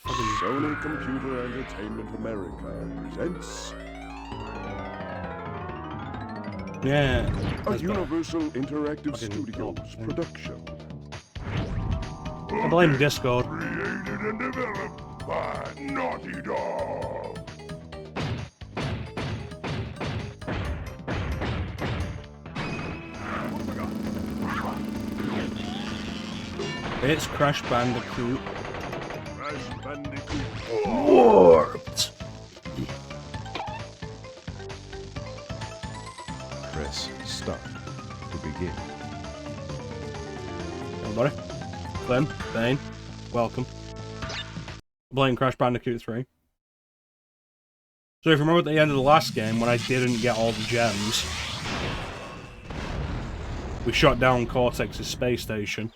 Sony Computer Entertainment America presents a Universal Interactive Studios production. I blame Discord. Created and developed by Naughty Dog. It's Crash Bandicoot. Crash Bandicoot. Warped! Press start to begin. Everybody. Glenn, Dane, welcome. Playing Crash Bandicoot 3. So if you remember at the end of the last game when I didn't get all the gems, we shot down Cortex's space station.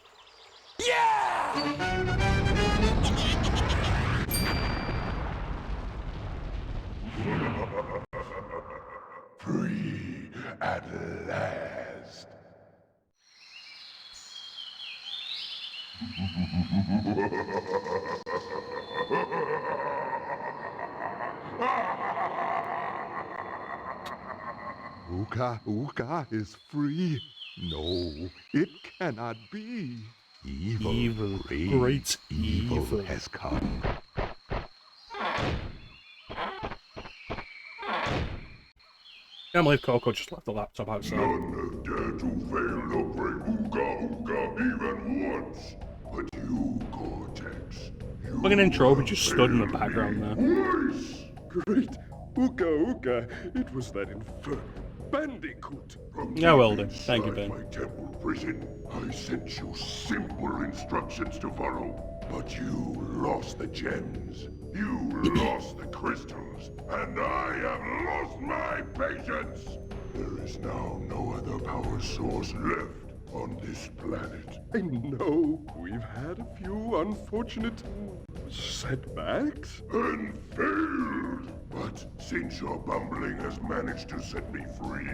Free at last. Uka is free. No, it cannot be. Evil, great evil has come. Can't believe Coco just left the laptop outside. None dare to fail to break Uka even once. But you, Cortex, you Look at an intro, we just stood in the background there. voice. Great Uka, it was that infernal Bandicoot. From Yeah, well then. inside Thank you, Ben. my temple prison, I sent you simple instructions to follow, but you lost the gems. You lost the crystals, and I have lost my patience. There is now no other power source left on this planet. I know we've had a few unfortunate setbacks and failed. But since your bumbling has managed to set me free,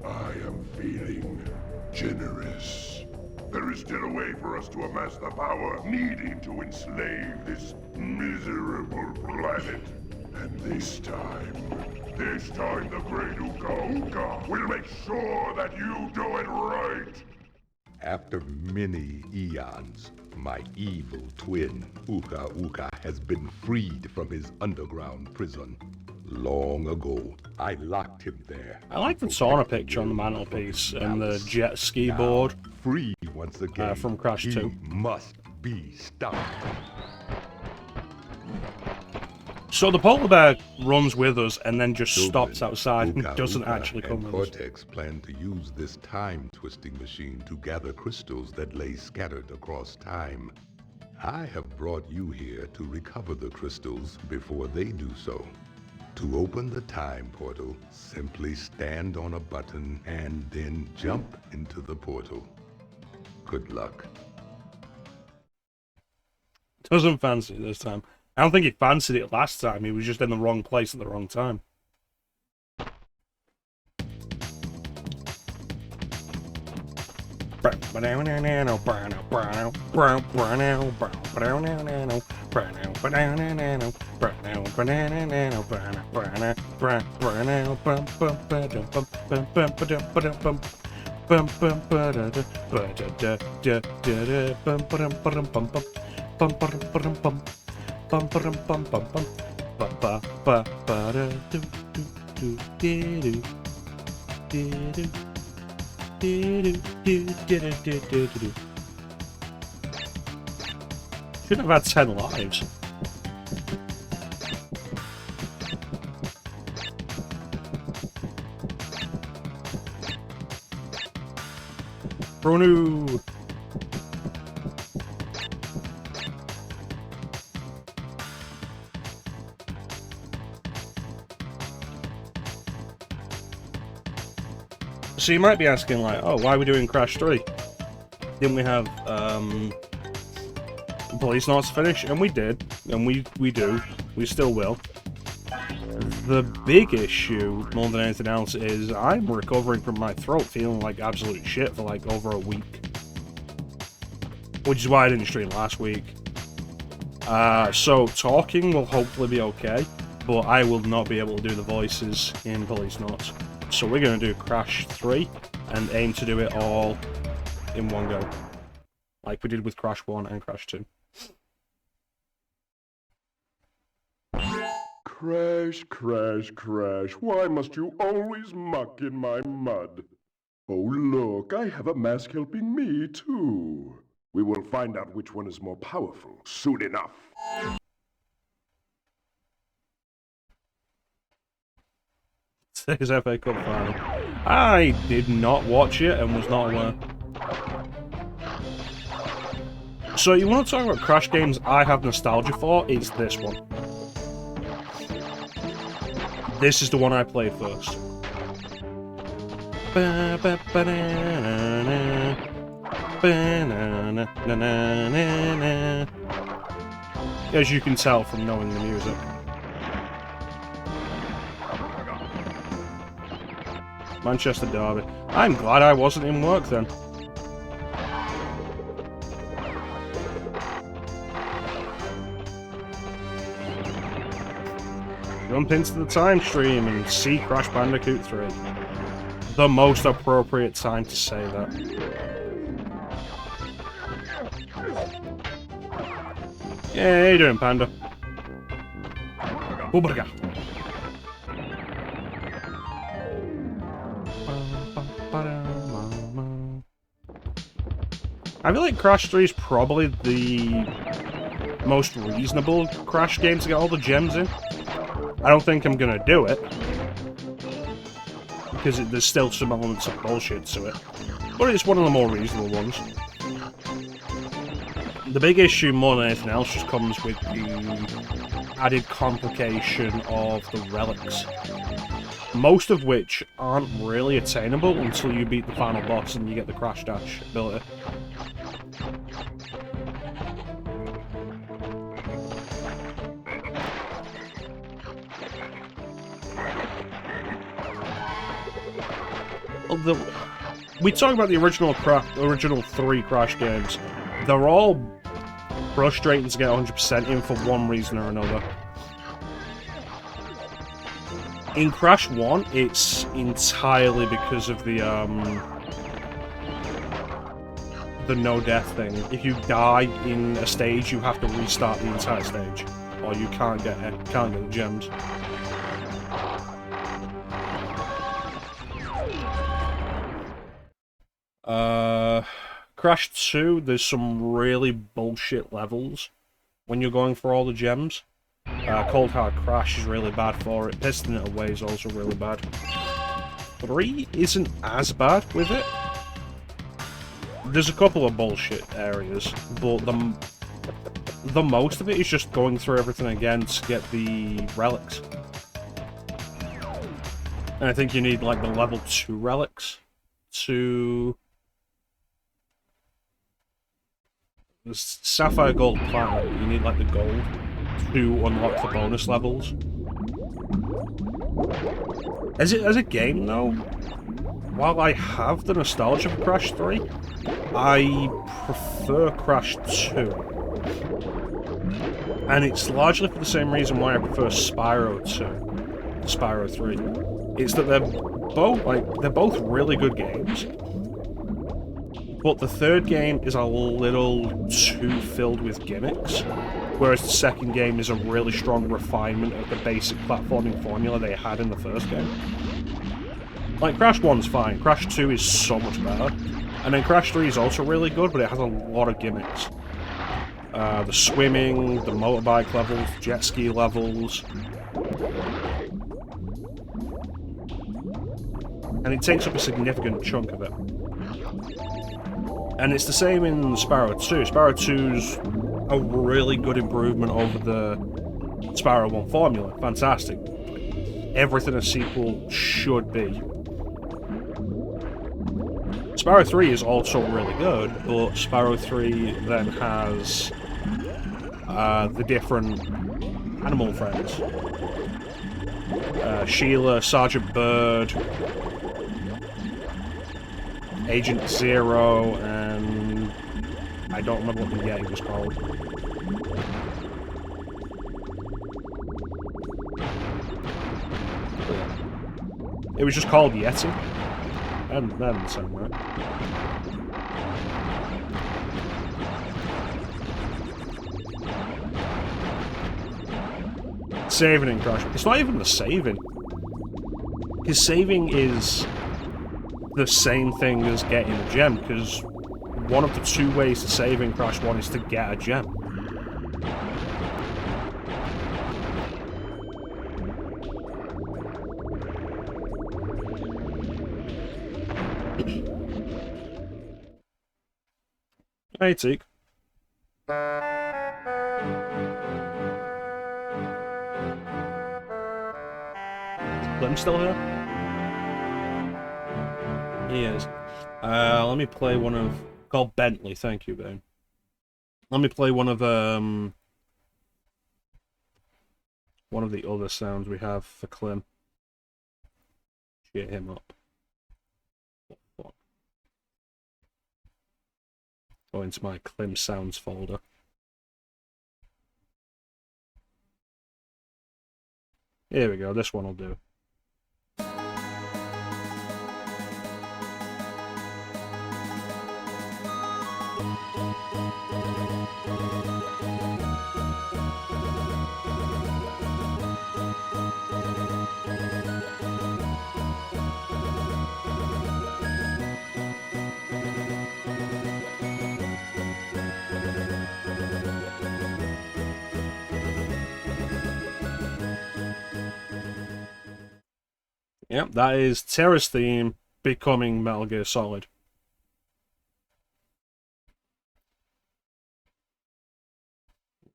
I am feeling generous. There is still a way for us to amass the power needed to enslave this miserable planet. And this time the great Uka will make sure that you do it right. After many eons, my evil twin, Uka, has been freed from his underground prison. Long ago, I locked him there. I like the sauna picture on the mantelpiece and the jet ski board Free once again. from Crash he 2. must be stopped. So the polar bear runs with us and then just stops Children, outside and Uka doesn't actually come and with us. Cortex plan to use this time-twisting machine to gather crystals that lay scattered across time. I have brought you here to recover the crystals before they do so. To open the time portal, simply stand on a button and then jump into the portal. Good luck. Doesn't fancy it this time. I don't think he fancied it last time. He was just in the wrong place at the wrong time. Bum bum bum bum bum ba ba ba ba da do do do do do do. Shouldn't have had 10 lives. Bruno. So you might be asking, like, oh, why are we doing Crash 3? Didn't we have, Policenauts finish? And we did. And we do. We still will. The big issue, more than anything else, is I'm recovering from my throat feeling like absolute shit for, like, over a week. Which is why I didn't stream last week. So talking will hopefully be okay, but I will not be able to do the voices in Policenauts. So we're going to do Crash 3 and aim to do it all in one go, like we did with Crash 1 and Crash 2. Crash, crash, crash, why must you always muck in my mud? Oh look, I have a mask helping me too. We will find out which one is more powerful soon enough. Six FA Cup final. I did not watch it and was not aware. So you want to talk about Crash games I have nostalgia for? It's this one. This is the one I played first. As you can tell from knowing the music. Manchester Derby. I'm glad I wasn't in work then. Jump into the time stream and see Crash Bandicoot 3. The most appropriate time to say that. Yeah, how you doing, Panda? Oobaga. I feel like Crash 3 is probably the most reasonable Crash game to get all the gems in. I don't think I'm gonna do it, because there's still some elements of bullshit to it. But it's one of the more reasonable ones. The big issue, more than anything else, just comes with the added complication of the relics. Most of which aren't really attainable until you beat the final boss and you get the Crash Dash ability. We talk about the original 3 Crash games. They're all frustrating to get 100% in for one reason or another. In Crash 1, it's entirely because of the no-death thing. If you die in a stage, you have to restart the entire stage, or you can't get the gems. Crash 2, there's some really bullshit levels when you're going for all the gems. Cold Hard Crash is really bad for it. Piston It Away is also really bad. 3 isn't as bad with it. There's a couple of bullshit areas, but the most of it is just going through everything again to get the relics. And I think you need like the level 2 relics to... The Sapphire, Gold, Platinum, you need like the gold to unlock the bonus levels. As a game though, while I have the nostalgia for Crash 3, I prefer Crash 2. And it's largely for the same reason why I prefer Spyro 2 to Spyro 3. It's that they're both really good games. But the third game is a little too filled with gimmicks, whereas the second game is a really strong refinement of the basic platforming formula they had in the first game. Like, Crash 1's fine, Crash 2 is so much better, and then Crash 3 is also really good, but it has a lot of gimmicks. The swimming, the motorbike levels, jet ski levels. And it takes up a significant chunk of it. And it's the same in Spyro 2. Spyro 2's a really good improvement over the Spyro 1 formula. Fantastic. Everything a sequel should be. Spyro 3 is also really good, but Spyro 3 then has the different animal friends. Sheila, Sergeant Bird, Agent Zero, and I don't remember what the Yeti was called. It was just called Yeti. That doesn't sound right. Saving in Crash. It's not even the saving. Because saving is the same thing as getting a gem, because one of the two ways to save in Crash 1 is to get a gem. Hey, Teak. Clem's still here? He is. Let me play one of... Called Bentley, thank you, Ben. Let me play one of the other sounds we have for Clem. Cheer him up. What? Go into my Clem sounds folder. Here we go, this one will do. Yep, that is Terra's theme becoming Metal Gear Solid.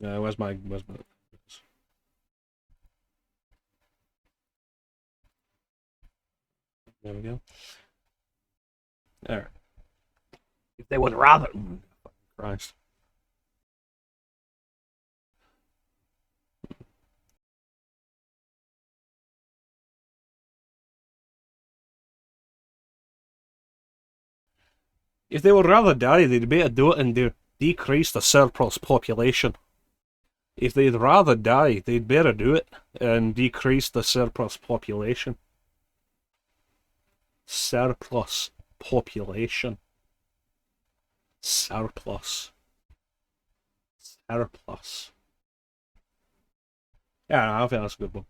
Where's my... There we go. There. If they would rather... Christ. If they would rather die, they'd better do it and decrease the surplus population. If they'd rather die, they'd better do it and decrease the surplus population. Surplus population. Surplus. Surplus. Yeah, I think that's a good one.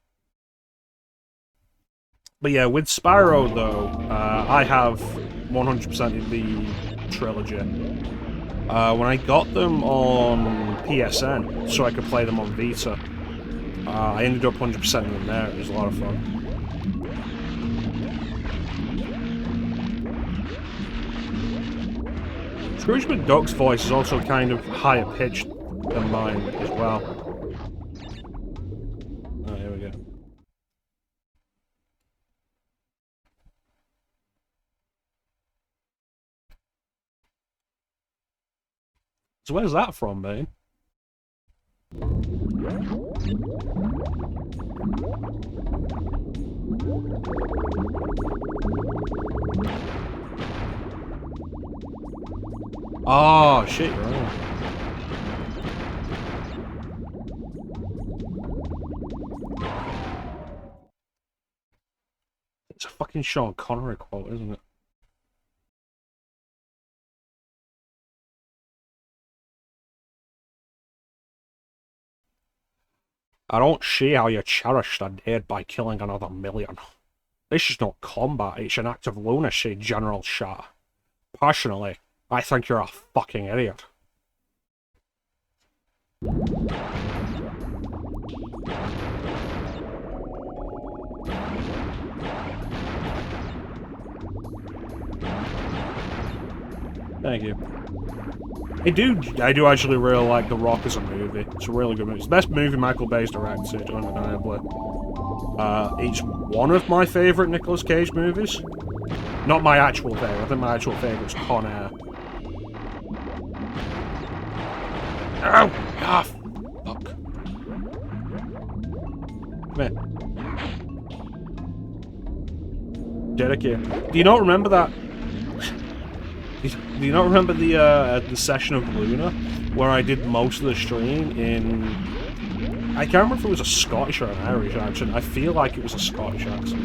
But yeah, with Spyro though, I have 100% of the trilogy. When I got them on PSN, so I could play them on Vita, I ended up 100% them there. It was a lot of fun. Scrooge McDuck's voice is also kind of higher pitched than mine as well. Oh, here we go. So where's that from, man? Oh, shit, you're right. It's a fucking Sean Connery quote, isn't it? I don't see how you cherish the dead by killing another million. This is not combat, it's an act of lunacy, General Shah. Personally, I think you're a fucking idiot. Thank you. I do actually really like The Rock as a movie. It's a really good movie. It's the best movie Michael Bay's directed, undeniably. It's one of my favourite Nicolas Cage movies. Not my actual favourite. I think my actual favourite's Con Air. Ow! Ah, fuck. Come here. Dedicate. Do you not remember that? Do you not remember the session of Luna where I did most of the stream in... I can't remember if it was a Scottish or an Irish accent. I feel like it was a Scottish accent.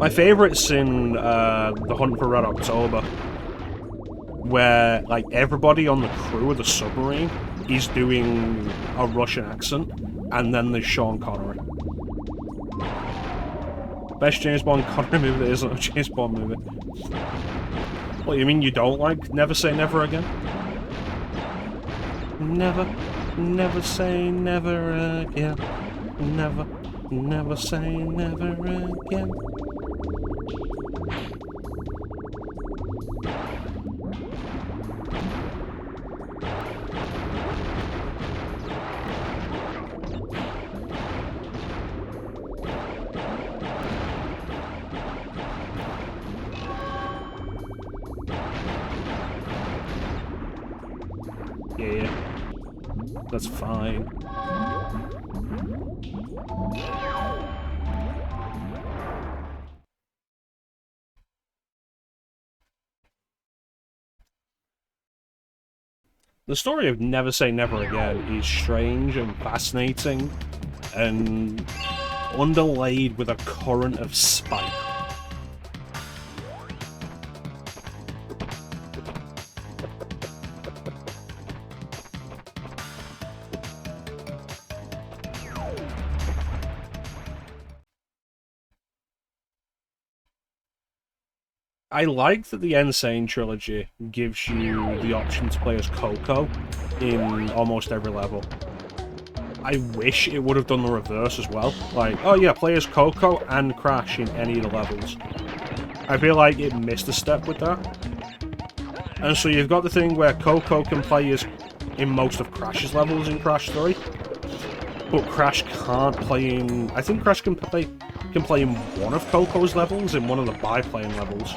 My favourite's in The Hunt for Red October, where like everybody on the crew of the submarine is doing a Russian accent, and then there's Shaun Connery. Best James Bond Connery movie that isn't a James Bond movie. What, you mean you don't like Never Say Never Again? Never say never again. Never say never again. Yeah, that's fine. The story of Never Say Never Again is strange and fascinating, and underlaid with a current of spite. I like that the Insane trilogy gives you the option to play as Coco in almost every level. I wish it would have done the reverse as well. Like, oh yeah, play as Coco and Crash in any of the levels. I feel like it missed a step with that. And so you've got the thing where Coco can play as in most of Crash's levels in Crash 3, but Crash can't play in... I think Crash can play in one of Coco's levels, in one of the biplane levels.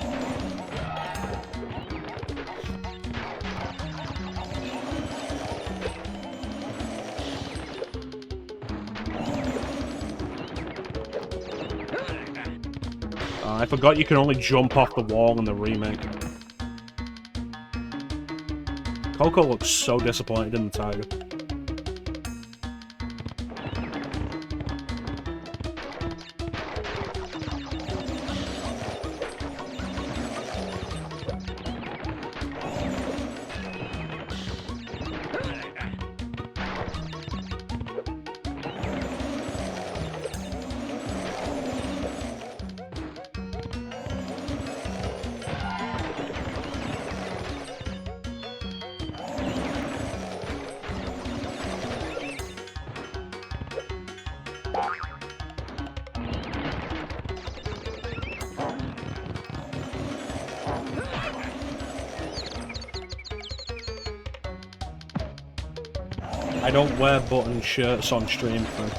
I forgot you can only jump off the wall in the remake. Coco looks so disappointed in the tiger. I don't wear button shirts on stream, Fred.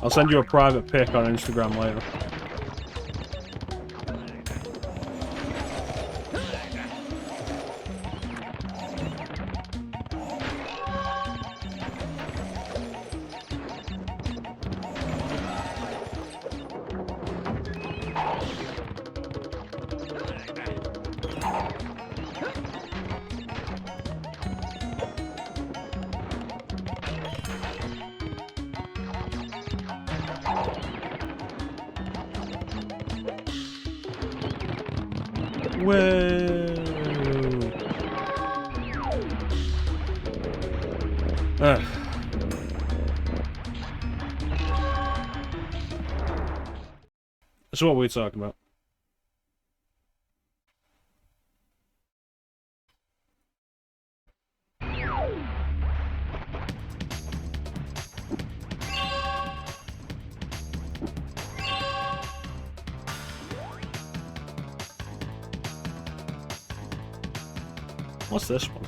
I'll send you a private pic on Instagram later. So what were we talking about? What's this one?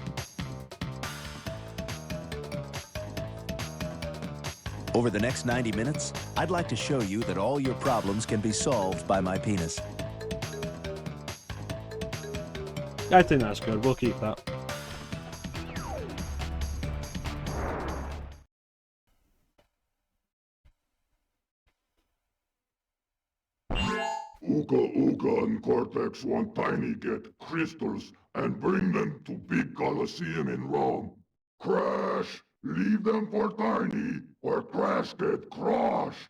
Over the next 90 minutes, I'd like to show you that all your problems can be solved by my penis. I think that's good. We'll keep that. Ooga Ooga and Cortex want Tiny get crystals and bring them to big Colosseum in Rome. Crash, Leave them for Tiny, or Crash get crushed.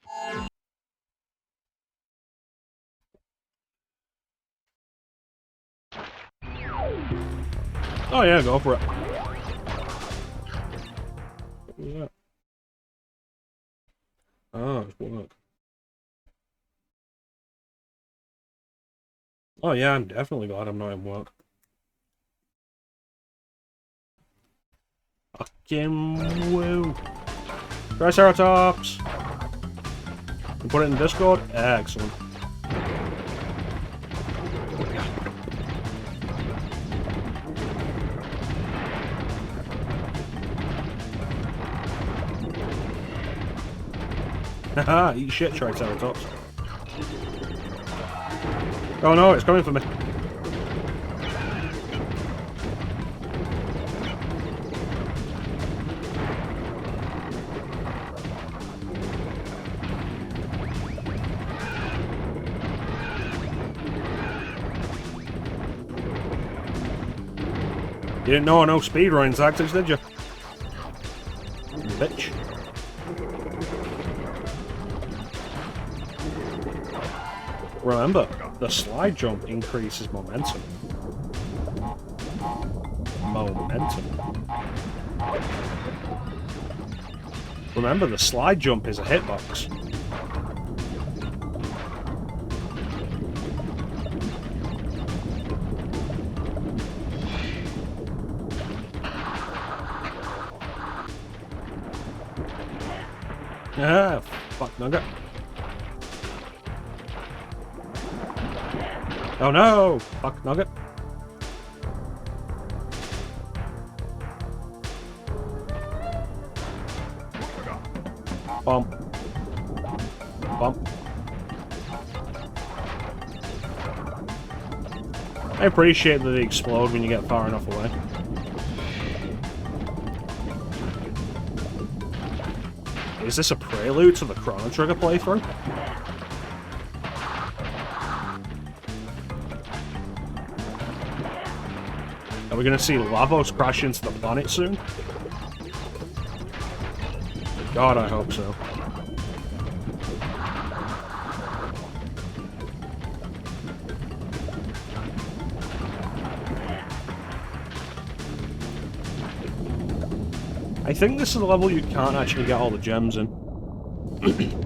Oh yeah, go for it. What was that? Oh, it's work. Oh yeah, I'm definitely glad I'm not in work. Fucking woo. Triceratops! You put it in Discord? Excellent. Haha, eat shit, Triceratops. Oh no, it's coming for me. You didn't know I know speedrunning tactics, did you? Bitch. Remember, the slide jump increases momentum. Remember, the slide jump is a hitbox. Ah, fuck nugget. Oh no! Fuck nugget. Bump. Bump. I appreciate that they explode when you get far enough away. Is this a prelude to the Chrono Trigger playthrough? Are we gonna see Lavos crash into the planet soon? God, I hope so. I think this is a level you can't actually get all the gems in.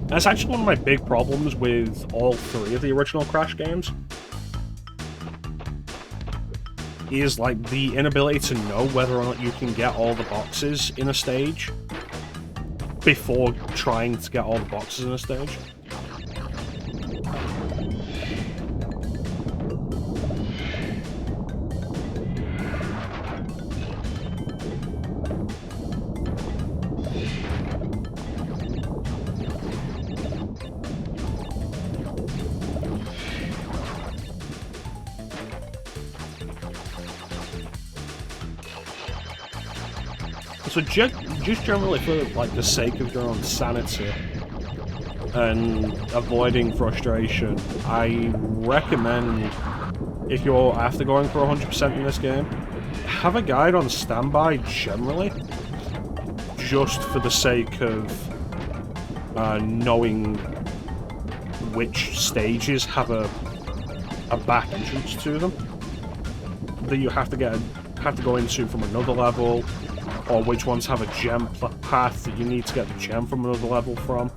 That's actually one of my big problems with all three of the original Crash games. Is like the inability to know whether or not you can get all the boxes in a stage before trying to get all the boxes in a stage. So just generally for like the sake of your own sanity and avoiding frustration, I recommend, if you're after going for 100% in this game, have a guide on standby generally, just for the sake of knowing which stages have a back entrance to them that you have to go into from another level, or which ones have a gem path that you need to get the gem from another level from.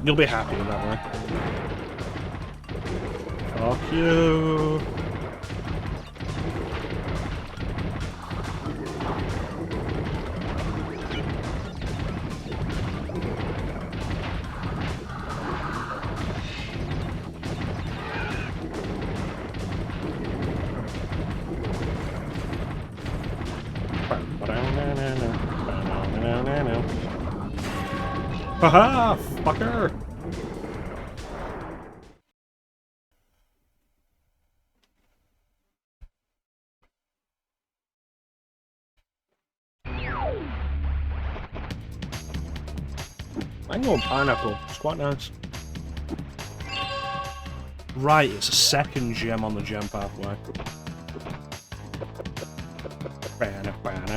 You'll be happy with that way. Fuck you. Haha, fucker! Mango and pineapple, it's quite nice. Right, it's a second gem on the gem pathway.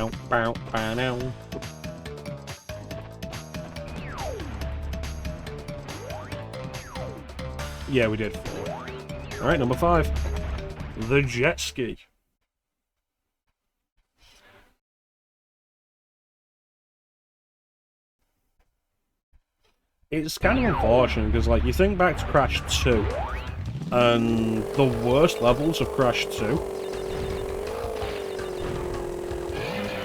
Bow, bow, bow, now. Yeah, we did 4. Alright, number 5. The jet ski. It's kind of unfortunate because, like, you think back to Crash 2, and the worst levels of Crash 2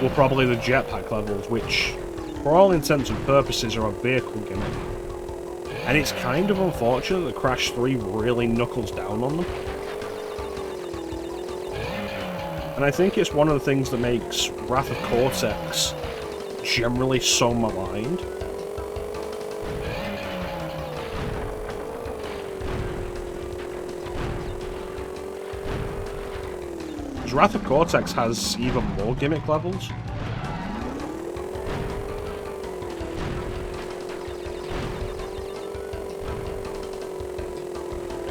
were probably the jetpack levels, which, for all intents and purposes, are a vehicle gimmick. And it's kind of unfortunate that Crash 3 really knuckles down on them. And I think it's one of the things that makes Wrath of Cortex generally so maligned. Because Wrath of Cortex has even more gimmick levels.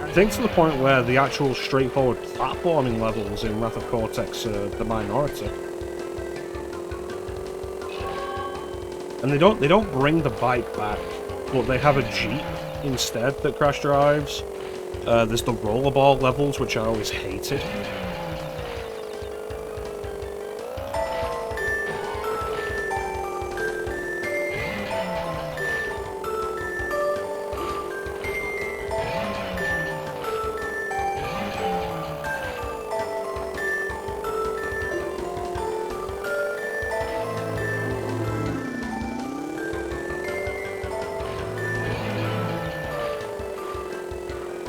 I think to the point where the actual straightforward platforming levels in Wrath of Cortex are the minority. And they don't bring the bike back, but they have a Jeep instead that Crash drives. There's the rollerball levels, which I always hated.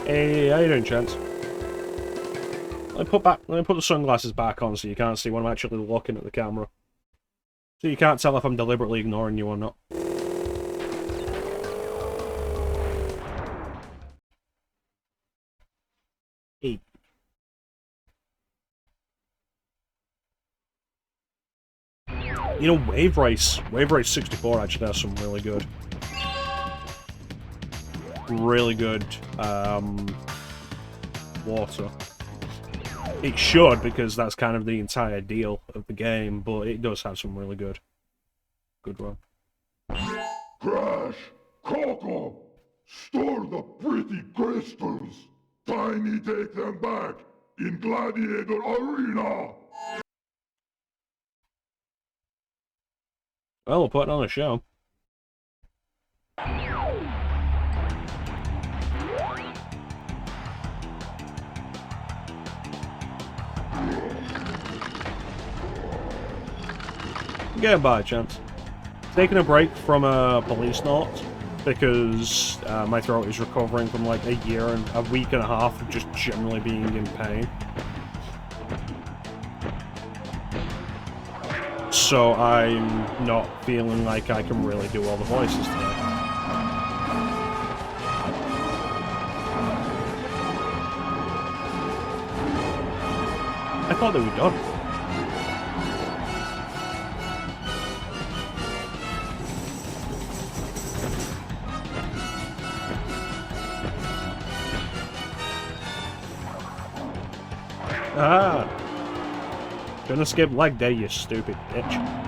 Hey, how you doing, Chance? Let me put the sunglasses back on so you can't see when I'm actually looking at the camera. So you can't tell if I'm deliberately ignoring you or not. Hey. You know, Wave Race 64 actually has some really good water. It should, because that's kind of the entire deal of the game, but it does have some really good one. Crash! Coco! Store the pretty crystals! Tiny, take them back! In Gladiator Arena! Well, we're putting on a show. Get by, Chance. Taking a break from Policenauts because my throat is recovering from like a week and a half of just generally being in pain. So I'm not feeling like I can really do all the voices today. I thought they were done. Ah! Gonna skip leg day, you stupid bitch.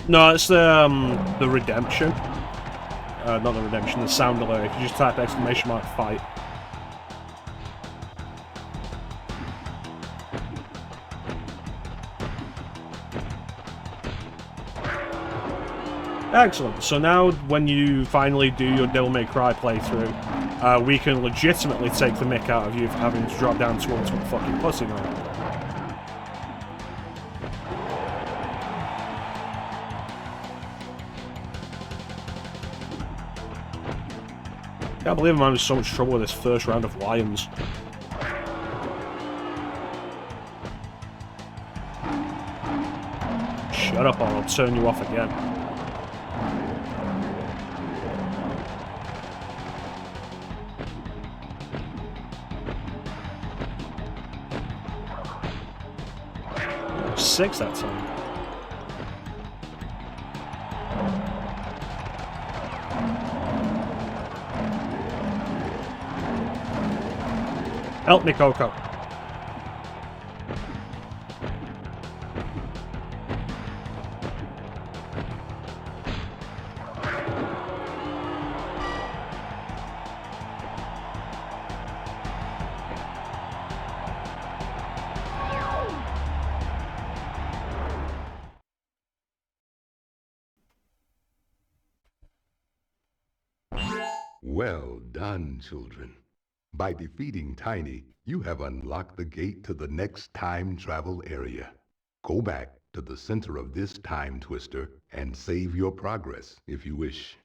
No, it's the redemption. Not the redemption, the sound alert. If you just type exclamation mark fight. Excellent. So now, when you finally do your Devil May Cry playthrough, we can legitimately take the mick out of you for having to drop down to ultimate fucking pussy mode. Can't believe I'm having so much trouble with this first round of lions. Shut up or I'll turn you off again. 6 that time. Help me, Coco. Well done, children. By defeating Tiny, you have unlocked the gate to the next time travel area. Go back to the center of this time twister and save your progress if you wish.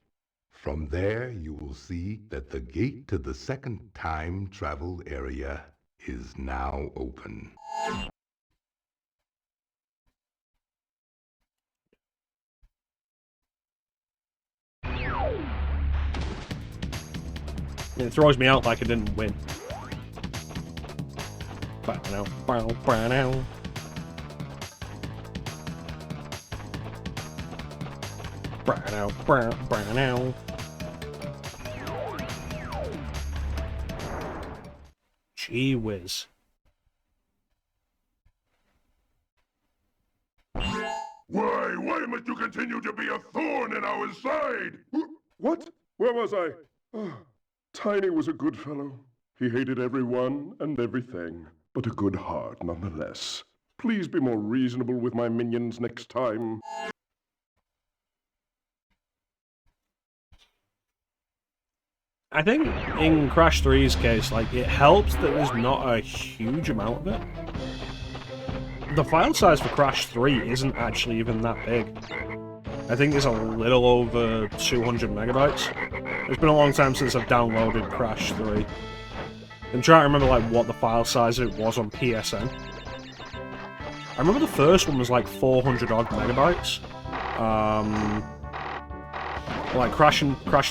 From there, you will see that the gate to the second time travel area is now open. It throws me out like I didn't win. Gee whiz. Why must you continue to be a thorn in our side? What? Where was I? Oh, Tiny was a good fellow. He hated everyone and everything, but a good heart nonetheless. Please be more reasonable with my minions next time. I think in Crash 3's case, like, it helps that there's not a huge amount of it. The file size for Crash 3 isn't actually even that big. I think it's a little over 200 megabytes. It's been a long time since I've downloaded Crash 3. I'm trying to remember, like, what the file size it was on PSN. I remember the first one was like 400 odd megabytes. Like Crash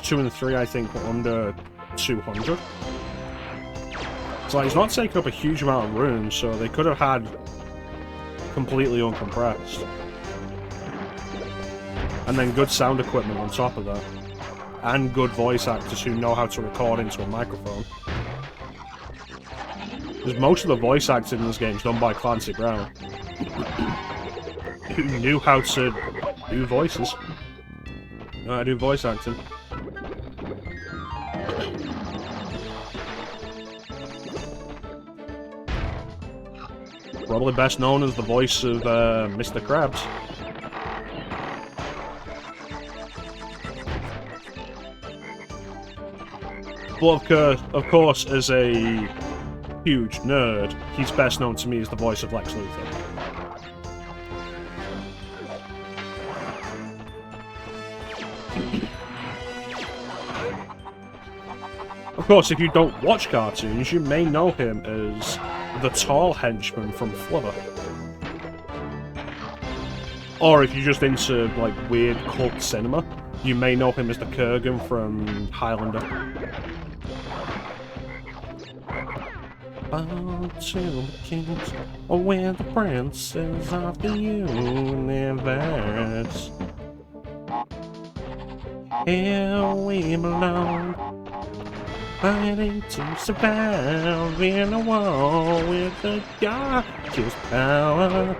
2 and 3, I think, were under 200. So like, it's not taking up a huge amount of room, so they could have had completely uncompressed. And then good sound equipment on top of that. And good voice actors who know how to record into a microphone. Because most of the voice acting in this game is done by Clancy Brown. Who knew how to do voices. Know how to do voice acting. Probably best known as the voice of Mr. Krabs. But of course, as a huge nerd, he's best known to me as the voice of Lex Luthor. Of course, if you don't watch cartoons, you may know him as the tall henchman from Flubber. Or if you're just into, like, weird cult cinema, you may know him as the Kurgan from Highlander. Bow to the kings, we're the princes of the universe. Here we belong, fighting to survive in a war with the darkest power.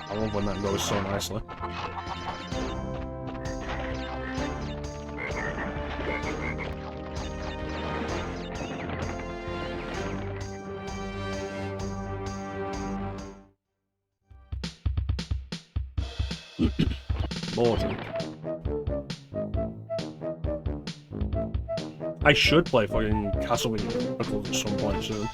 I love when that goes so nicely. Mordred. I should play fucking Castlevania Chronicles at some point soon.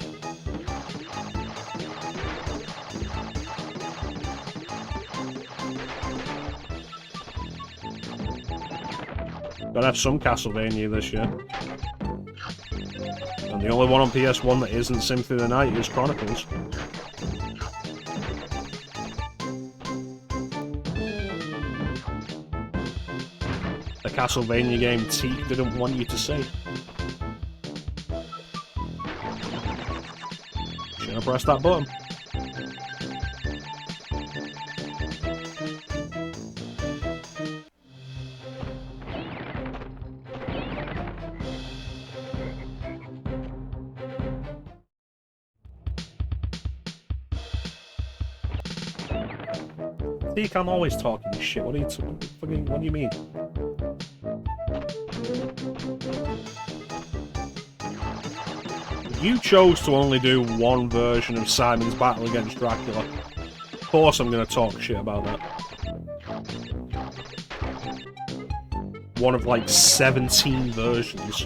Gotta have some Castlevania this year. And the only one on PS1 that isn't Symphony of the Night is Chronicles. A Castlevania game Teak didn't want you to see. gonna press that button. Think I'm always talking shit. What do you mean? You chose to only do one version of Simon's battle against Dracula. Of course I'm gonna talk shit about that. One of like 17 versions.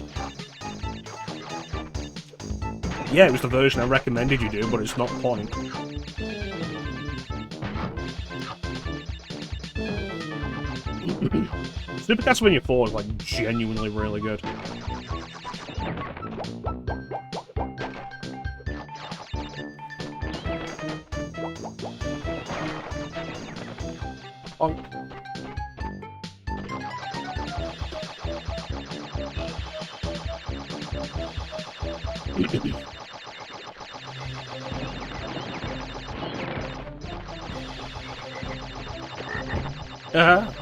Yeah, it was the version I recommended you do, but it's not point. Super Castlevania 4 is like genuinely really good. Oh. Uh-huh.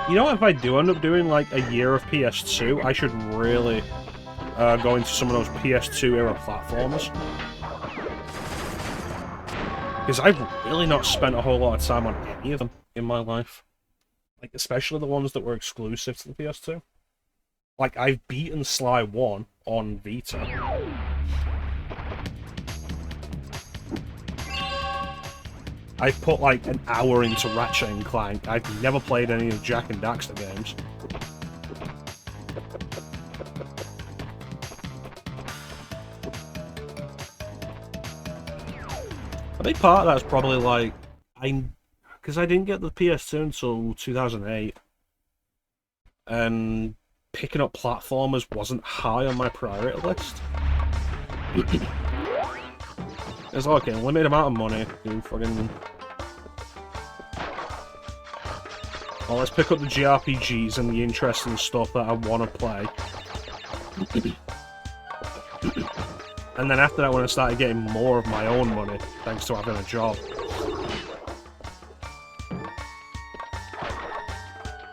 You know, if I do end up doing like a year of PS2, I should really go into some of those PS2 era platformers. Because I've really not spent a whole lot of time on any of them in my life. Like, especially the ones that were exclusive to the PS2. Like, I've beaten Sly 1 on Vita. I've put like an hour into Ratchet and Clank. I've never played any of Jak and Daxter games. A big part of that's probably like because I didn't get the PS2 until 2008, and picking up platformers wasn't high on my priority list. It's okay, limited amount of money, dude, fucking... Well, let's pick up the JRPGs and the interesting stuff that I want to play. And then after that, when I started getting more of my own money, thanks to having a job.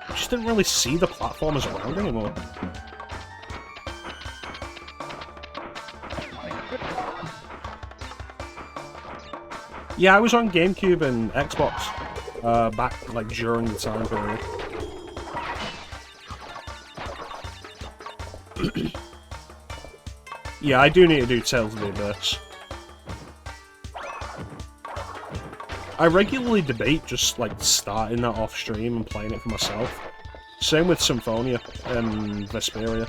I just didn't really see the platformers around anymore. Yeah, I was on GameCube and Xbox back like during the time period. Yeah, I do need to do Tales of the Abyss. I regularly debate just like starting that off stream and playing it for myself. Same with Symphonia and Vesperia.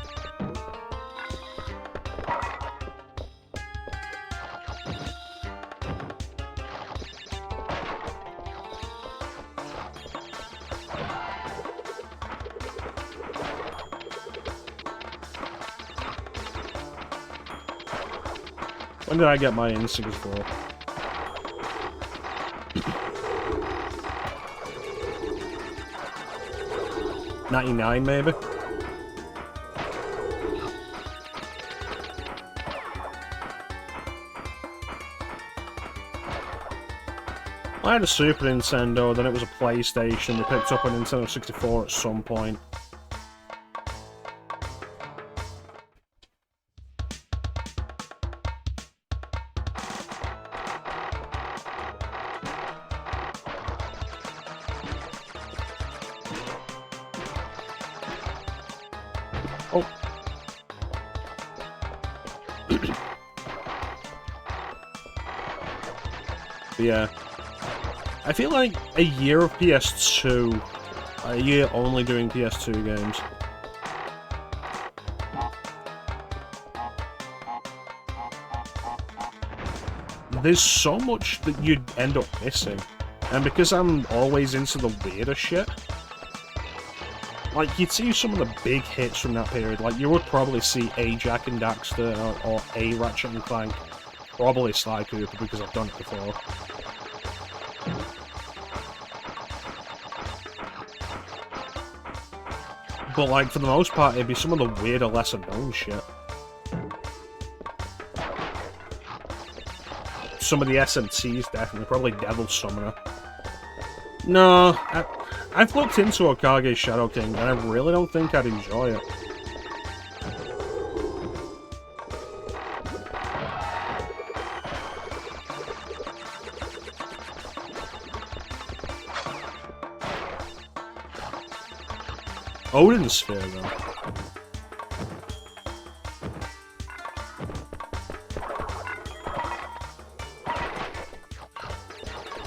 When did I get my instincts for? '99, maybe? I had a Super Nintendo, then it was a PlayStation, we picked up a Nintendo 64 at some point. Oh. Yeah. I feel like a year of PS2, a year only doing PS2 games. There's so much that you'd end up missing. And because I'm always into the weirder shit, like, you'd see some of the big hits from that period. Like, you would probably see a Jak and Daxter or a Ratchet and Clank. Probably Sly Cooper, because I've done it before. But, like, for the most part, it'd be some of the weirder, lesser known shit. Some of the SMTs, definitely. Probably Devil Summoner. No, I've looked into Okage Shadow King, and I really don't think I'd enjoy it. Odin Sphere, though.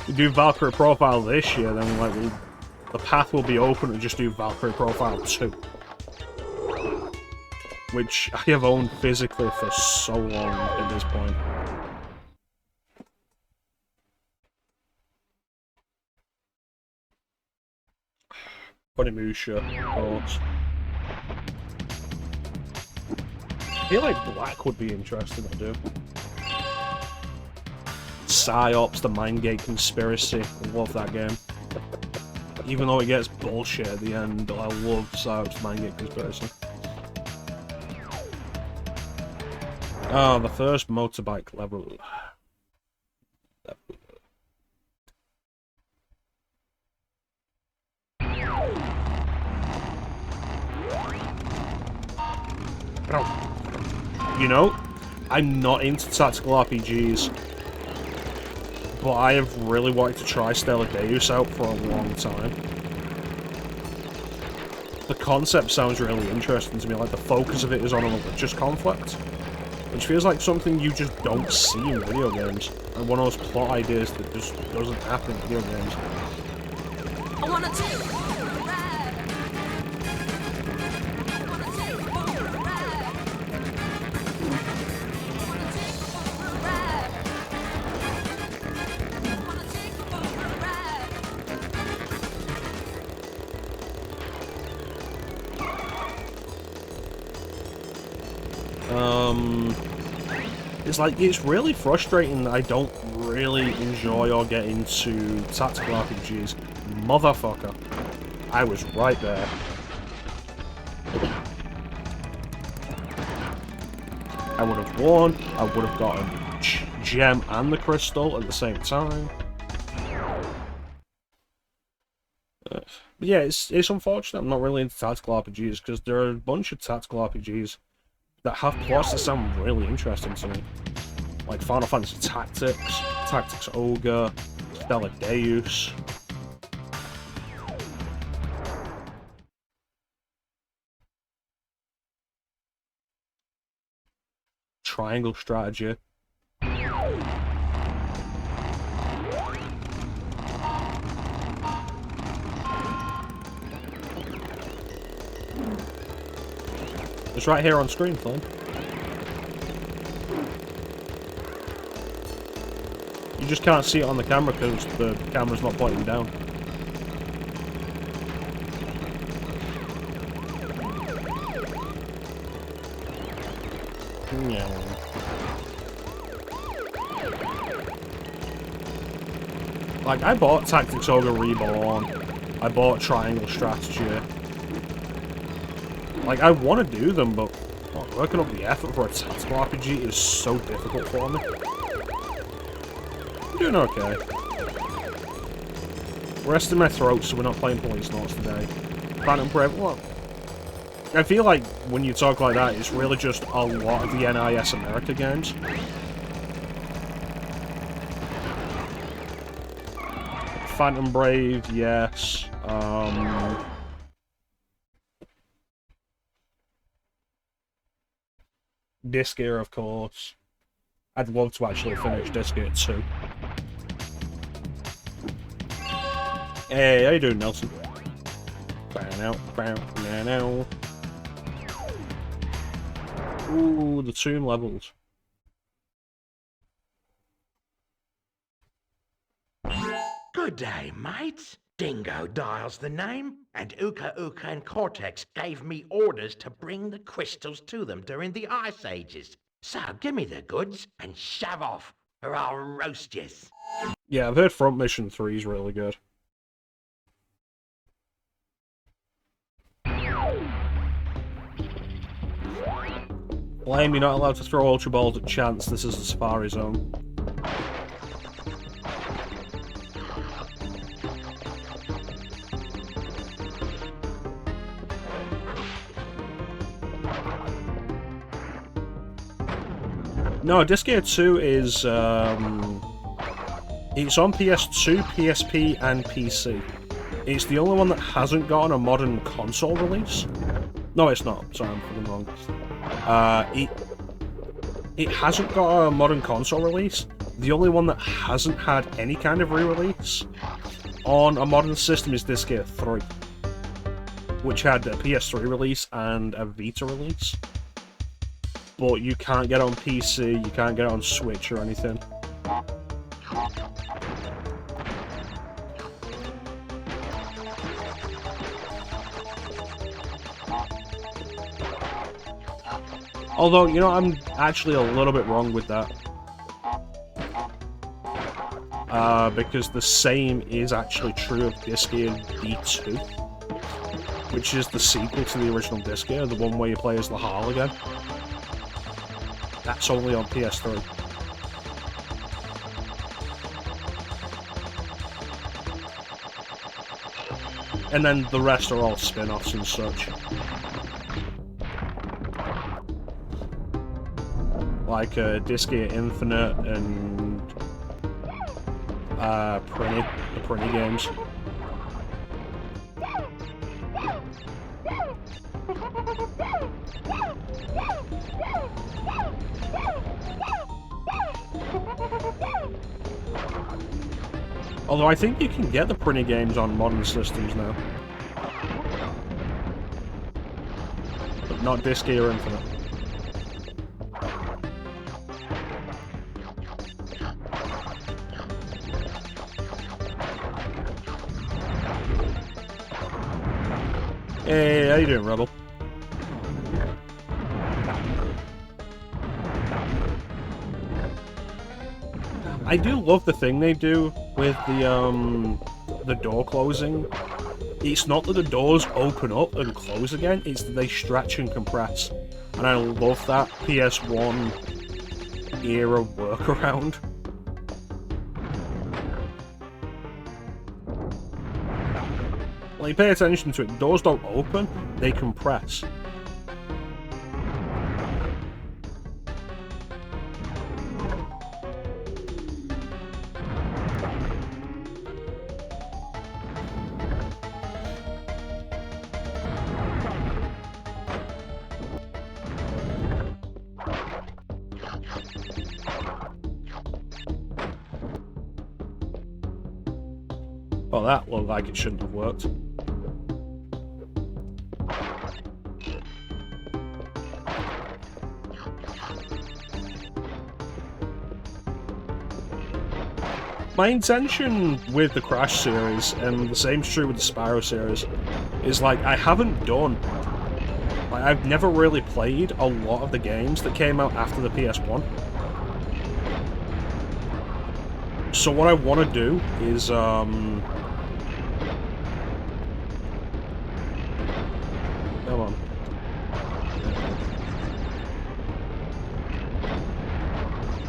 We do Valkyrie Profile this year, then like the path will be open to just do Valkyrie Profile 2. Which I have owned physically for so long at this point. Onimusha, of course. I feel like Black would be interesting to do. Psyops, the Mindgate Conspiracy. I love that game. Even though it gets bullshit at the end, I love Psyops, the Mindgate Conspiracy. Oh, the first motorbike level. You know, I'm not into tactical RPGs, but I have really wanted to try Stellar Deus out for a long time. The concept sounds really interesting to me, like the focus of it is on a religious conflict, which feels like something you just don't see in video games, and one of those plot ideas that just doesn't happen in video games. I wanna take a ride. It's like, it's really frustrating that I don't really enjoy or get into tactical RPGs. Motherfucker. I was right there. I would have won, I would have gotten Gem and the Crystal at the same time. But yeah, it's unfortunate I'm not really into tactical RPGs, because there are a bunch of tactical RPGs that have plots that sound really interesting to me. Like Final Fantasy Tactics, Tactics Ogre, Stellar Deus. Triangle Strategy. It's right here on screen, Flynn. You just can't see it on the camera because the camera's not pointing down. Yeah. Like, I bought Tactics Ogre Reborn. I bought Triangle Strategy. Like, I want to do them, but working up the effort for a tactical RPG is so difficult for me. I'm doing okay. Resting my throat so we're not playing Policenauts today. Phantom Brave, what? I feel like when you talk like that, it's really just a lot of the NIS America games. Phantom Brave, yes. Disc Gear, of course. I'd love to actually finish Disc Gear 2. Hey, how you doing, Nelson? Ooh, the tomb levels. Good day, mates. Dingo Dial's the name, and Uka Uka and Cortex gave me orders to bring the crystals to them during the Ice Ages. So give me the goods and shove off, or I'll roast yous. Yeah, I've heard Front Mission 3 is really good. Lame, you're not allowed to throw Ultra Balls at chance. This is the Safari Zone. No, Disc Gear 2 is, it's on PS2, PSP, and PC. It's the only one that hasn't gotten a modern console release. No, it's not. Sorry, I'm fucking wrong. It hasn't got a modern console release. The only one that hasn't had any kind of re-release on a modern system is Disc Gear 3, which had a PS3 release and a Vita release. But you can't get it on PC, you can't get it on Switch or anything. Although, you know, I'm actually a little bit wrong with that. Because the same is actually true of Disc Gear D2, which is the sequel to the original Disc Gear, the one where you play as the Harl again. That's only on PS3. And then the rest are all spin-offs and such. Like Disc Gear Infinite and the Prinny games. Although I think you can get the Prinny games on modern systems now. But not Disc Gear Infinite. Hey, how you doing, Rebel? I do love the thing they do with the door closing. It's not that the doors open up and close again, it's that they stretch and compress. And I love that PS1 era workaround. Like, pay attention to it, doors don't open, they compress. Well, that looked like it shouldn't have worked. My intention with the Crash series, and the same's true with the Spyro series, is like, I haven't done... Like, I've never really played a lot of the games that came out after the PS1. So what I want to do is, Come on.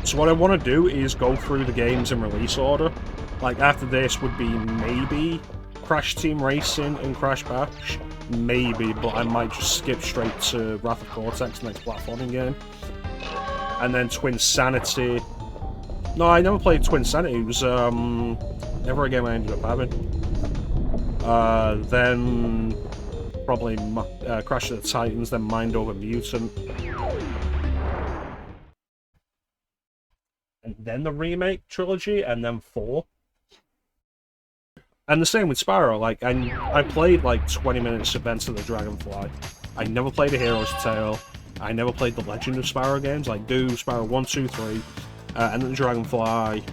So what I want to do is go through the games in release order. Like, after this would be maybe Crash Team Racing and Crash Bash. Maybe, but I might just skip straight to Wrath of Cortex, the next platforming game. And then Twinsanity. No, I never played Twinsanity. It was, never a game I ended up having. Then probably Crash of the Titans, then Mind Over Mutant. And then the remake trilogy, and then 4. And the same with Spyro. Like, I played like 20 minutes of Enter the Dragonfly. I never played A Hero's Tale. I never played the Legend of Spyro games, like Do, Spyro 1, 2, 3, and then the Dragonfly.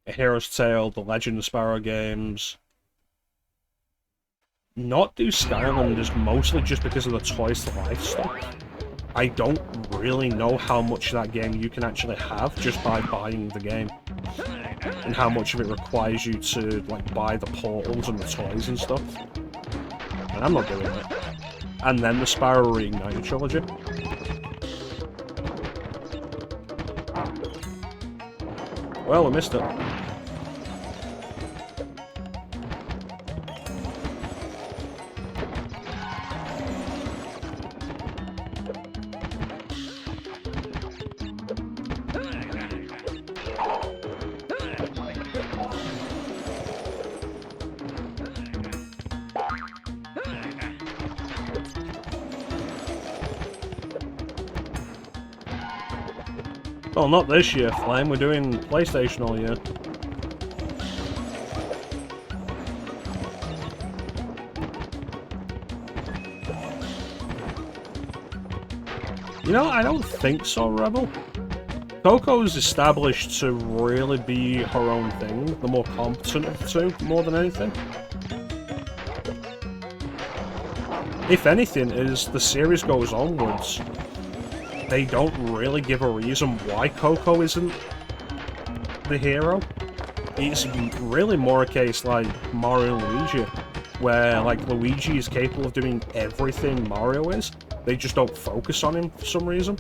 A Hero's Tale, the Legend of Spyro games. Not Do Skylanders, mostly just because of the Toys to Life stuff. I don't really know how much of that game you can actually have just by buying the game. and how much of it requires you to like buy the portals and the toys and stuff. And I'm not doing it. And then the Spyro Reignited trilogy. Well, I missed it. Well, not this year, Flame. We're doing PlayStation all year. You know, I don't think so, Rebel. Coco's established to really be her own thing, the more competent of the two, more than anything. If anything, as the series goes onwards, they don't really give a reason why Coco isn't the hero. It's really more a case like Mario and Luigi, where like Luigi is capable of doing everything Mario is. They just don't focus on him for some reason.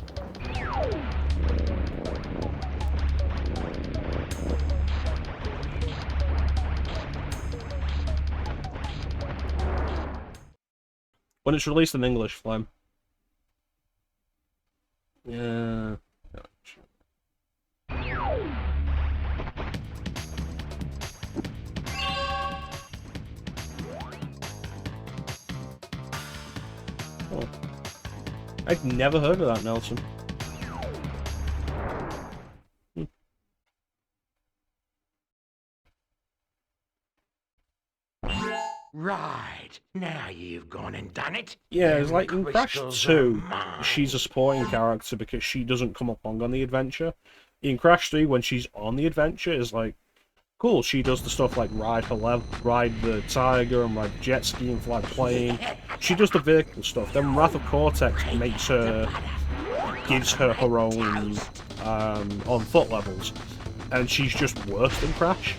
When it's released in English, Flame. Yeah. Oh. I've never heard of that, Nelson. Right. Now you've gone and done it. Yeah, Them it's like in Crash crystals 2, are mine. she's a supporting character because she doesn't come along on the adventure. In Crash 3, when she's on the adventure, it's like, cool, she does the stuff like ride the tiger and ride the jet ski and fly the plane. She does the vehicle stuff. Then Wrath of Cortex gives her her own on foot levels, and she's just worse than Crash.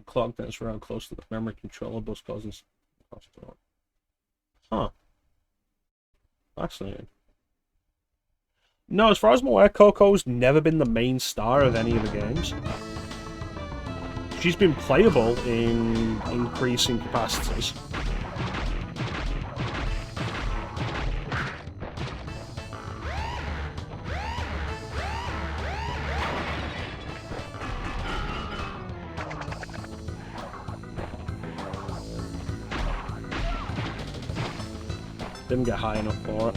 Clock that's around close to the memory controller bus causes. Huh. Fascinating. No, as far as I'm aware, Coco's never been the main star of any of the games. She's been playable in increasing capacities. Didn't get high enough for it.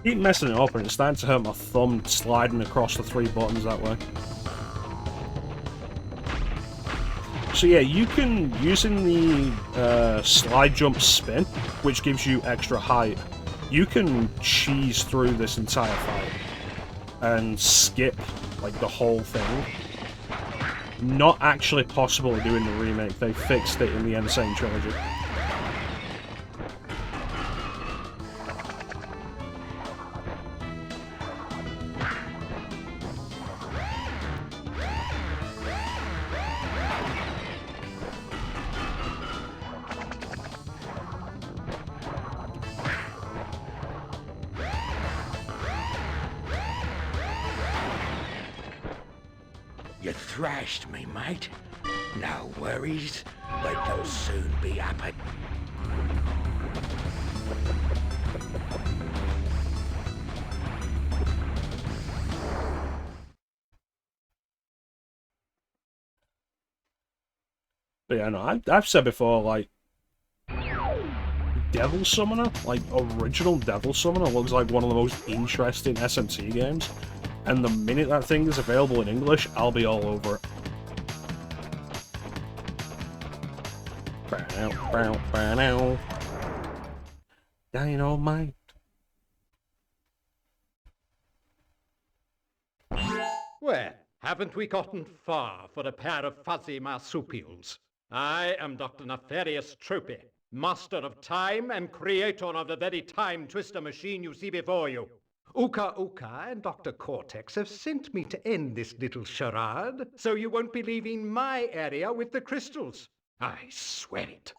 Keep messing it up and it's starting to hurt my thumb sliding across the 3 buttons that way. So yeah, you can, using the slide jump spin, which gives you extra height, you can cheese through this entire fight and skip like the whole thing. Not actually possible to do in the remake, they fixed it in the Insane Trilogy. trashed me, mate. No worries, but they'll soon be up at... But yeah, no, I've said before, like, Devil Summoner, like, original Devil Summoner looks like one of the most interesting SMT games. And the minute that thing is available in English, I'll be all over it. Dynamite. Well, haven't we gotten far for a pair of fuzzy marsupials? I am Dr. Nefarious Troopy, master of time and creator of the very time twister machine you see before you. Uka Uka and Dr. Cortex have sent me to end this little charade, so you won't be leaving my area with the crystals. I swear it.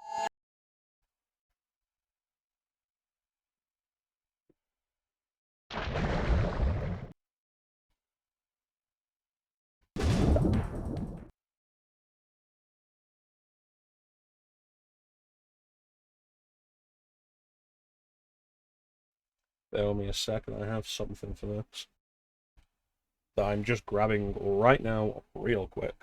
Bear with me a second, I have something for this. That I'm just grabbing right now, real quick.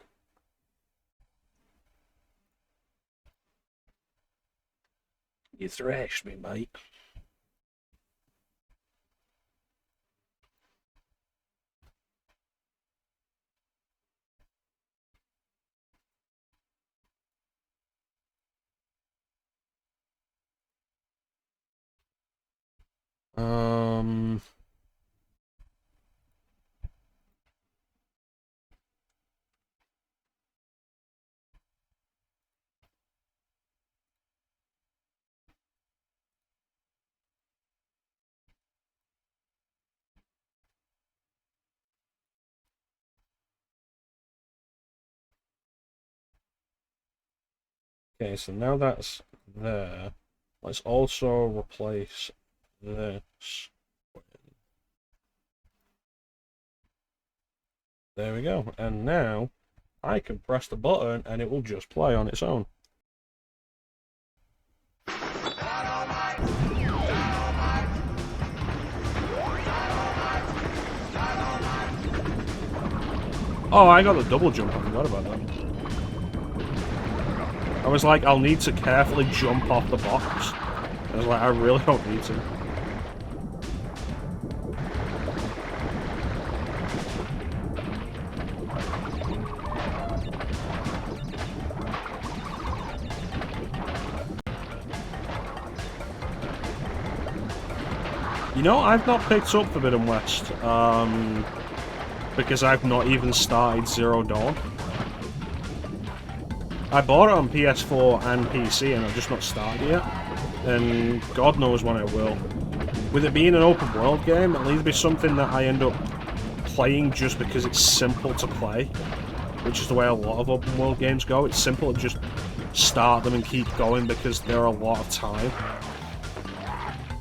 You thrashed me, mate. Okay, so now that's there. Let's also replace this. There we go. And now I can press the button and it will just play on its own. Oh, I got the double jump. I forgot about that. I was like, I'll need to carefully jump off the box. I was like, I really don't need to. You know, I've not picked up Forbidden West, because I've not even started Zero Dawn. I bought it on PS4 and PC and I've just not started yet. And God knows when I will. With it being an open world game, it'll either be something that I end up playing just because it's simple to play, which is the way a lot of open world games go. It's simple to just start them and keep going because they're a lot of time.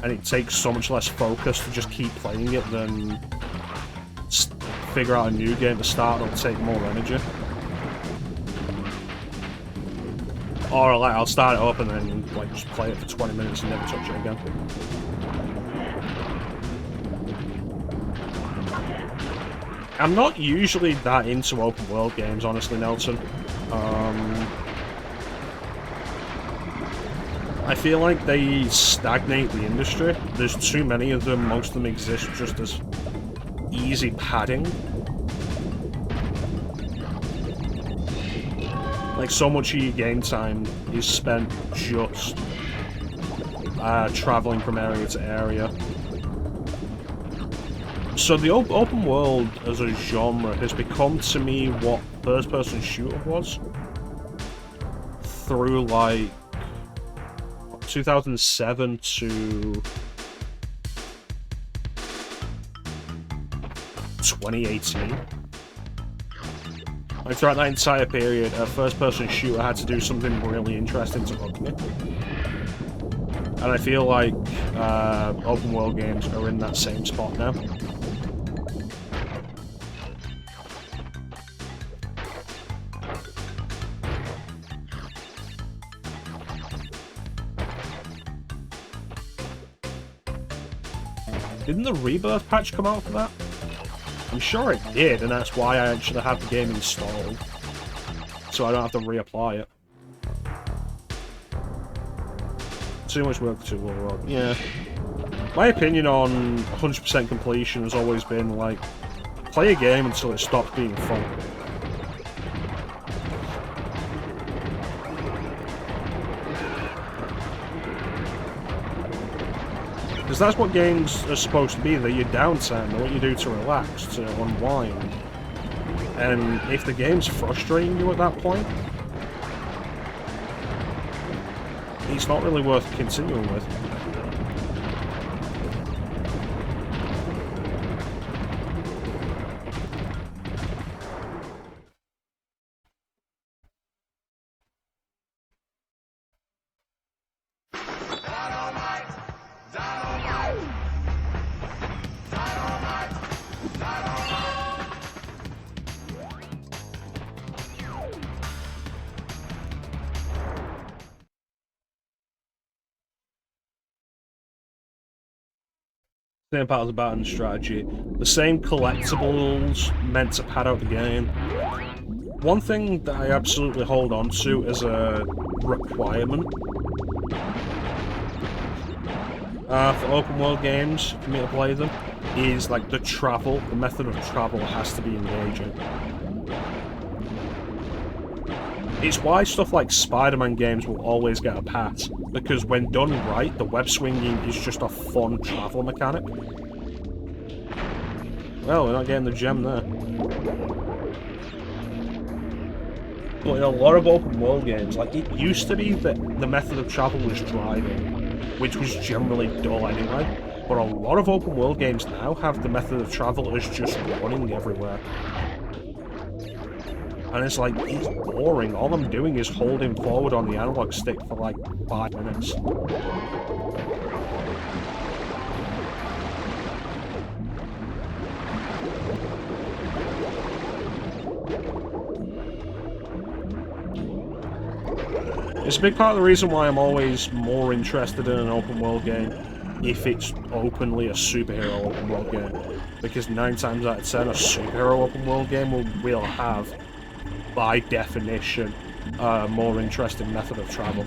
And it takes so much less focus to just keep playing it than figure out a new game to start. It'll take more energy. Or like I'll start it up and then like just play it for 20 minutes and never touch it again. I'm not usually that into open world games, honestly, Nelson. I feel like they stagnate the industry. There's too many of them, most of them exist just as easy padding. Like, so much of your game time is spent just traveling from area to area. So the open world as a genre has become to me what first-person shooter was through, like, 2007 to 2018. Like, throughout that entire period, a first-person shooter had to do something really interesting to hook me. And I feel like open world games are in that same spot now. Didn't the Rebirth patch come out for that? I'm sure it did, and that's why I actually have the game installed. So I don't have to reapply it. Too much work to work. Yeah. My opinion on 100% completion has always been, like, play a game until it stops being fun. Because that's what games are supposed to be. They're your downtime. They're what you do to relax, to unwind. And if the game's frustrating you at that point, it's not really worth continuing with. Same part of the battle strategy. The same collectibles meant to pad out the game. One thing that I absolutely hold on to as a requirement for open world games, for me to play them, is like the travel. The method of travel has to be engaging. It's why stuff like Spider-Man games will always get a pass, because when done right, the web swinging is just a fun travel mechanic. Well, we're not getting the gem there. But in a lot of open world games, like, it used to be that the method of travel was driving, which was generally dull anyway, but a lot of open world games now have the method of travel as just running everywhere. And it's like, it's boring. All I'm doing is holding forward on the analog stick for like 5 minutes. It's a big part of the reason why I'm always more interested in an open world game if it's openly a superhero open world game. Because 9 times out of 10, a superhero open world game will have, by definition, a more interesting method of travel.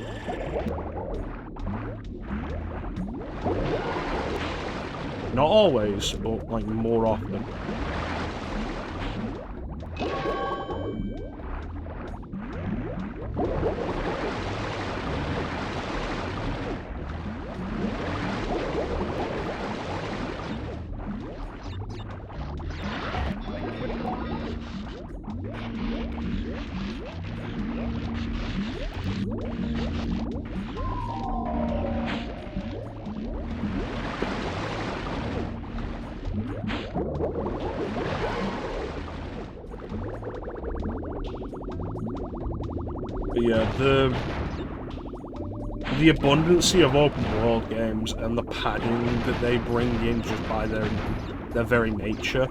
Not always, but like more often. But yeah, the abundancy of open world games and the padding that they bring in just by their very nature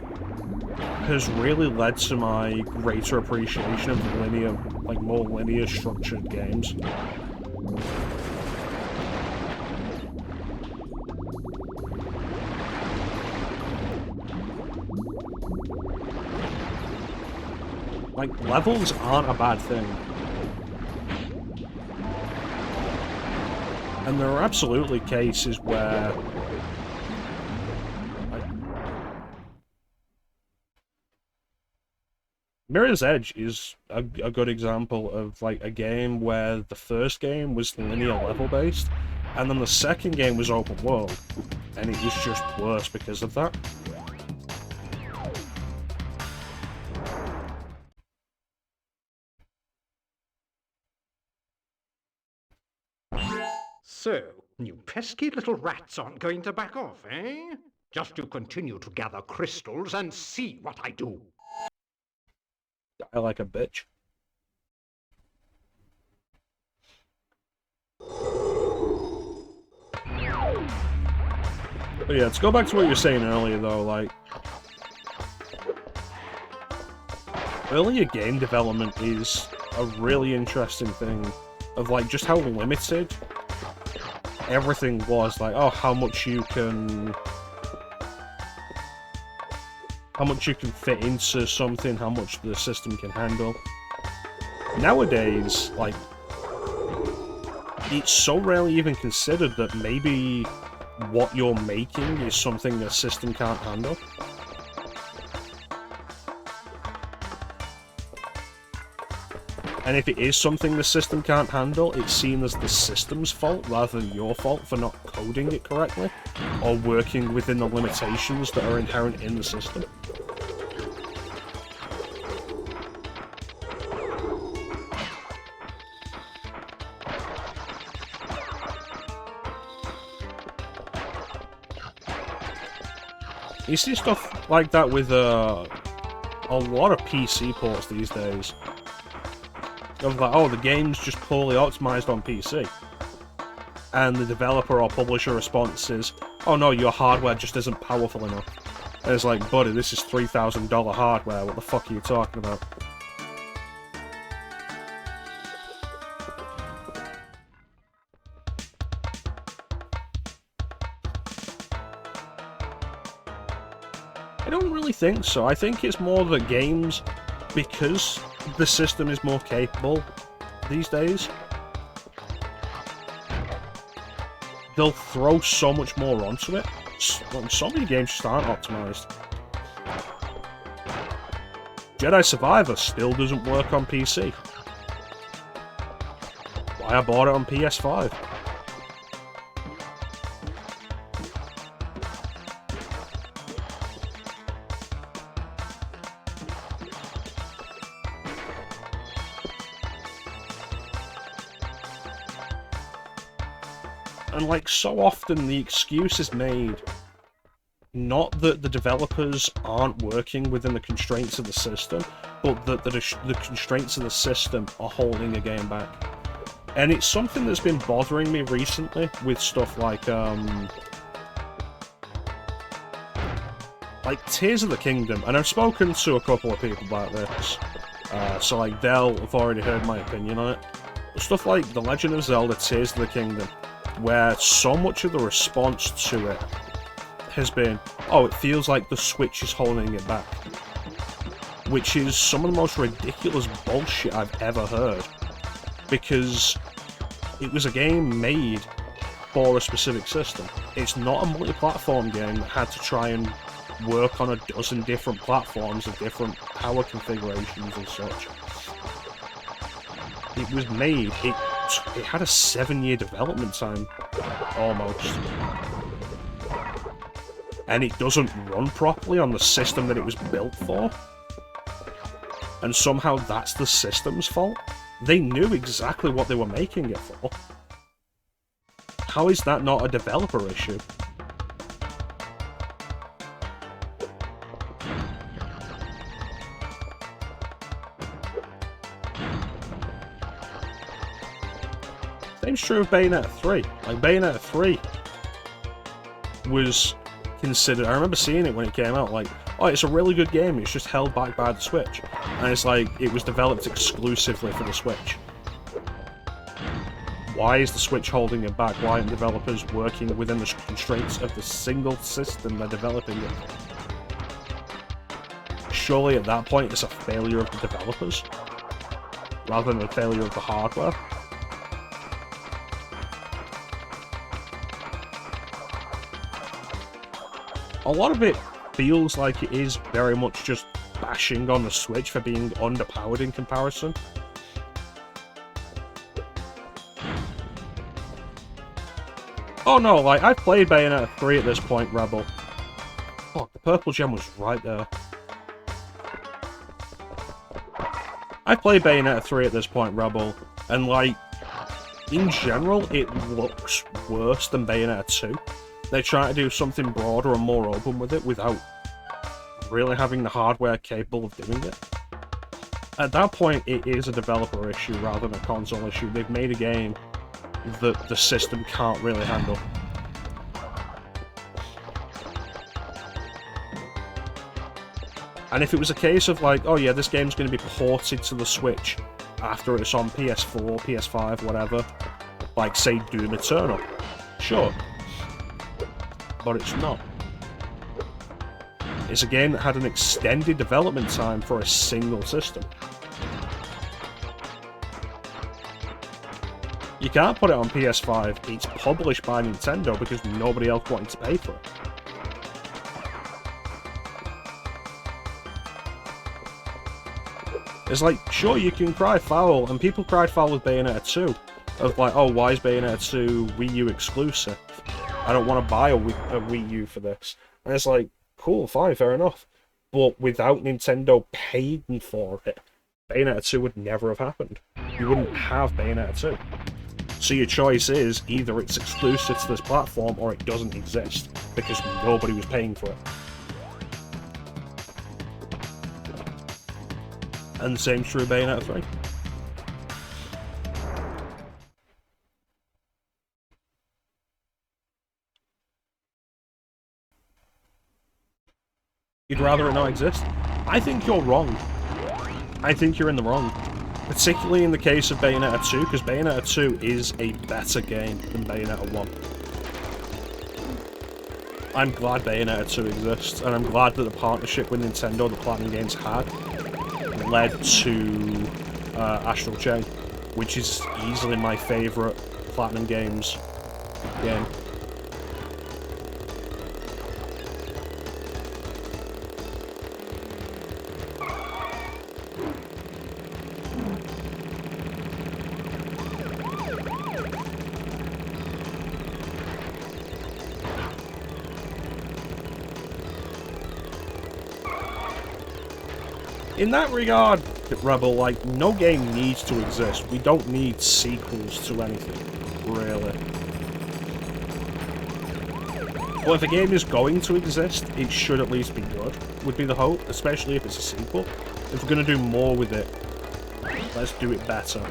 has really led to my greater appreciation of linear, like more linear structured games. Like, levels aren't a bad thing. And there are absolutely cases where, like, Mirror's Edge is a good example of, like, a game where the first game was linear level based, and then the second game was open world, and it was just worse because of that. So, you pesky little rats aren't going to back off, eh? Just you continue to gather crystals and see what I do. I like a bitch. But yeah, let's go back to what you were saying earlier, though, like, earlier game development is a really interesting thing of, like, just how limited everything was. Like, oh, how much you can how much you can fit into something, how much the system can handle. Nowadays, like, it's so rarely even considered that maybe what you're making is something the system can't handle. And if it is something the system can't handle, it's seen as the system's fault rather than your fault for not coding it correctly, or working within the limitations that are inherent in the system. You see stuff like that with a lot of PC ports these days. Of like, oh, the game's just poorly optimized on PC. And the developer or publisher response is, oh no, your hardware just isn't powerful enough. And it's like, buddy, this is $3,000 hardware, what the fuck are you talking about? I don't really think so. I think it's more that games, because the system is more capable these days, they'll throw so much more onto it. So many games just aren't optimized. Jedi Survivor still doesn't work on PC. Why I bought it on PS5. And like, so often the excuse is made not that the developers aren't working within the constraints of the system, but that the constraints of the system are holding a game back. And it's something that's been bothering me recently with stuff like Tears of the Kingdom, and I've spoken to a couple of people about this, so like they'll have already heard my opinion on it. But stuff like The Legend of Zelda Tears of the Kingdom, where so much of the response to it has been, oh, it feels like the Switch is holding it back. Which is some of the most ridiculous bullshit I've ever heard. Because it was a game made for a specific system. It's not a multi-platform game that had to try and work on a dozen different platforms of different power configurations and such. It was made, it had a 7-year development time, almost. And it doesn't run properly on the system that it was built for. And somehow that's the system's fault. They knew exactly what they were making it for. How is that not a developer issue? Same's true of Bayonetta 3. Like, Bayonetta 3 was considered... I remember seeing it when it came out, like, oh, it's a really good game, it's just held back by the Switch. And it's like, it was developed exclusively for the Switch. Why is the Switch holding it back? Why aren't developers working within the constraints of the single system they're developing it? Surely at that point it's a failure of the developers, rather than a failure of the hardware. A lot of it feels like it is very much just bashing on the Switch for being underpowered in comparison. Oh no, like, I've played Bayonetta 3 at this point, Rebel. Fuck, the purple gem was right there. I played Bayonetta 3 at this point, Rebel, and like, in general, it looks worse than Bayonetta 2. They try to do something broader and more open with it without really having the hardware capable of doing it. At that point, it is a developer issue rather than a console issue. They've made a game that the system can't really handle. And if it was a case of like, oh yeah, this game's going to be ported to the Switch after it's on PS4, PS5, whatever, like say Doom Eternal, sure. But it's not. It's a game that had an extended development time for a single system. You can't put it on PS5, it's published by Nintendo because nobody else wanted to pay for it. It's like, sure, you can cry foul, and people cried foul with Bayonetta 2. Of like, oh, why is Bayonetta 2 Wii U exclusive? I don't want to buy a Wii U for this. And it's like, cool, fine, fair enough. But without Nintendo paying for it, Bayonetta 2 would never have happened. You wouldn't have Bayonetta 2. So your choice is, either it's exclusive to this platform, or it doesn't exist, because nobody was paying for it. And the same's true of Bayonetta 3. You'd rather it not exist? I think you're wrong. I think you're in the wrong. Particularly in the case of Bayonetta 2, because Bayonetta 2 is a better game than Bayonetta 1. I'm glad Bayonetta 2 exists, and I'm glad that the partnership with Nintendo, the Platinum Games had, led to Astral Chain, which is easily my favourite Platinum Games game. In that regard, Rebel, like, no game needs to exist. We don't need sequels to anything, really. Well, if a game is going to exist, it should at least be good, would be the hope, especially if it's a sequel. If we're going to do more with it, let's do it better.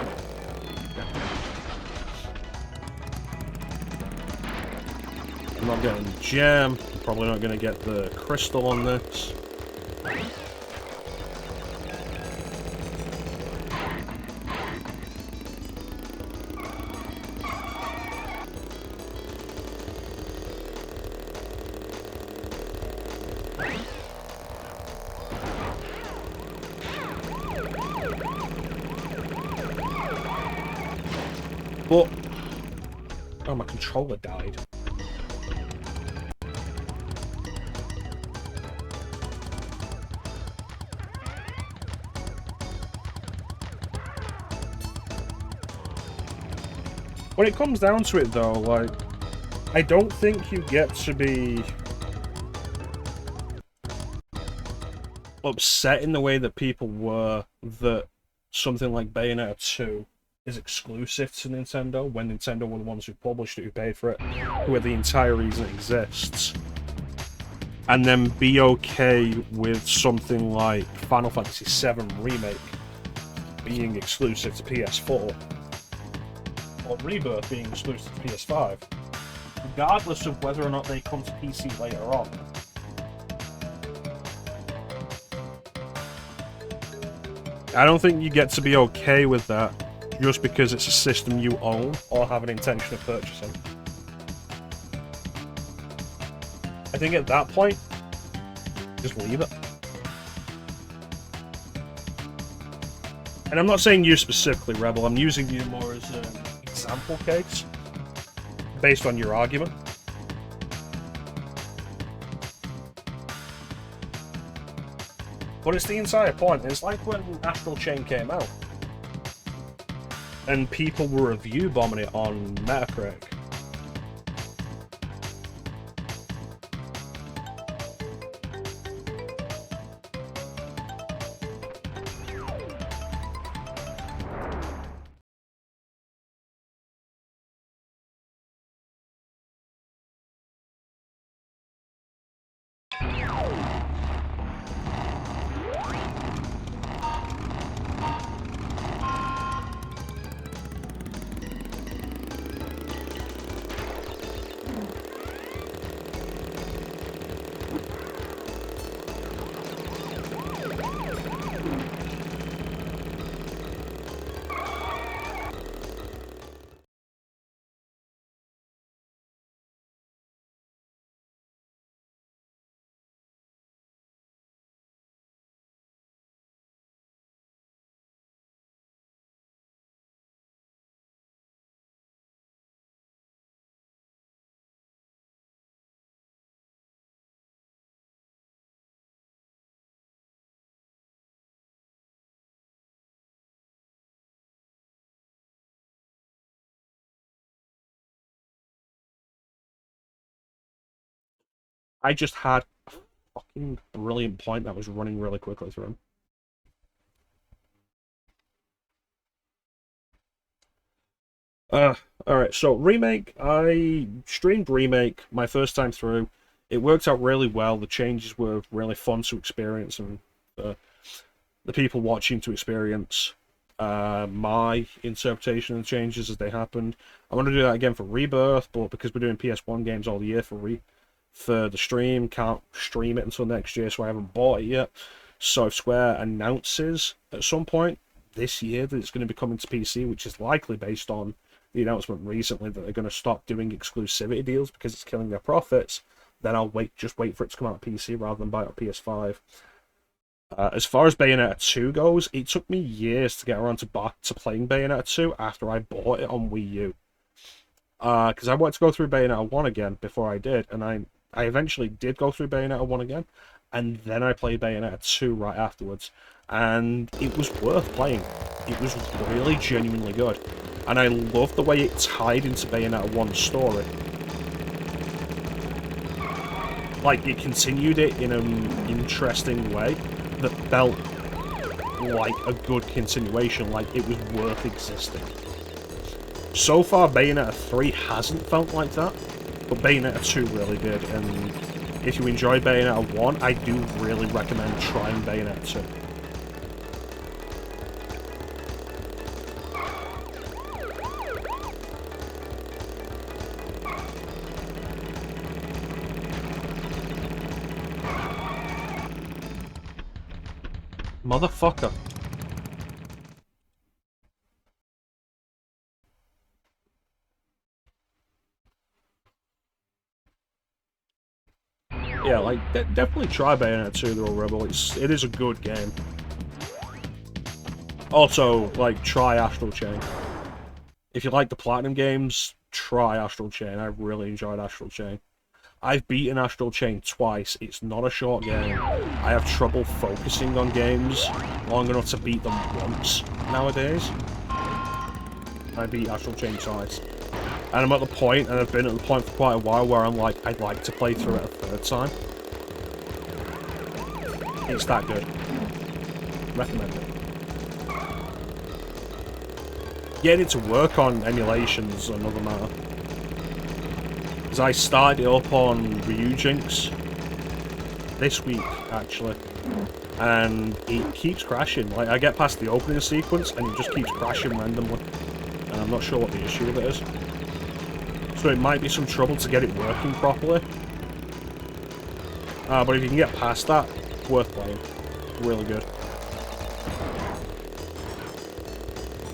I'm not getting the gem, I'm probably not going to get the crystal on this. But... oh, my controller died. When it comes down to it, though, like, I don't think you get to be upset in the way that people were that something like Bayonetta 2 is exclusive to Nintendo, when Nintendo were the ones who published it, who paid for it, who are the entire reason it exists. And then be okay with something like Final Fantasy VII Remake being exclusive to PS4, or Rebirth being exclusive to PS5, regardless of whether or not they come to PC later on. I don't think you get to be okay with that just because it's a system you own or have an intention of purchasing. I think at that point, just leave it. And I'm not saying you specifically, Rebel, I'm using you more as an example case, based on your argument. But it's the entire point. It's like when Astral Chain came out, and people were review bombing it on Metacritic. I just had a fucking brilliant point that was running really quickly through him. Alright, so Remake, I streamed Remake my first time through. It worked out really well. The changes were really fun to experience, and the people watching to experience my interpretation of the changes as they happened. I want to do that again for Rebirth, but because we're doing PS1 games all year for the stream, can't stream it until next year, so I haven't bought it yet. So if Square announces at some point this year that it's going to be coming to PC, which is likely based on the announcement recently that they're going to stop doing exclusivity deals because it's killing their profits, then I'll just wait for it to come out on PC rather than buy it on PS5. As far as Bayonetta 2 goes, it took me years to get around to playing Bayonetta 2 after I bought it on Wii U. Because I wanted to go through Bayonetta 1 again before I did, and I eventually did go through Bayonetta 1 again, and then I played Bayonetta 2 right afterwards, and it was worth playing. It was really genuinely good, and I loved the way it tied into Bayonetta 1's story. Like, it continued it in an interesting way that felt like a good continuation, like it was worth existing. So far, Bayonetta 3 hasn't felt like that, but Bayonetta 2 really did, and if you enjoy Bayonetta 1, I do really recommend trying Bayonetta 2. Motherfucker. Yeah, like, definitely try Bayonetta 2 The Rebel. It is a good game. Also, like, try Astral Chain. If you like the Platinum games, try Astral Chain. I really enjoyed Astral Chain. I've beaten Astral Chain twice. It's not a short game. I have trouble focusing on games long enough to beat them once nowadays. I beat Astral Chain twice. And I'm at the point, and I've been at the point for quite a while, where I'm like, I'd like to play through it a third time. It's that good. Recommend it. Getting to work on emulation's another matter. Because I started it up on Ryujinx this week, actually. And it keeps crashing. Like, I get past the opening sequence, and it just keeps crashing randomly. And I'm not sure what the issue with it is. So it might be some trouble to get it working properly. But if you can get past that, worth playing. Really good.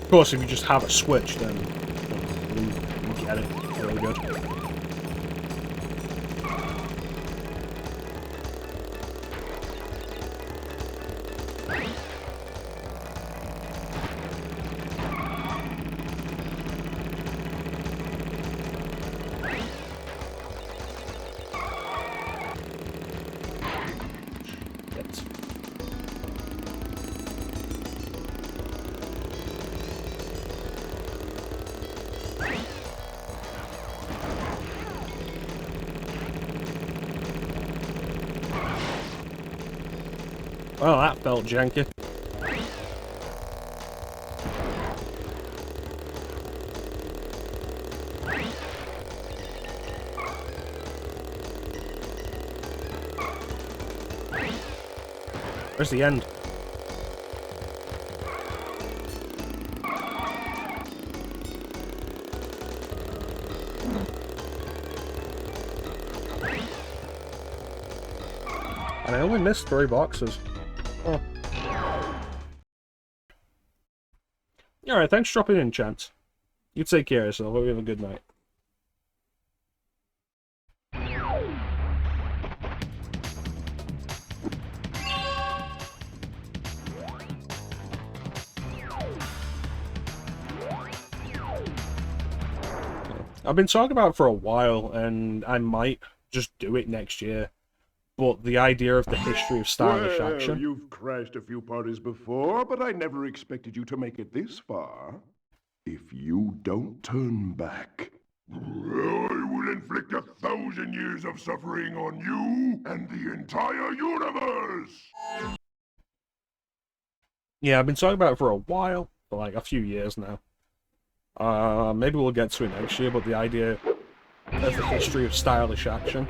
Of course, if you just have a Switch, then you get it. Really good. Well, that felt janky. Where's the end? And I only missed 3 boxes. Oh. Alright, thanks for dropping in, Chance. You take care of yourself. Hope you have a good night. I've been talking about it for a while, and I might just do it next year. But the idea of the history of stylish Well, action... you've crashed a few parties before, but I never expected you to make it this far. If you don't turn back, I will inflict 1,000 years of suffering on you and the entire universe! Yeah, I've been talking about it for a while, for like a few years now. Maybe we'll get to it next year, but the idea of the history of stylish action.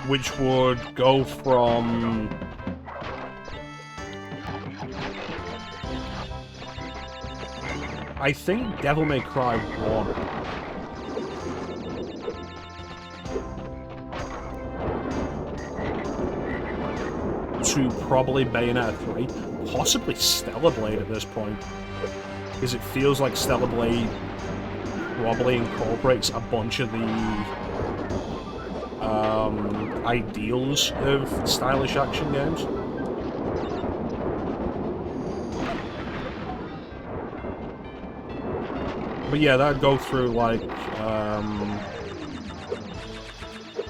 Which would go from... I think Devil May Cry 1. To probably Bayonetta 3. Possibly Stellar Blade at this point. Because it feels like Stellar Blade probably incorporates a bunch of the ideals of stylish action games. But yeah, that'd go through like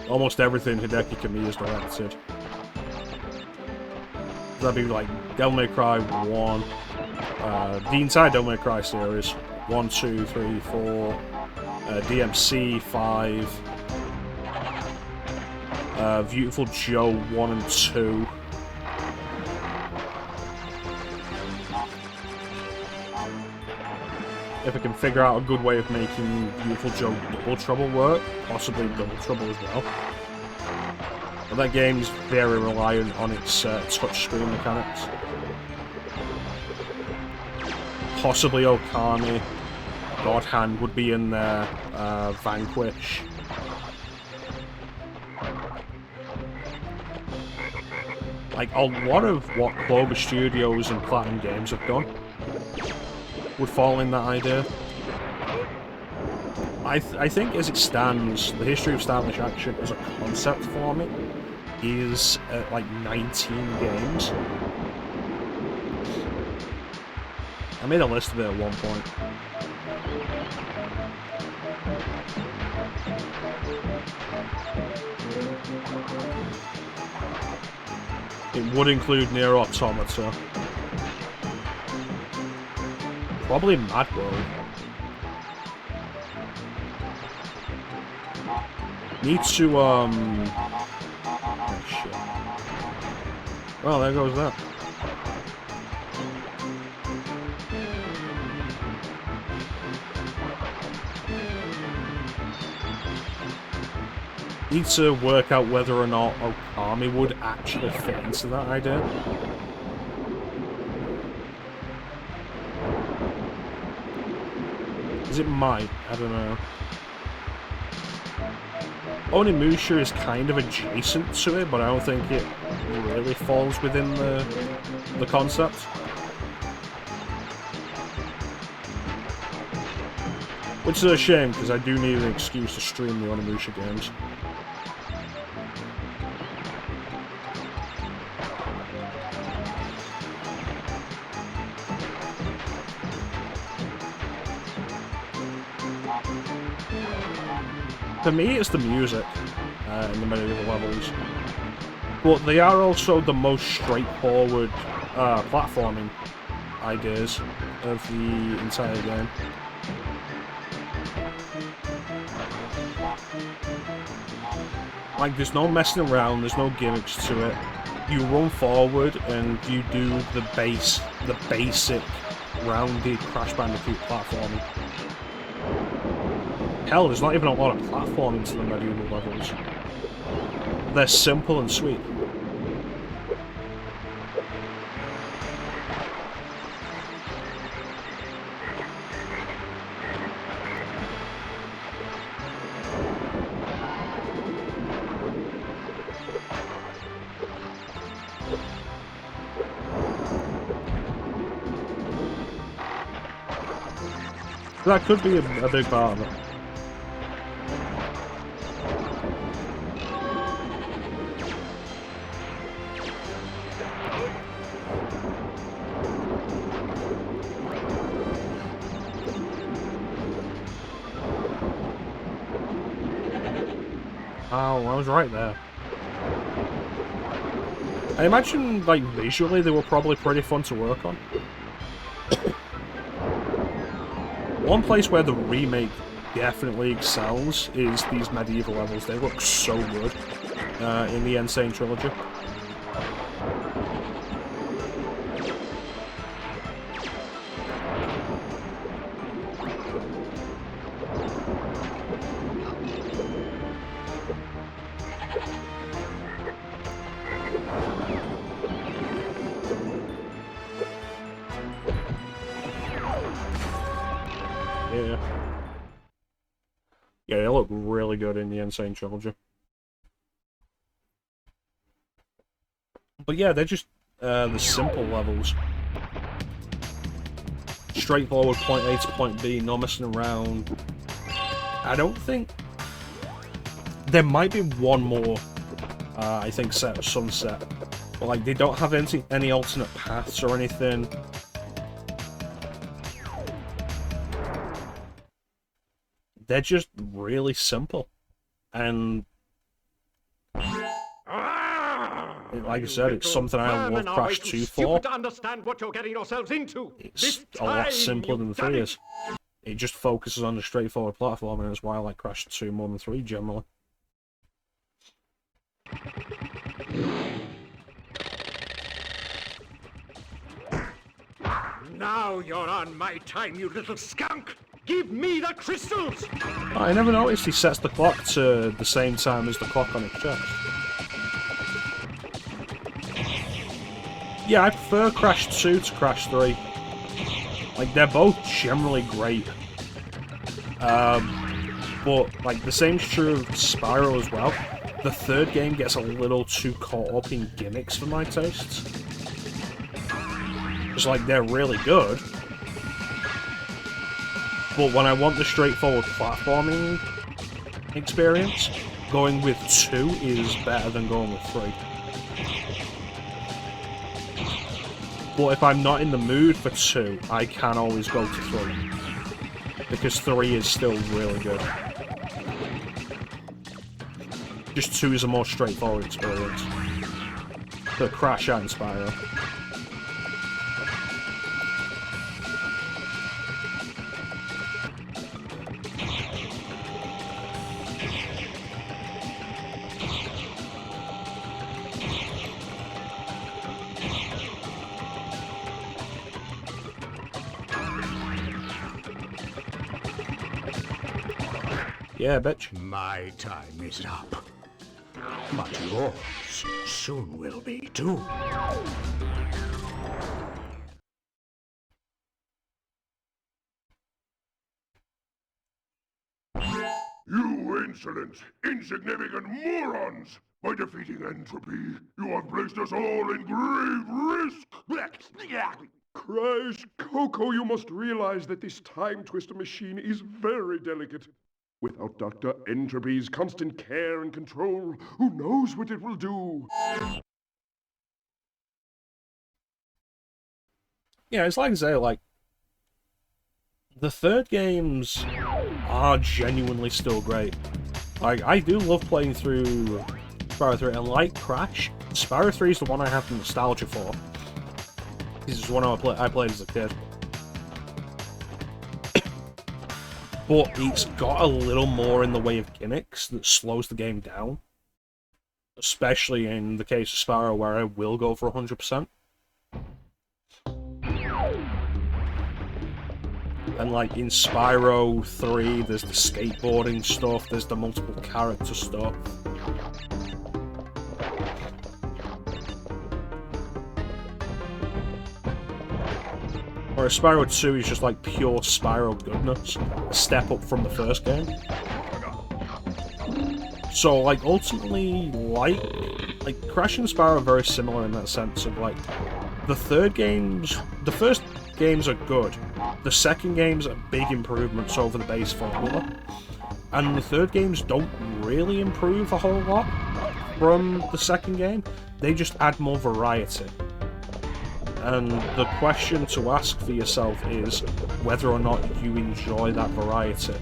almost everything Hideki Kamiya's directed. That'd be like Devil May Cry 1, the entire Devil May Cry series, 1, 2, 3, 4, DMC 5, Beautiful Joe 1 and 2. If I can figure out a good way of making Beautiful Joe Double Trouble work, possibly Double Trouble as well. But that game is very reliant on its touchscreen mechanics. Possibly Okami, God Hand would be in there, Vanquish. Like, a lot of what Clover Studios and Platinum Games have done would fall in that idea. I think as it stands, the history of stylish action as a concept for me is like 19 games. I made a list of it at one point. It would include Nier Automata. Probably Mad World. Need to, oh shit. Well, there goes that. Need to work out whether or not Okami would actually fit into that idea. It might, I don't know. Onimusha is kind of adjacent to it, but I don't think it really falls within the concept. Which is a shame, because I do need an excuse to stream the Onimusha games. For me, it's the music in the medieval levels. But they are also the most straightforward platforming ideas of the entire game. Like, there's no messing around, there's no gimmicks to it. You run forward and you do the basic rounded Crash Bandicoot platforming. Hell, there's not even a lot of platforming to the medieval levels. They're simple and sweet. That could be a big part of it. Oh, I was right there. I imagine, like, visually they were probably pretty fun to work on. One place where the remake definitely excels is these medieval levels. They look so good in the Insane Trilogy. Yeah, they look really good in the Insane Trilogy. But yeah, they're just the simple levels. Straightforward point A to point B, no messing around. I don't think... There might be one more, I think, set of Sunset. But like, they don't have any alternate paths or anything. They're just really simple. And like I said, it's something I love Crash 2 for. To understand what you're getting yourselves into. It's a lot simpler than 3 is. It just focuses on the straightforward platforming, and that's why I like Crash 2 more than 3 generally. Now you're on my time, you little skunk! Give me the crystals! I never noticed he sets the clock to the same time as the clock on his chest. Yeah, I prefer Crash 2 to Crash 3. Like, they're both generally great. But, like, the same's true of Spyro as well. The third game gets a little too caught up in gimmicks for my tastes. It's like, they're really good. But when I want the straightforward platforming experience, going with 2 is better than going with 3. But if I'm not in the mood for 2, I can always go to 3. Because 3 is still really good. Just 2 is a more straightforward experience. For Crash and Spyro. Yeah, bitch. My time is up. But yours soon will be too. You insolent, insignificant morons! By defeating entropy, you have placed us all in grave risk! Crash, Coco, you must realize that this time twister machine is very delicate. Without Dr. Entropy's constant care and control, who knows what it will do? Yeah, it's like I say, like, the third games are genuinely still great. Like, I do love playing through Spyro 3, and like Crash, Spyro 3 is the one I have the nostalgia for. This is one I played as a kid. But it's got a little more in the way of gimmicks that slows the game down. Especially in the case of Spyro, where I will go for 100%. And like in Spyro 3, there's the skateboarding stuff, there's the multiple character stuff. Whereas Spyro 2 is just like pure Spyro goodness, a step up from the first game. So like ultimately, like Crash and Spyro are very similar in that sense of like, the first games are good, the second games are big improvements over the base formula, and the third games don't really improve a whole lot from the second game, they just add more variety. And the question to ask for yourself is whether or not you enjoy that variety.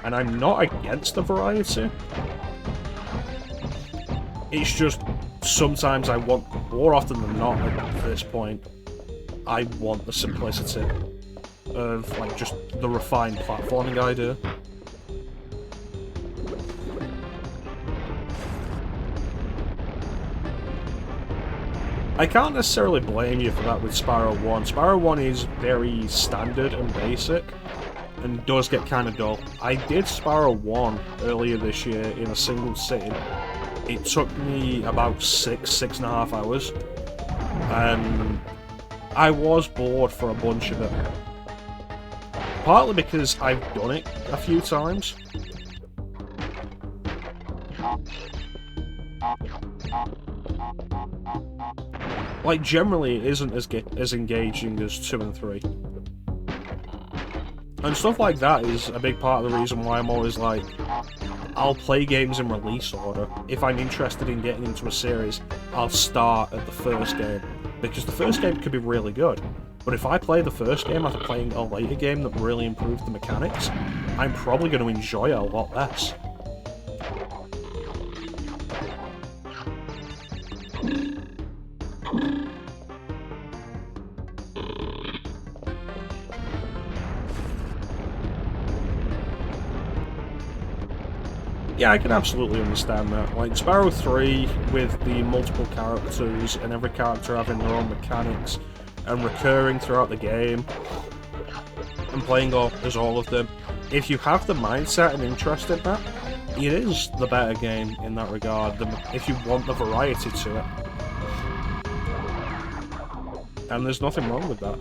And I'm not against the variety, It's just sometimes I want, more often than not at this point, I want the simplicity of like just the refined platforming idea. I can't necessarily blame you for that with Spyro 1. Spyro 1 is very standard and basic, and does get kind of dull. I did Spyro 1 earlier this year in a single sitting. It took me about 6.5 hours, and I was bored for a bunch of it. Partly because I've done it a few times. Like, generally it isn't as engaging as 2 and 3. And stuff like that is a big part of the reason why I'm always like, I'll play games in release order. If I'm interested in getting into a series, I'll start at the first game. Because the first game could be really good. But if I play the first game after playing a later game that really improved the mechanics, I'm probably going to enjoy it a lot less. Yeah, I can absolutely understand that. Like, Spyro 3, with the multiple characters, and every character having their own mechanics, and recurring throughout the game, and playing as all of them, if you have the mindset and interest in that, it is the better game in that regard, if you want the variety to it. And there's nothing wrong with that.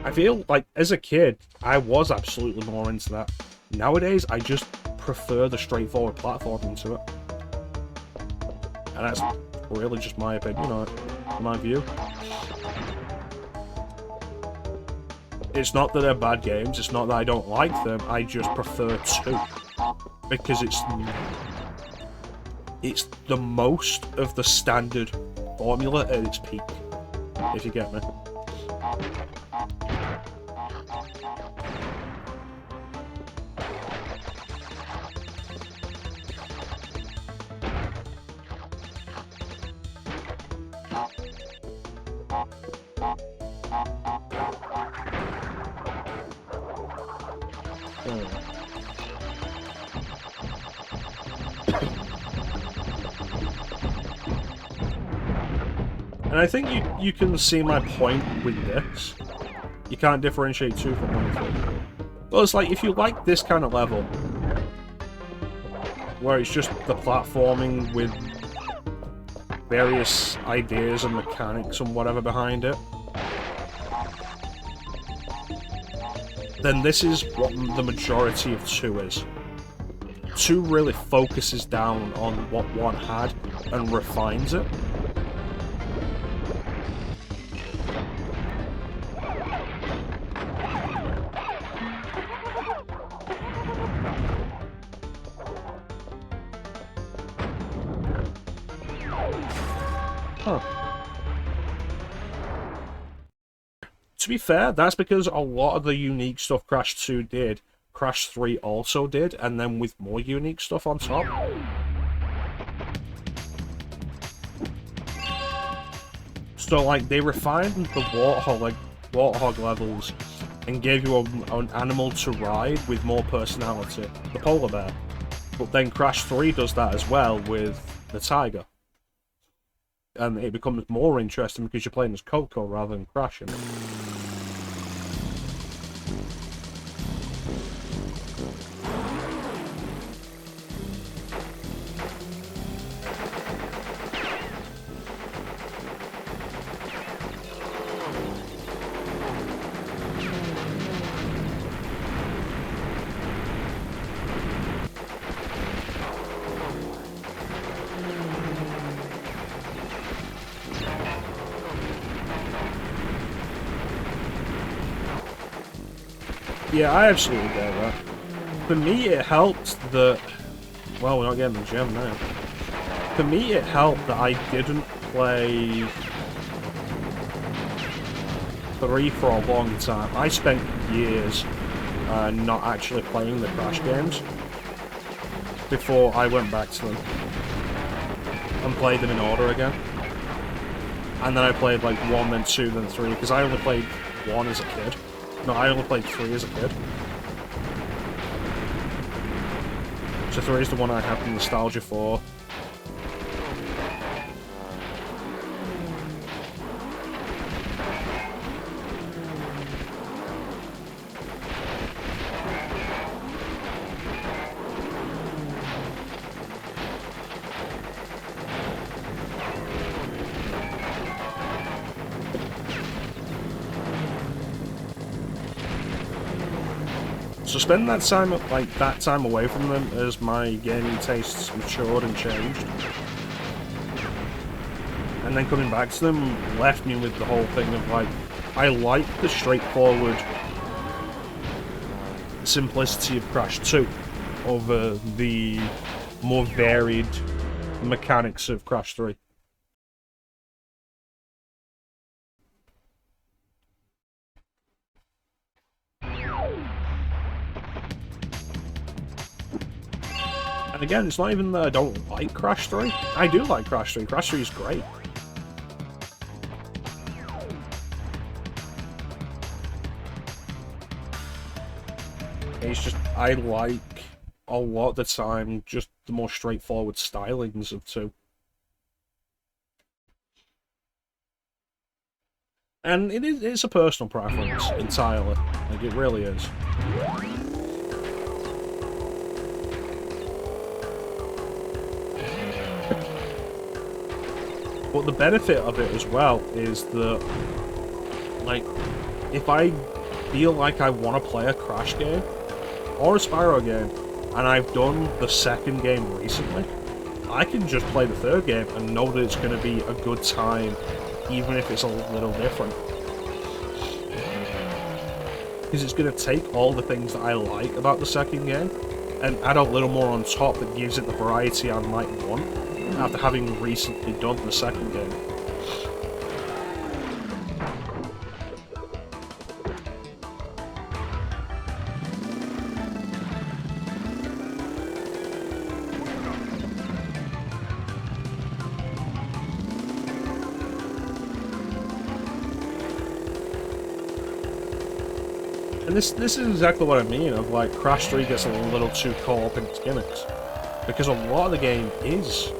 I feel like, as a kid, I was absolutely more into that. Nowadays, I just prefer the straightforward platforming to it. And that's really just my opinion on it, my view. It's not that they're bad games, it's not that I don't like them, I just prefer 2. Because it's the most of the standard formula at its peak, if you get me. And I think you can see my point with this. You can't differentiate 2 from 1 and 3. Well, it's like, if you like this kind of level, where it's just the platforming with various ideas and mechanics and whatever behind it, then this is what the majority of 2 is. 2 really focuses down on what 1 had and refines it. Huh. To be fair, that's because a lot of the unique stuff Crash 2 did, Crash 3 also did, and then with more unique stuff on top. So, like, they refined the Warthog levels and gave you an animal to ride with more personality, the polar bear. But then Crash 3 does that as well with the tiger. And it becomes more interesting because you're playing as Coco rather than Crash. Yeah, I absolutely get that. For me, it helped that... Well, we're not getting the gem now. For me, it helped that I didn't play 3 for a long time. I spent years not actually playing the Crash games before I went back to them and played them in order again. And then I played like 1, then 2, then 3, because I only played 1 as a kid. No, I only played 3 as a kid. So 3 is the one I have the nostalgia for. So spending that time away from them as my gaming tastes matured and changed, and then coming back to them left me with the whole thing of like, I like the straightforward simplicity of Crash 2 over the more varied mechanics of Crash 3. And again, it's not even that I don't like Crash 3. I do like Crash 3. Crash 3 is great. It's just, I like a lot of the time just the more straightforward stylings of 2. And it's a personal preference entirely. Like, it really is. But the benefit of it as well is that, like, if I feel like I want to play a Crash game or a Spyro game, and I've done the second game recently, I can just play the third game and know that it's going to be a good time, even if it's a little different. Because it's going to take all the things that I like about the second game and add a little more on top that gives it the variety I might want after having recently done the second game. And this is exactly what I mean of like Crash 3 gets a little too caught up in its gimmicks. Because a lot of the game is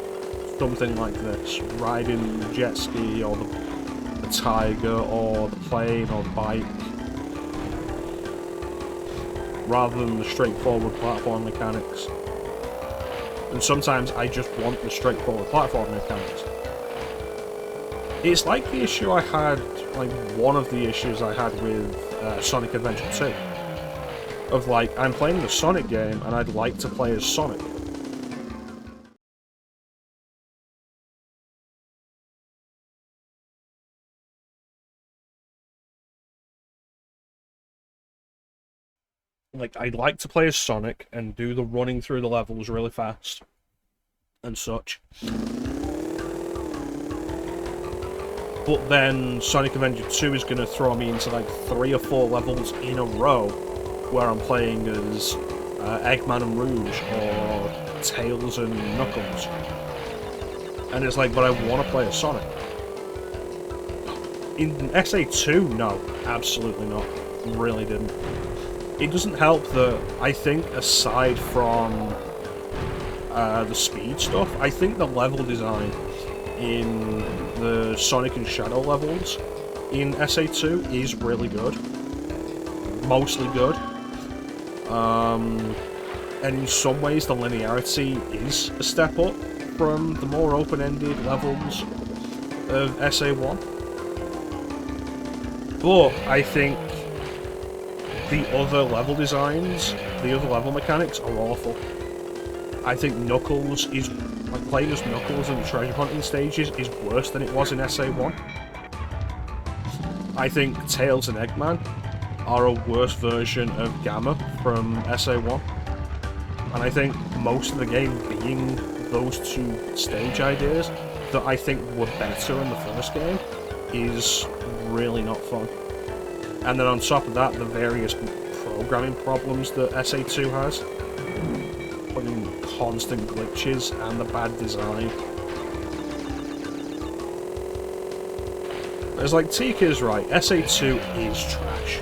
something like this, riding the jet ski or the tiger or the plane or the bike, rather than the straightforward platform mechanics. And sometimes I just want the straightforward platform mechanics. It's like the issue I had, like one of the issues I had with Sonic Adventure 2. Of like, I'm playing the Sonic game and I'd like to play as Sonic. Like, I'd like to play as Sonic and do the running through the levels really fast and such. But then Sonic Adventure 2 is going to throw me into like 3 or 4 levels in a row where I'm playing as Eggman and Rouge or Tails and Knuckles. And it's like, but I want to play as Sonic. In SA2, no, absolutely not. Really didn't. It doesn't help that I think, aside from the speed stuff, I think the level design in the Sonic and Shadow levels in SA2 is really good. Mostly good. And in some ways the linearity is a step up from the more open-ended levels of SA1. But I think the other level designs, the other level mechanics are awful. I think Knuckles is, like playing as Knuckles in the treasure hunting stages is worse than it was in SA1. I think Tails and Eggman are a worse version of Gamma from SA1. And I think most of the game being those 2 stage ideas that I think were better in the first game is really not fun. And then on top of that, the various programming problems that SA2 has. Putting constant glitches and the bad design. It's like, Tika's right, SA2 is trash.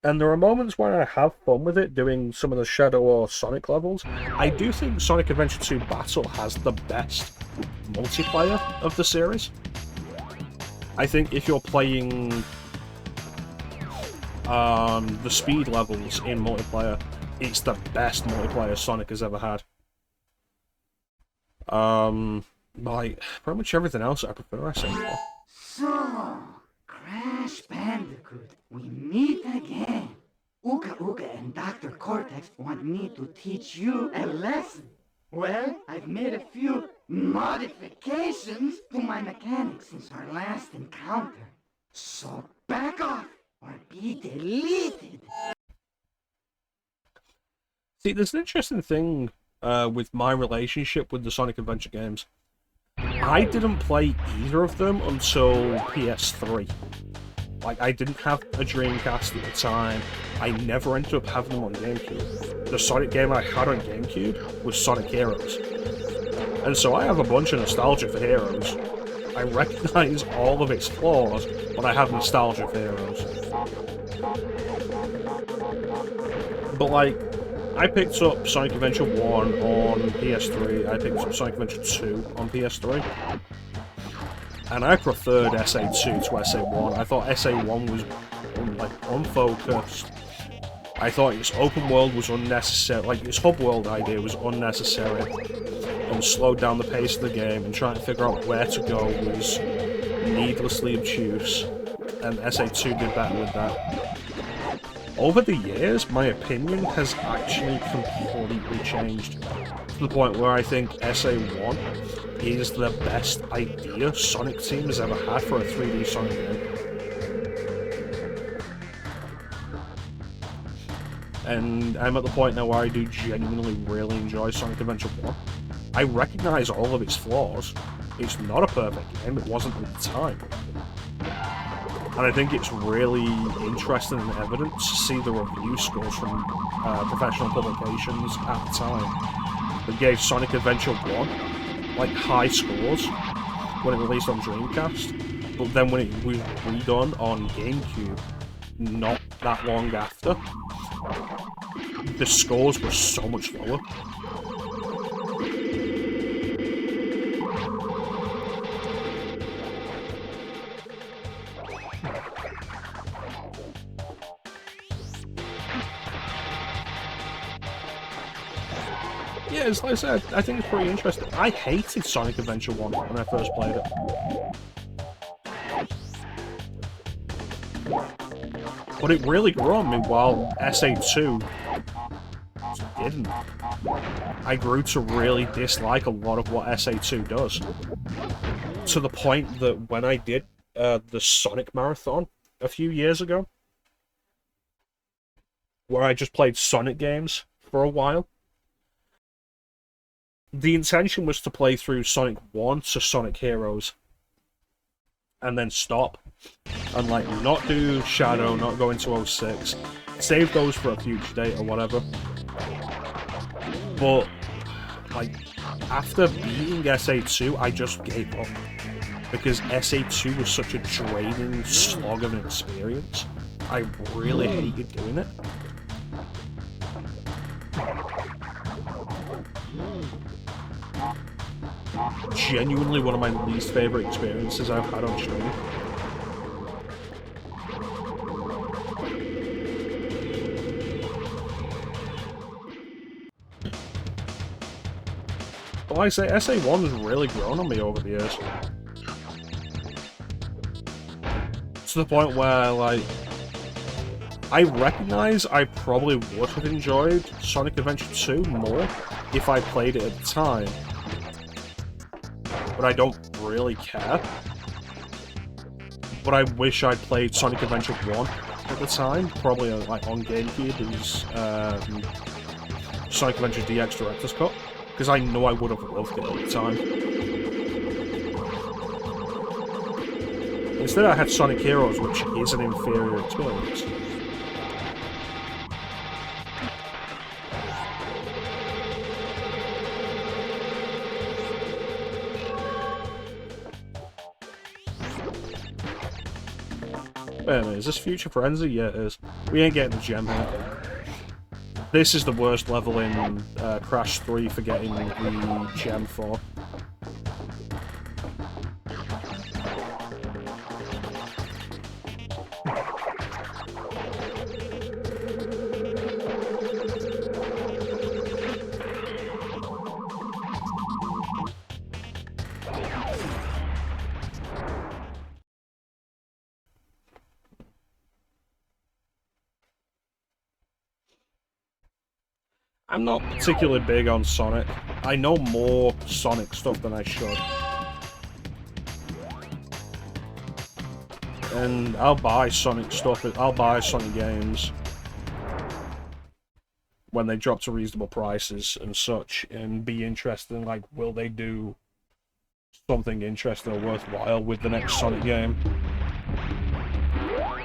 And there are moments where I have fun with it, doing some of the Shadow or Sonic levels. I do think Sonic Adventure 2 Battle has the best multiplayer of the series. I think if you're playing the speed levels in multiplayer, it's the best multiplayer Sonic has ever had. Like, pretty much everything else I prefer, I think. So, Crash Bandicoot, we meet again. Uka Uka and Dr. Cortex want me to teach you a lesson. Well, I've made a few modifications to my mechanics since our last encounter. So back off or be deleted. See, there's an interesting thing with my relationship with the Sonic Adventure games. I didn't play either of them until PS3. Like, I didn't have a Dreamcast at the time. I never ended up having them on GameCube. The Sonic game I had on GameCube was Sonic Heroes. And so I have a bunch of nostalgia for Heroes. I recognize all of its flaws, but I have nostalgia for Heroes. But, like, I picked up Sonic Adventure 1 on PS3, I picked up Sonic Adventure 2 on PS3, and I preferred SA2 to SA1. I thought SA1 was, like, unfocused. I thought its open world was unnecessary, like, its hub world idea was unnecessary, and slowed down the pace of the game, and trying to figure out where to go was needlessly obtuse, and SA2 did better with that. Over the years, my opinion has actually completely changed, to the point where I think SA1 is the best idea Sonic Team has ever had for a 3D Sonic game. And I'm at the point now where I do genuinely really enjoy Sonic Adventure 1. I recognize all of its flaws. It's not a perfect game, it wasn't at the time. And I think it's really interesting and evident to see the review scores from professional publications at the time that gave Sonic Adventure 1 like high scores when it released on Dreamcast, but then when it was redone on GameCube not that long after, the scores were so much lower. Yeah, as I said, I think it's pretty interesting. I hated Sonic Adventure 1 when I first played it. But it really grew on me while SA2 didn't. I grew to really dislike a lot of what SA2 does. To the point that when I did the Sonic Marathon a few years ago, where I just played Sonic games for a while, the intention was to play through Sonic 1 to Sonic Heroes, and then stop, and like not do Shadow, not go into 06, save those for a future date or whatever. But like after beating SA2, I just gave up, because SA2 was such a draining slog of an experience. I really hated doing it. Genuinely one of my least favorite experiences I've had on stream. But like I say, SA1 has really grown on me over the years. To the point where, like, I recognize I probably would have enjoyed Sonic Adventure 2 more if I played it at the time. But I don't really care. But I wish I'd played Sonic Adventure 1 at the time, probably like on GameCube as Sonic Adventure DX Director's Cut, because I know I would have loved it at the time. Instead I had Sonic Heroes, which is an inferior experience. Wait a minute, is this Future Frenzy? Yeah, it is. We ain't getting the gem here. This is the worst level in Crash 3 for getting the gem for. I'm not particularly big on Sonic. I know more Sonic stuff than I should. And I'll buy Sonic stuff, I'll buy Sonic games when they drop to reasonable prices and such, and be interested in, like, will they do something interesting or worthwhile with the next Sonic game?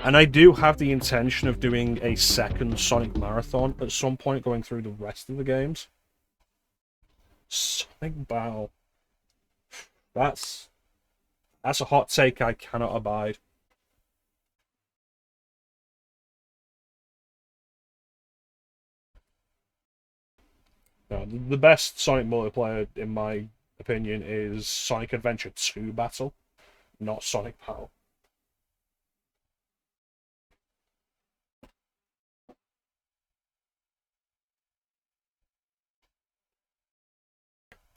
And I do have the intention of doing a second Sonic Marathon at some point, going through the rest of the games. Sonic Battle. That's a hot take I cannot abide. No, the best Sonic multiplayer, in my opinion, is Sonic Adventure 2 Battle, not Sonic Battle.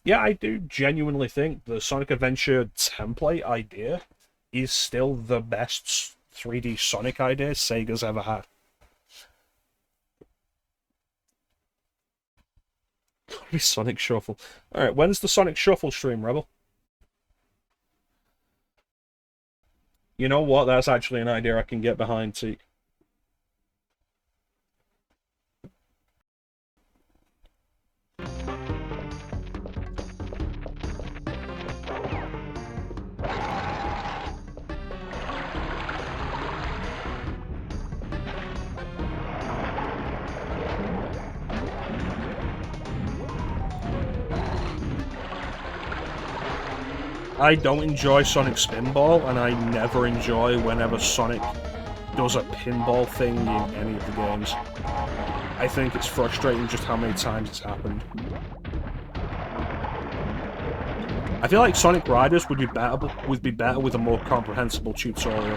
Yeah, I do genuinely think the Sonic Adventure template idea is still the best 3D Sonic idea Sega's ever had. Sonic Shuffle. Alright, when's the Sonic Shuffle stream, Rebel? You know what? That's actually an idea I can get behind, Teak. I don't enjoy Sonic Spinball, and I never enjoy whenever Sonic does a pinball thing in any of the games. I think it's frustrating just how many times it's happened. I feel like Sonic Riders would be better with a more comprehensible tutorial.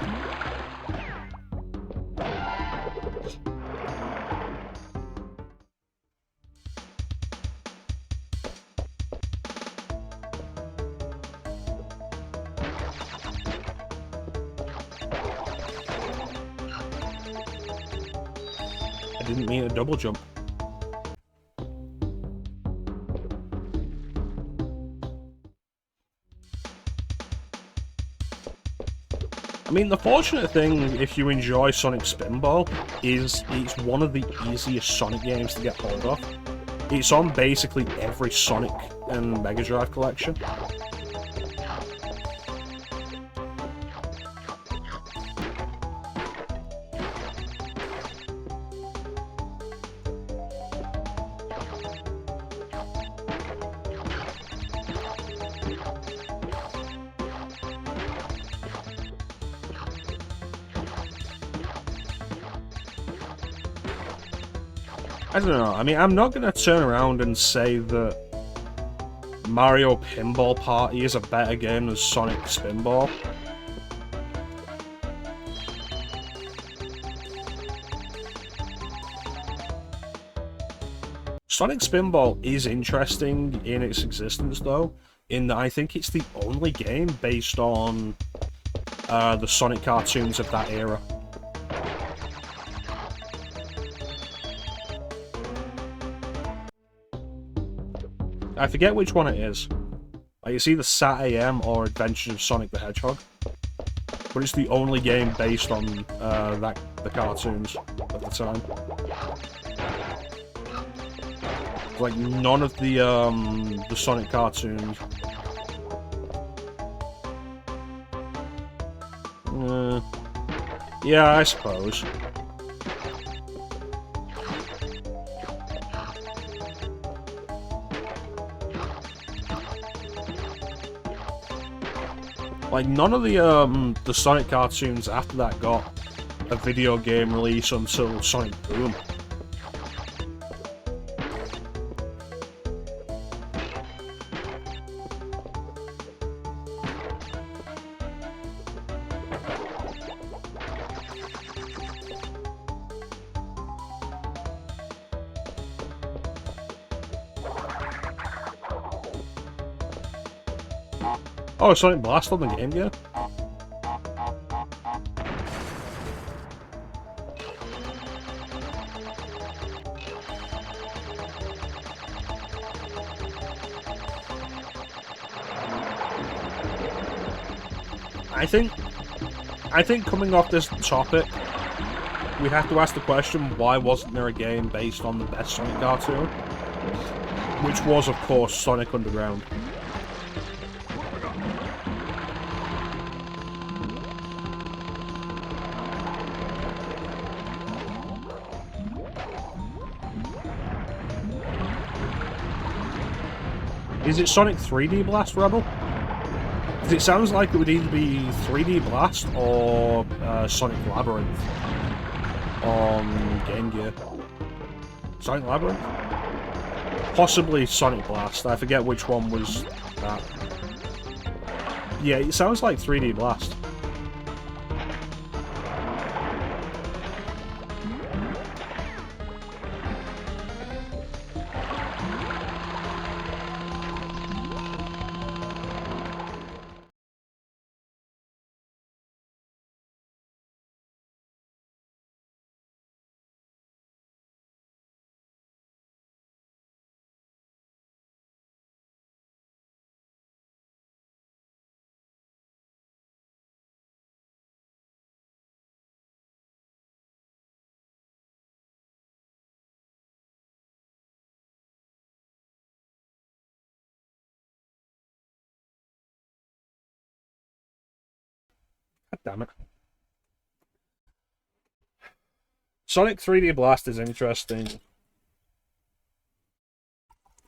I didn't mean a double jump. I mean, the fortunate thing, if you enjoy Sonic Spinball, is it's one of the easiest Sonic games to get hold of. It's on basically every Sonic and Mega Drive collection. I don't know, I mean, I'm not going to turn around and say that Mario Pinball Party is a better game than Sonic Spinball. Sonic Spinball is interesting in its existence, though, in that I think it's the only game based on the Sonic cartoons of that era. I forget which one it is. Like, it's either Sat AM or Adventures of Sonic the Hedgehog. But it's the only game based on the cartoons of the time. Like, none of the Sonic cartoons. Yeah, I suppose. Like, none of the Sonic cartoons after that got a video game release until Sonic Boom. Oh, Sonic Blast on the Game Gear? I think coming off this topic, we have to ask the question, why wasn't there a game based on the best Sonic cartoon? Which was, of course, Sonic Underground. Is it Sonic 3D Blast, Rebel? Because it sounds like it would either be 3D Blast or Sonic Labyrinth on Game Gear. Sonic Labyrinth? Possibly Sonic Blast. I forget which one was that. Yeah, it sounds like 3D Blast. God damn it. Sonic 3D Blast is interesting.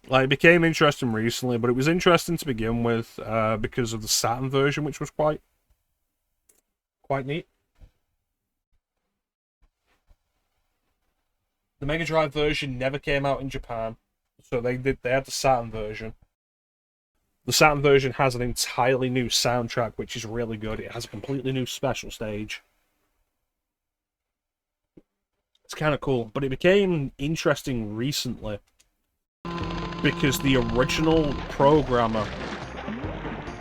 Like, it became interesting recently, but it was interesting to begin with because of the Saturn version, which was quite neat. The Mega Drive version never came out in Japan, so they had the Saturn version. The Saturn version has an entirely new soundtrack, which is really good. It has a completely new special stage. It's kind of cool, but it became interesting recently because the original programmer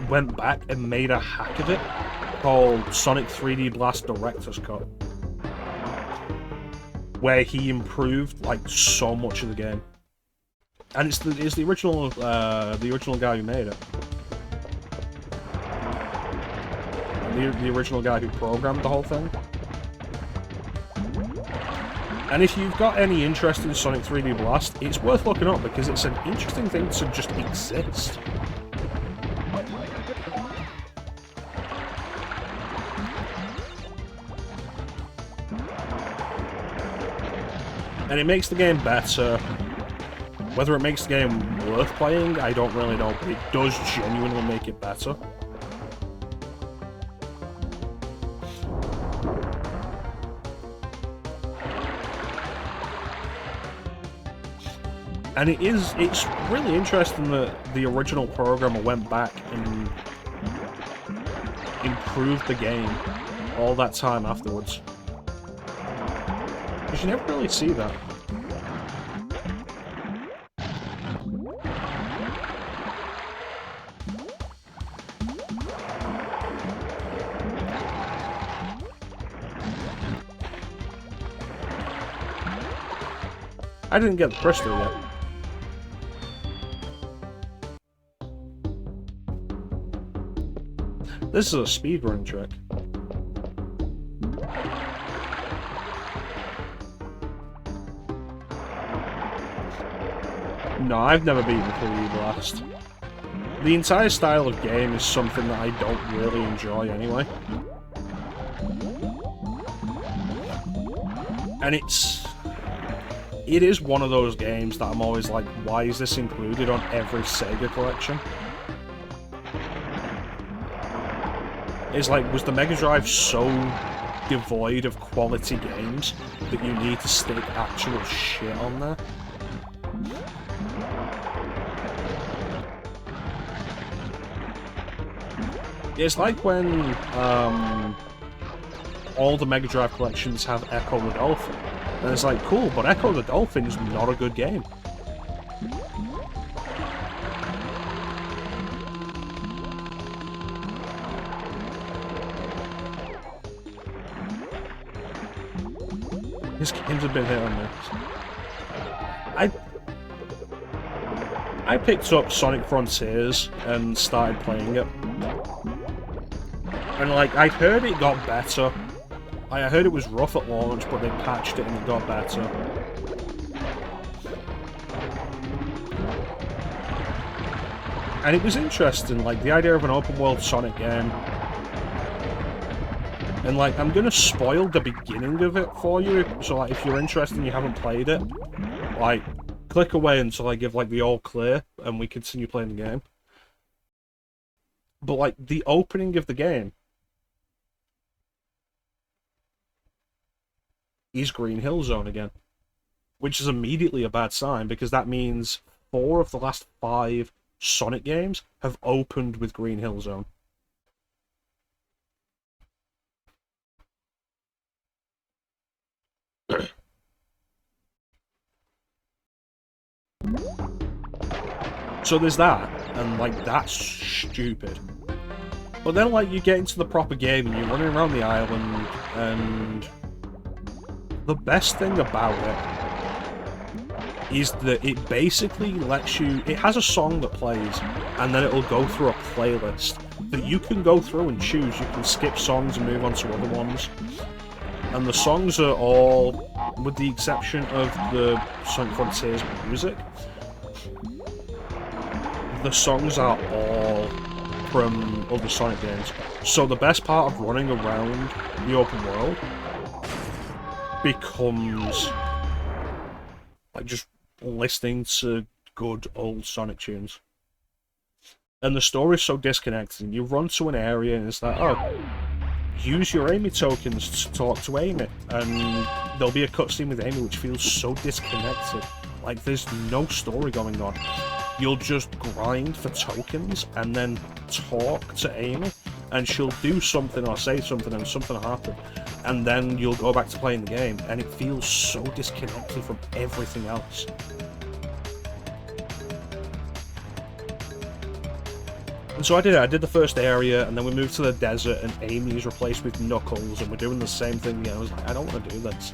went back and made a hack of it called Sonic 3D Blast Director's Cut, where he improved like so much of the game. And it's the original guy who made it. The original guy who programmed the whole thing. And if you've got any interest in Sonic 3D Blast, it's worth looking up because it's an interesting thing to just exist. And it makes the game better. Whether it makes the game worth playing, I don't really know, but it does genuinely make it better. And it's really interesting that the original programmer went back and improved the game all that time afterwards. Because you never really see that. I didn't get the crystal yet. This is a speedrun trick. No, I've never beaten 3D Blast. The entire style of game is something that I don't really enjoy anyway. And it is one of those games that I'm always like, why is this included on every Sega collection? It's like, was the Mega Drive so devoid of quality games that you need to stick actual shit on there? It's like when all the Mega Drive collections have Echo the Dolphin. And it's like, cool, but Echo the Dolphin is not a good game. This game's a bit hit or miss. I picked up Sonic Frontiers and started playing it. And like, I'd heard it got better. I heard it was rough at launch, but they patched it and it got better. And it was interesting, like, the idea of an open world Sonic game. And like, I'm gonna spoil the beginning of it for you, so like, if you're interested and you haven't played it, like, click away until I give like the all clear, and we continue playing the game. But like, the opening of the game is Green Hill Zone again, which is immediately a bad sign, because that means 4 of the last 5 Sonic games have opened with Green Hill Zone. So there's that, and like, that's stupid. But then like, you get into the proper game and you're running around the island, and the best thing about it is that it basically lets you, it has a song that plays, and then it'll go through a playlist that you can go through and choose. You can skip songs and move on to other ones. And the songs are all, with the exception of the Sonic Frontiers music, the songs are all from other Sonic games. So the best part of running around the open world becomes like just listening to good old Sonic tunes. And the story is so disconnected. You run to an area and it's like, oh, use your Amy tokens to talk to Amy, and there'll be a cutscene with Amy which feels so disconnected. Like, there's no story going on. You'll just grind for tokens and then talk to Amy, and she'll do something or say something and something will happen, and then you'll go back to playing the game, and it feels so disconnected from everything else. And so I did the first area, and then we moved to the desert, and Amy's replaced with Knuckles, and we're doing the same thing again. I was like, I don't want to do this.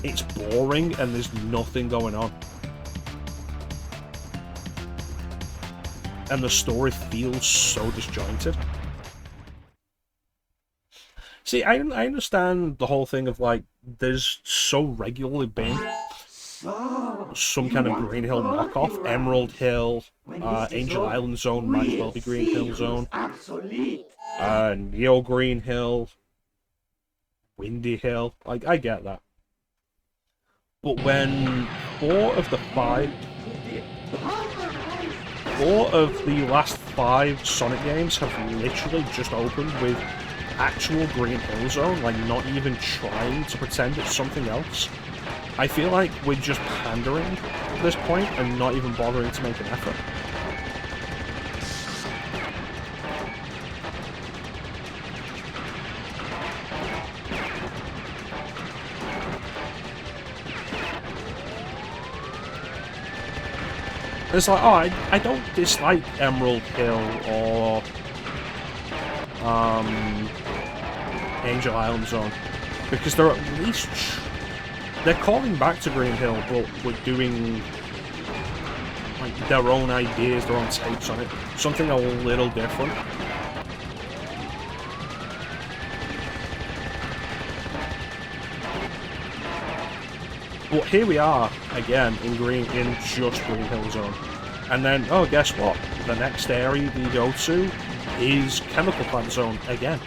It's boring, and there's nothing going on. And the story feels so disjointed. See, I understand the whole thing of, like, there's so regularly been some kind of Green Hill knockoff. Emerald Hill, Angel Island Zone might as well be Green Hill Zone. Neo Green Hill, Windy Hill, like, I get that. But when 4 of the last 5 Sonic games have literally just opened with actual Green Hill Zone, like not even trying to pretend it's something else, I feel like we're just pandering at this point and not even bothering to make an effort. It's like, oh, I don't dislike Emerald Hill or Angel Island Zone, because they're at least they're calling back to Green Hill, but we're doing like their own ideas, their own takes on it, something a little different. But here we are again in just Green Hill Zone, and then oh, guess what? The next area we go to is Chemical Plant Zone again.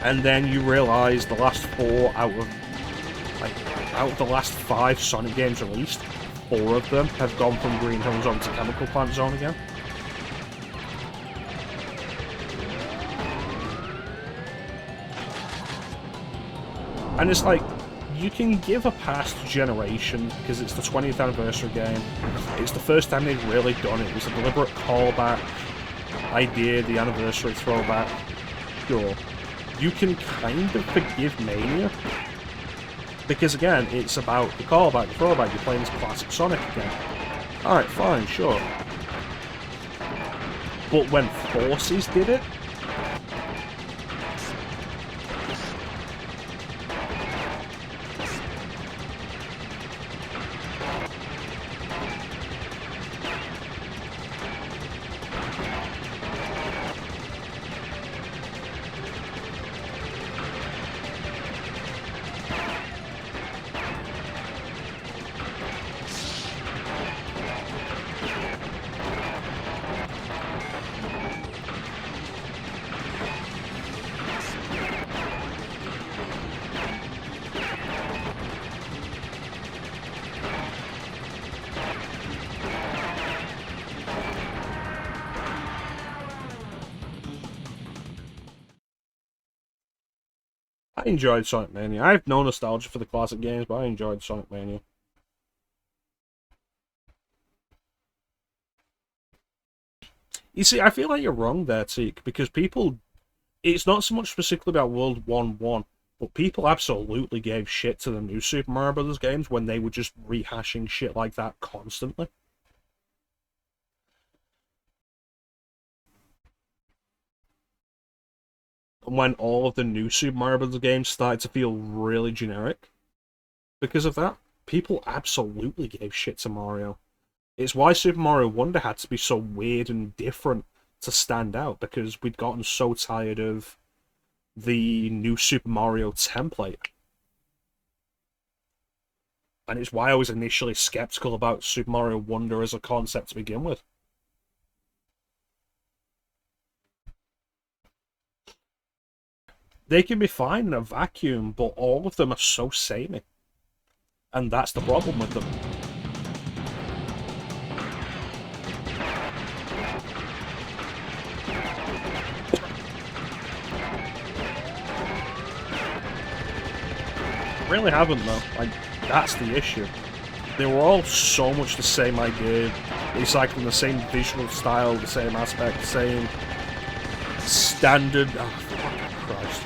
and then you realise the last 4 out of the last 5 Sonic games released, 4 of them have gone from Green Hill Zone to Chemical Plant Zone again. And it's like, you can give a past generation, because it's the 20th anniversary game. It's the first time they've really done it. It was a deliberate callback idea, the anniversary throwback. Sure. You can kind of forgive Mania. Because again, it's about the callback, the throwback. You're playing as classic Sonic again. Alright, fine, sure. But when Forces did it, I enjoyed Sonic Mania. I have no nostalgia for the classic games, but I enjoyed Sonic Mania. You see, I feel like you're wrong there, Teak, because people... It's not so much specifically about World 1-1, but people absolutely gave shit to the new Super Mario Bros. Games when they were just rehashing shit like that constantly. When all of the new Super Mario Bros. Games started to feel really generic because of that, people absolutely gave shit to Mario. It's why Super Mario Wonder had to be so weird and different to stand out, because we'd gotten so tired of the new Super Mario template. And it's why I was initially skeptical about Super Mario Wonder as a concept to begin with. They can be fine in a vacuum, but all of them are so samey. And that's the problem with them. Really haven't, though. Like, that's the issue. They were all so much the same idea, recycling the same visual style, the same aspect, the same standard... Oh, fucking Christ.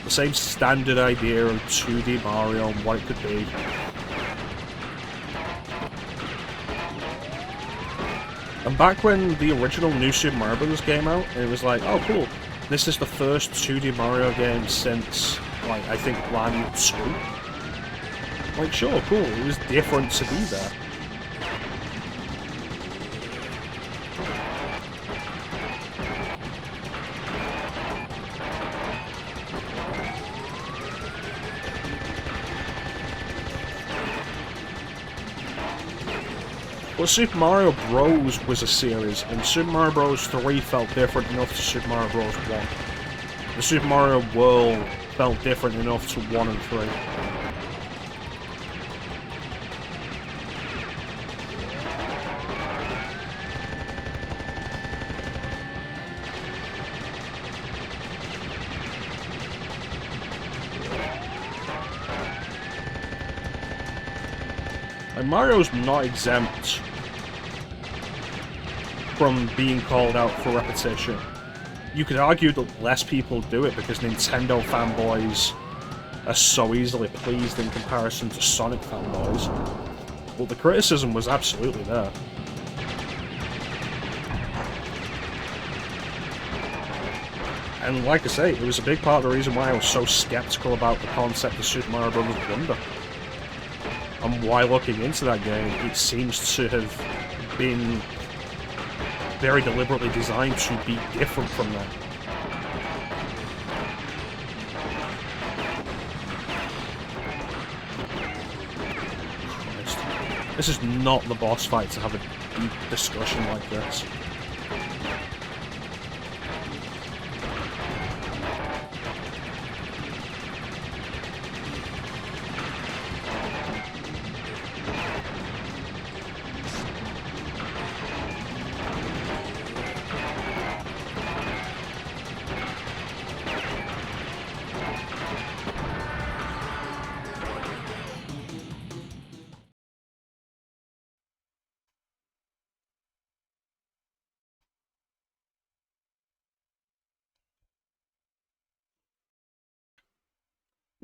The same standard idea of 2D Mario and what it could be. And back when the original New Super Mario Bros. Came out, it was like, oh cool, this is the first 2D Mario game since, like, I think Land 2. Like, sure, cool, it was different to be there. But Super Mario Bros. Was a series, and Super Mario Bros. 3 felt different enough to Super Mario Bros. 1. The Super Mario World felt different enough to 1 and 3. And Mario's not exempt from being called out for repetition. You could argue that less people do it because Nintendo fanboys are so easily pleased in comparison to Sonic fanboys. But the criticism was absolutely there. And like I say, it was a big part of the reason why I was so skeptical about the concept of Super Mario Bros. Wonder. And why, looking into that game, it seems to have been very deliberately designed to be different from that. Christ. This is not the boss fight to have a deep discussion like this.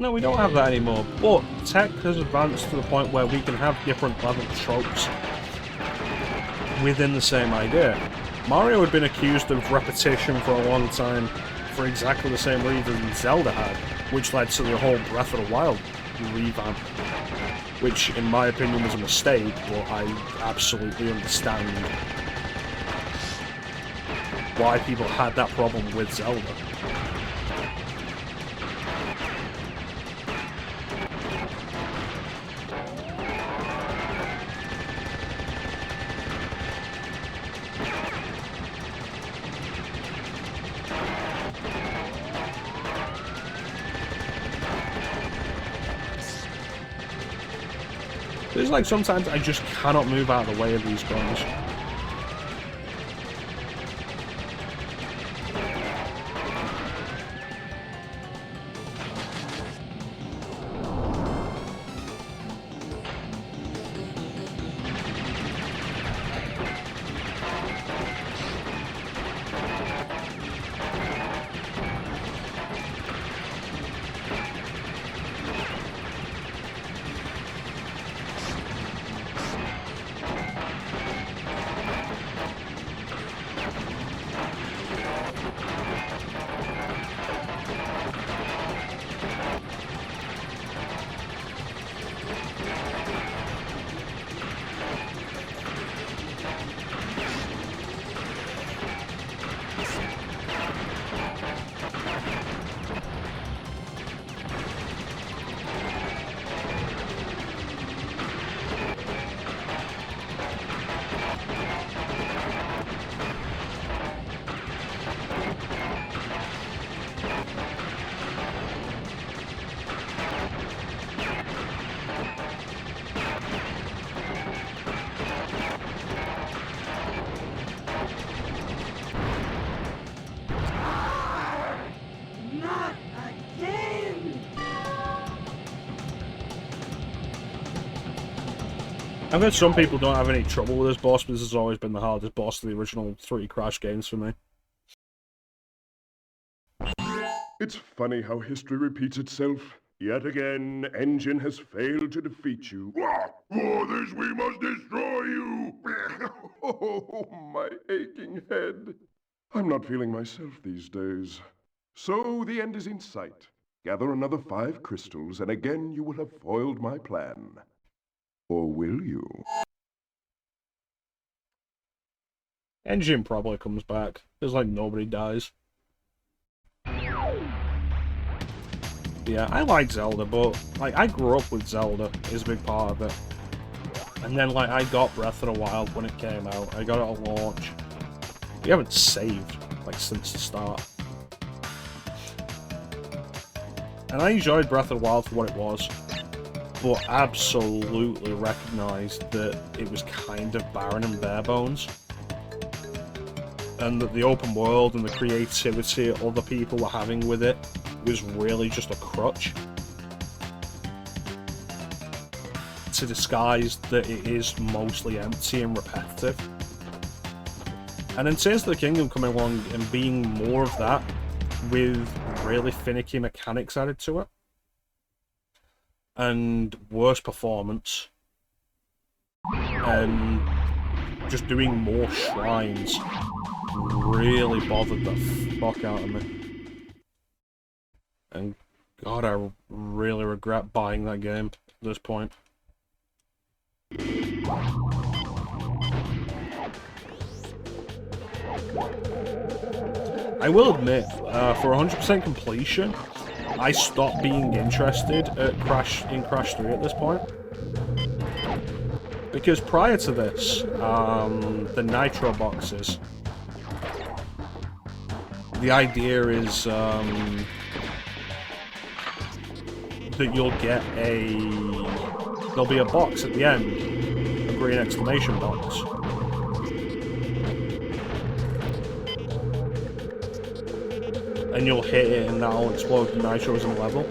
No, we don't have that anymore, but tech has advanced to the point where we can have different level tropes within the same idea. Mario had been accused of repetition for a long time for exactly the same reason Zelda had, which led to the whole Breath of the Wild revamp, which in my opinion was a mistake, but I absolutely understand why people had that problem with Zelda. It's like sometimes I just cannot move out of the way of these guns. Not again! I bet some people don't have any trouble with this boss, but this has always been the hardest boss of the original 3 Crash games for me. It's funny how history repeats itself. Yet again, Engine has failed to defeat you. For this we must destroy you! Oh, my aching head. I'm not feeling myself these days. So the end is in sight. Gather another 5 crystals, and again you will have foiled my plan. Or will you? Engine probably comes back. There's like nobody dies. Yeah, I like Zelda, but like I grew up with Zelda is a big part of it. And then like I got Breath of the Wild when it came out. I got it at launch. We haven't saved like since the start. And I enjoyed Breath of the Wild for what it was, but absolutely recognised that it was kind of barren and bare bones. And that the open world and the creativity other people were having with it was really just a crutch to disguise that it is mostly empty and repetitive. And then Tears of the Kingdom coming along and being more of that with really finicky mechanics added to it and worse performance and just doing more shrines really bothered the fuck out of me. And God, I really regret buying that game at this point. I will admit, for 100% completion, I stopped being interested in Crash 3 at this point. Because prior to this, the Nitro boxes, the idea is that you'll get there'll be a box at the end, a green exclamation box. And you'll hit it and that'll explode the nitros in the level.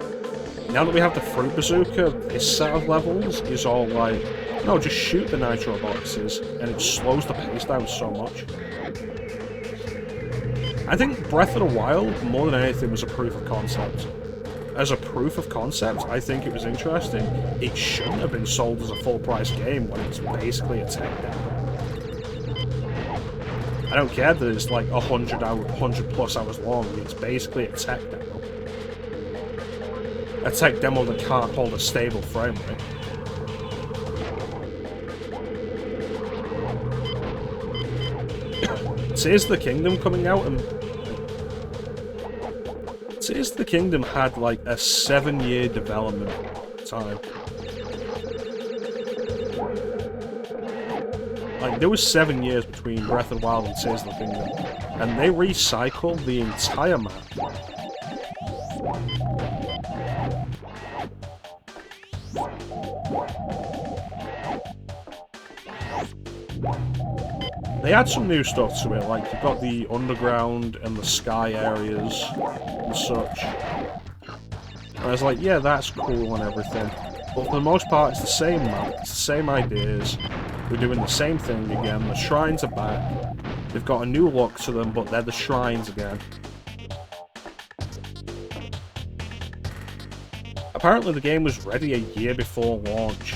Now that we have the Fruit Bazooka, this set of levels is all like, no, just shoot the nitro boxes, and it slows the pace down so much. I think Breath of the Wild, more than anything, was a proof of concept. As a proof of concept, I think it was interesting. It shouldn't have been sold as a full-price game when it's basically a tech demo. I don't care that it's like 100 plus hours long. It's basically a tech demo. A tech demo that can't hold a stable frame rate. Tears of the Kingdom coming out, and Tears of the Kingdom had like a 7-year development time. Like, there was 7 years between Breath of the Wild and Tears of the Kingdom, and they recycled the entire map. They add some new stuff to it, like you've got the underground and the sky areas and such. And I was like, yeah, that's cool and everything. But for the most part, it's the same map, it's the same ideas. We're doing the same thing again. The shrines are back. They've got a new look to them, but they're the shrines again. Apparently the game was ready a year before launch,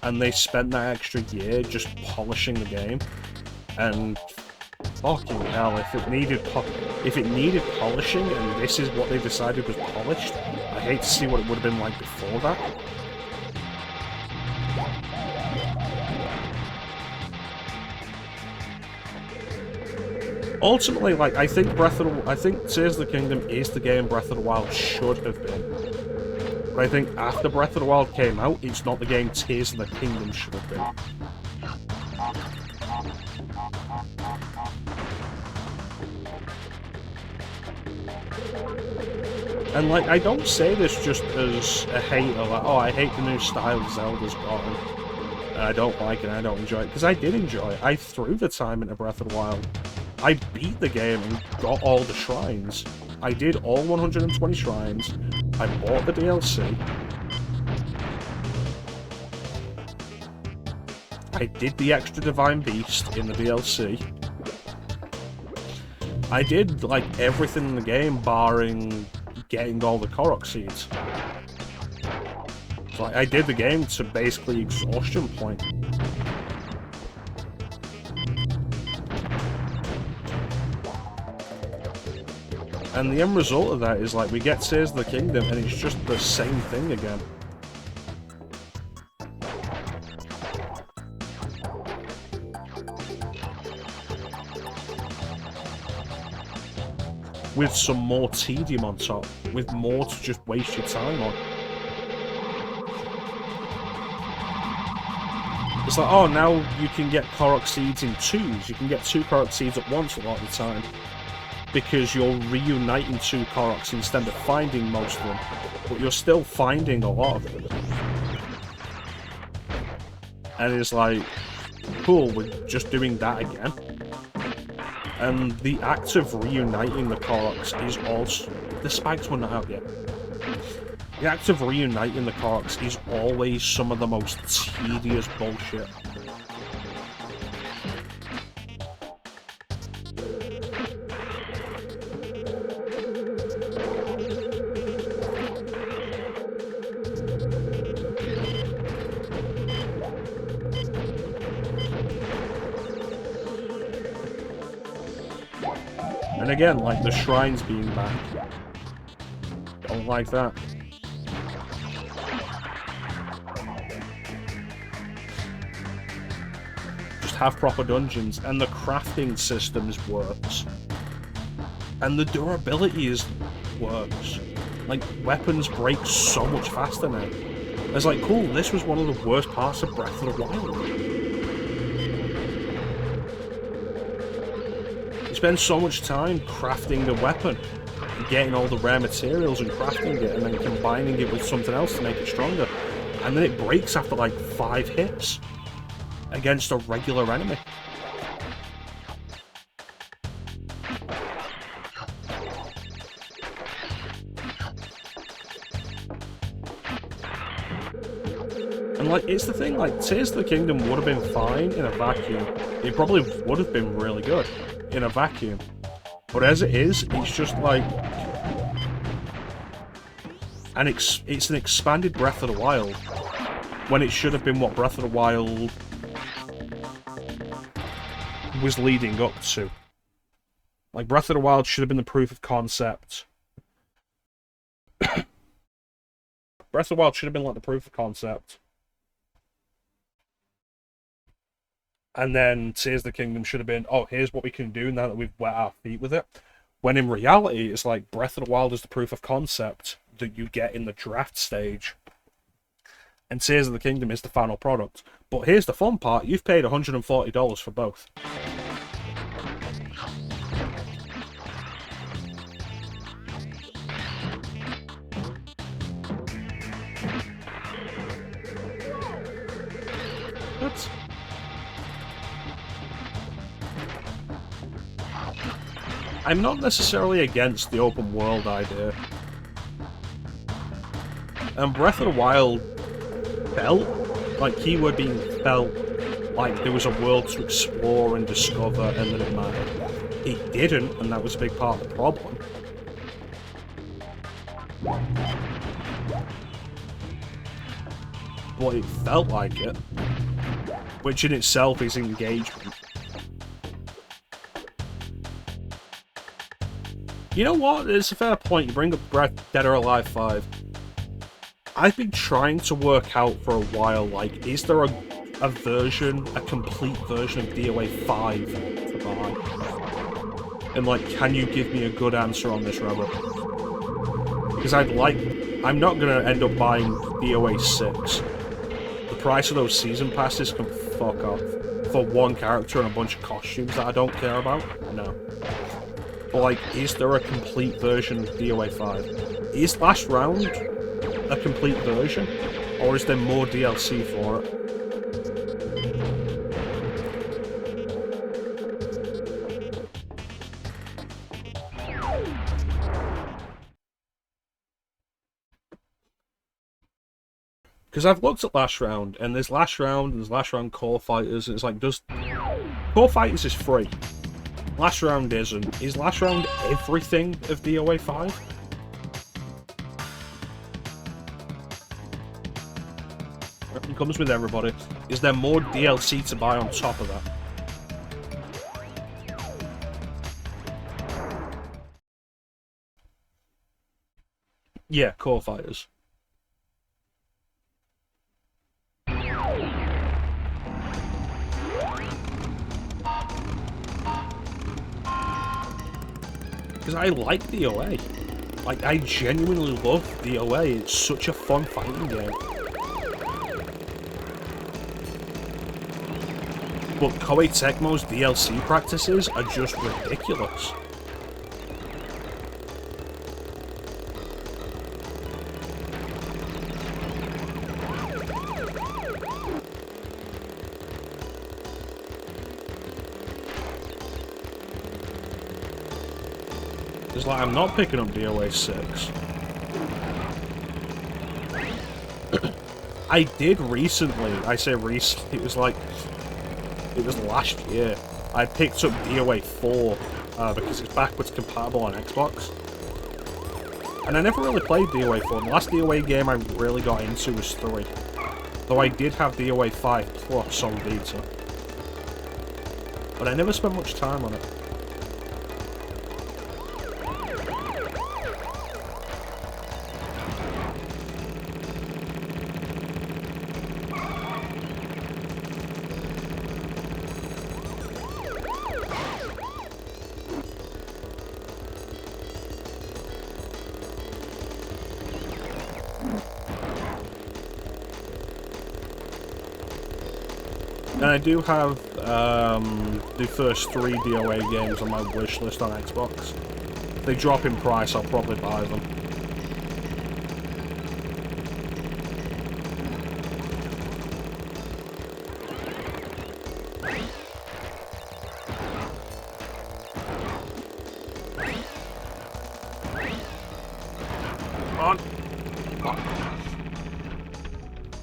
and they spent that extra year just polishing the game. And fucking hell, if it needed polishing, and this is what they decided was polished, I hate to see what it would have been like before that. Ultimately, like, I think Tears of the Kingdom is the game Breath of the Wild should have been. But I think after Breath of the Wild came out, it's not the game Tears of the Kingdom should have been. And, like, I don't say this just as a hater, like, oh, I hate the new style Zelda's gotten, and I don't like it, and I don't enjoy it, because I did enjoy it. I threw the time into Breath of the Wild. I beat the game and got all the shrines. I did all 120 shrines. I bought the DLC. I did the extra Divine Beast in the DLC. I did, like, everything in the game barring getting all the Korok seeds. So I did the game to basically exhaustion point. And the end result of that is, like, we get Tears of the Kingdom and it's just the same thing again. With some more tedium on top, with more to just waste your time on. It's like, oh, now you can get Korok seeds in twos. You can get 2 Korok seeds at once a lot of the time. Because you're reuniting 2 Koroks instead of finding most of them. But you're still finding a lot of them. And it's like, cool, we're just doing that again. And the act of reuniting the Koroks is also... The spikes were not out yet. The act of reuniting the Koroks is always some of the most tedious bullshit. And again, like the shrines being back. Don't like that. Just have proper dungeons, and the crafting systems works. And the durability works. Like, weapons break so much faster now. It's like, cool, this was one of the worst parts of Breath of the Wild. Spend so much time crafting a weapon, getting all the rare materials and crafting it, and then combining it with something else to make it stronger, and then it breaks after like 5 hits against a regular enemy. And like, it's the thing, like, Tears of the Kingdom would have been fine in a vacuum. It probably would have been really good in a vacuum. But as it is, it's just like... And it's an expanded Breath of the Wild, when it should have been what Breath of the Wild was leading up to. Like, Breath of the Wild should have been the proof of concept. Breath of the Wild should have been like the proof of concept. And then Tears of the Kingdom should have been, oh, here's what we can do now that we've wet our feet with it. When in reality, it's like Breath of the Wild is the proof of concept that you get in the draft stage. And Tears of the Kingdom is the final product. But here's the fun part, you've paid $140 for both. What? I'm not necessarily against the open world idea. And Breath of the Wild felt, like keyword being felt, like there was a world to explore and discover and that it mattered. It didn't, and that was a big part of the problem. But it felt like it, which in itself is engagement. You know what? It's a fair point. You bring up Dead or Alive 5. I've been trying to work out for a while, like, is there a version, a complete version of DOA 5 to buy? And, like, can you give me a good answer on this, Rebel? Because I'm not going to end up buying DOA 6. The price of those season passes can fuck off. For one character and a bunch of costumes that I don't care about? No. But, like, is there a complete version of DOA 5? Is Last Round a complete version? Or is there more DLC for it? Because I've looked at Last Round, and there's Last Round, and there's Last Round Core Fighters, and it's like, Core Fighters is free. Last Round isn't. Is Last Round everything of DOA 5? It comes with everybody. Is there more DLC to buy on top of that? Yeah, Core Fighters. Because I like DOA. Like, I genuinely love DOA. It's such a fun fighting game. But Koei Tecmo's DLC practices are just ridiculous. It's like, I'm not picking up DOA 6. I did recently, I say recently, it was last year. I picked up DOA 4 because it's backwards compatible on Xbox. And I never really played DOA 4. The last DOA game I really got into was 3. Though I did have DOA 5 Plus on Vita. But I never spent much time on it. And I do have the first 3 DOA games on my wish list on Xbox. If they drop in price, I'll probably buy them.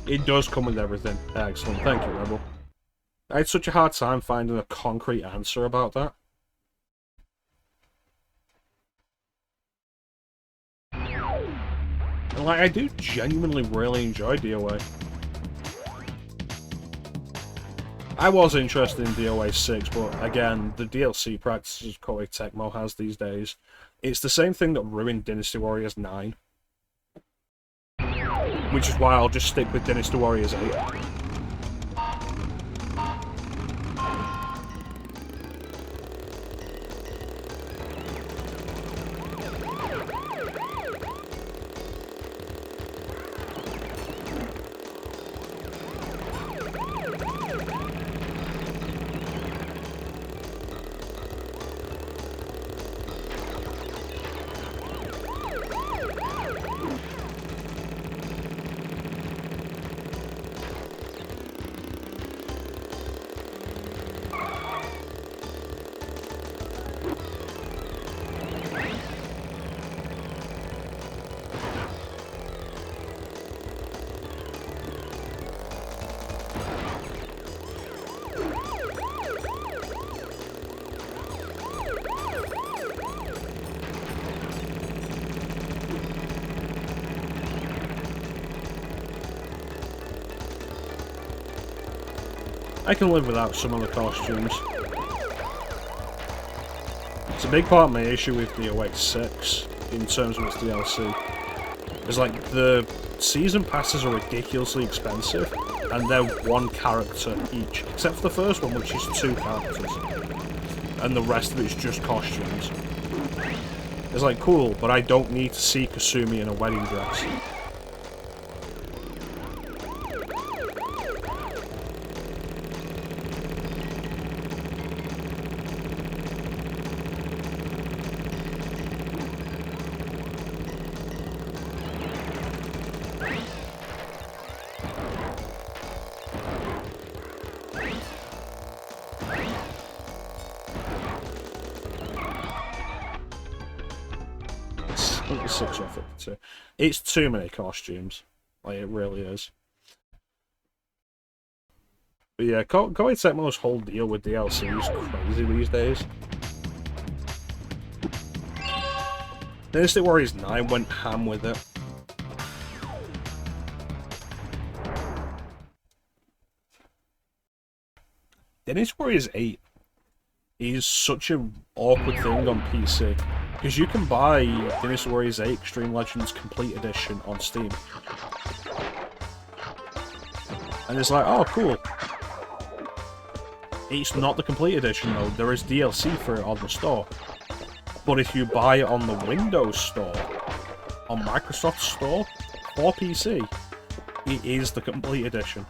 It does come with everything. Excellent. Thank you, Rebel. I had such a hard time finding a concrete answer about that. And, like, I do genuinely really enjoy DOA. I was interested in DOA 6, but again, the DLC practices Koei Tecmo has these days, it's the same thing that ruined Dynasty Warriors 9. Which is why I'll just stick with Dynasty Warriors 8. I can live without some of the costumes. It's a big part of my issue with DOA 6 in terms of its DLC. It's like the season passes are ridiculously expensive, and they're one character each, except for the first one, which is 2 characters, and the rest of it's just costumes. It's like, cool, but I don't need to see Kasumi in a wedding dress. It's too many costumes. Like, it really is. But yeah, Koei Tecmo's whole deal with DLC is crazy these days. Dynasty Warriors 9 went ham with it. Dynasty Warriors 8 is such an awkward thing on PC. Because you can buy Dynasty Warriors 8 Extreme Legends Complete Edition on Steam. And it's like, oh, cool. It's not the Complete Edition, though. There is DLC for it on the store. But if you buy it on the Windows Store, on Microsoft Store, for PC, it is the Complete Edition.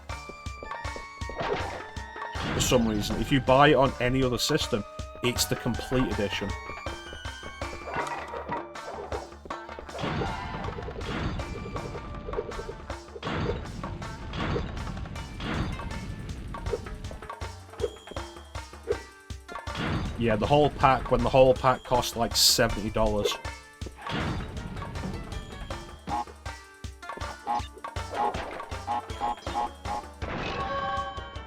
For some reason. If you buy it on any other system, it's the Complete Edition. Yeah, the whole pack, when the whole pack cost like $70.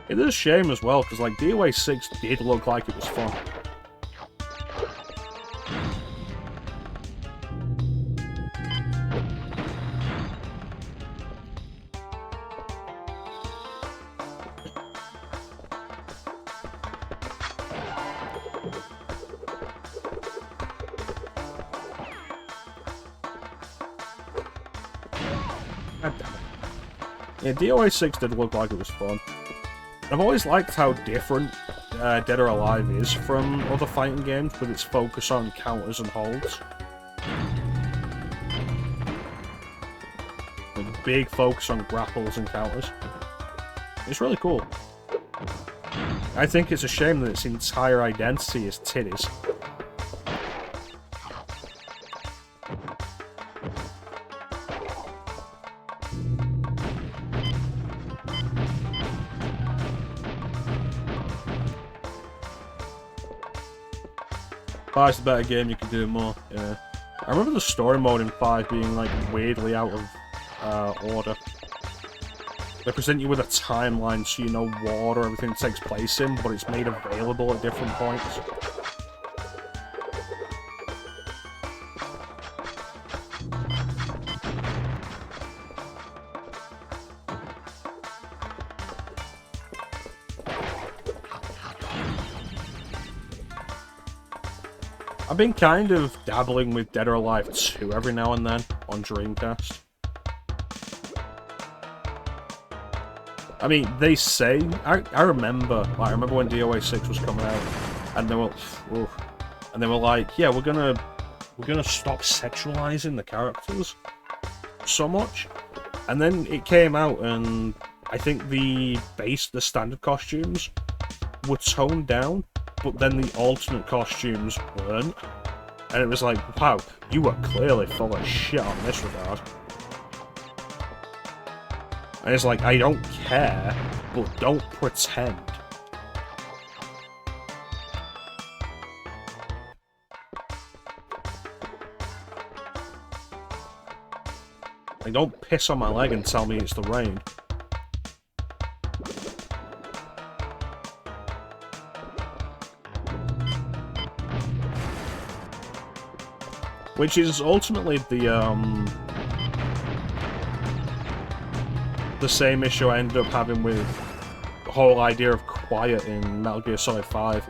It is a shame as well, because like DOA 6 did look like it was fun. Yeah, DOA 6 did look like it was fun. I've always liked how different Dead or Alive is from other fighting games with its focus on counters and holds. A big focus on grapples and counters. It's really cool. I think it's a shame that its entire identity is titties. Five's the better game, you can do more, yeah. I remember the story mode in 5 being, like, weirdly out of order. They present you with a timeline so you know what order everything takes place in, but it's made available at different points. I've been kind of dabbling with Dead or Alive 2 every now and then on Dreamcast. I mean, they say... I remember when DOA 6 was coming out, and they were like, yeah, we're gonna stop sexualizing the characters so much. And then it came out, and I think the standard costumes were toned down, but then the alternate costumes weren't. And it was like, wow, you were clearly full of shit on this regard. And it's like, I don't care, but don't pretend. Like, don't piss on my leg and tell me it's the rain. Which is ultimately the same issue I ended up having with the whole idea of Quiet in Metal Gear Solid 5.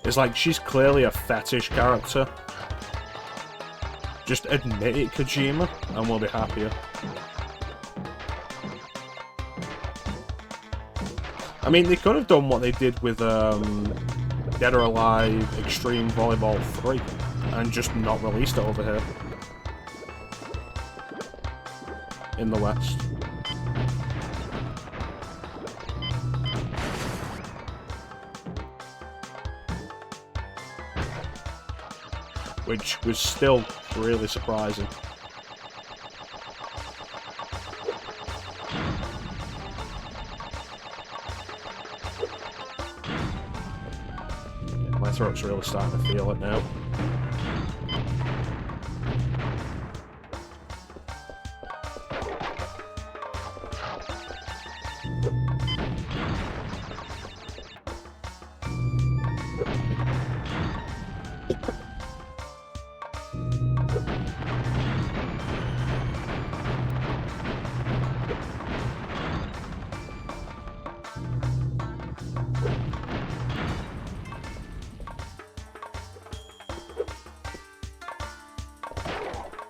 It's like, she's clearly a fetish character. Just admit it, Kojima, and we'll be happier. I mean, they could have done what they did with Dead or Alive Extreme Volleyball 3 and just not released it over here in the West. Which was still really surprising. My throat's really starting to feel it now.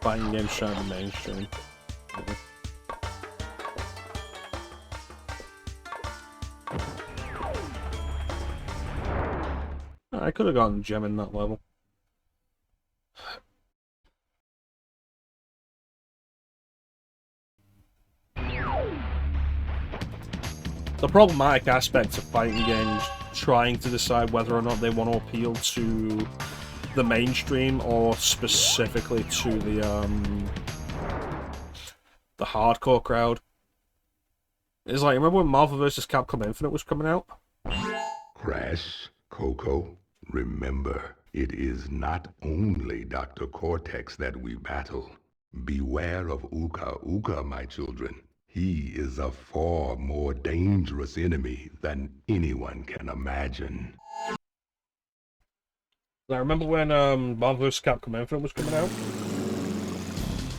Fighting games trying to mainstream. I could have gotten gem in that level. The problematic aspect of fighting games trying to decide whether or not they want to appeal to the mainstream or specifically to the hardcore crowd. It's like, remember when Marvel vs. Capcom Infinite was coming out? Crash, Coco, remember, it is not only Dr. Cortex that we battle. Beware of Uka Uka, my children. He is a far more dangerous enemy than anyone can imagine. I remember when Marvel vs. Capcom Infinite was coming out,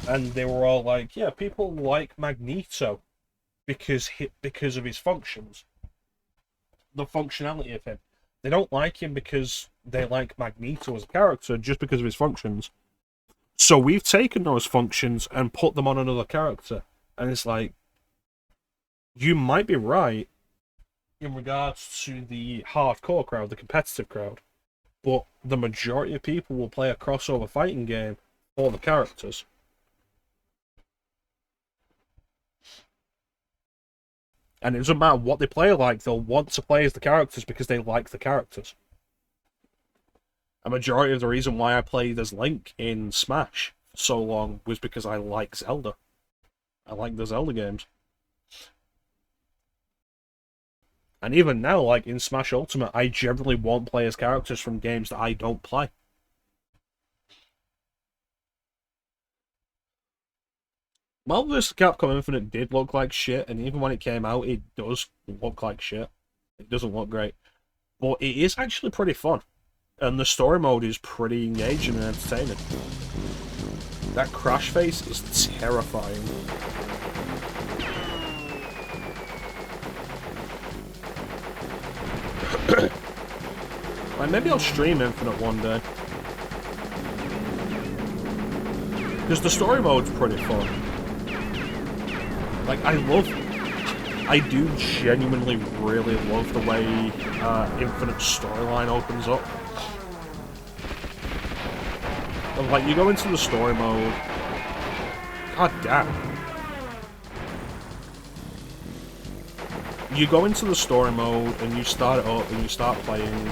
and they were all like, yeah, people like Magneto because of his functions. The functionality of him. They don't like him because they like Magneto as a character, just because of his functions. So we've taken those functions and put them on another character. And it's like, you might be right in regards to the hardcore crowd, the competitive crowd. But the majority of people will play a crossover fighting game for the characters. And it doesn't matter what they play like, they'll want to play as the characters because they like the characters. A majority of the reason why I played as Link in Smash for so long was because I like Zelda. I like the Zelda games. And even now, like in Smash Ultimate, I generally won't play as characters from games that I don't play. Marvel vs. Capcom Infinite did look like shit, and even when it came out, it does look like shit. It doesn't look great. But it is actually pretty fun. And the story mode is pretty engaging and entertaining. That crash face is terrifying. Like, maybe I'll stream Infinite one day. Because the story mode's pretty fun. Like, I do genuinely really love the way Infinite storyline opens up. And, like, you go into the story mode. God damn. You go into the story mode and you start it up and you start playing.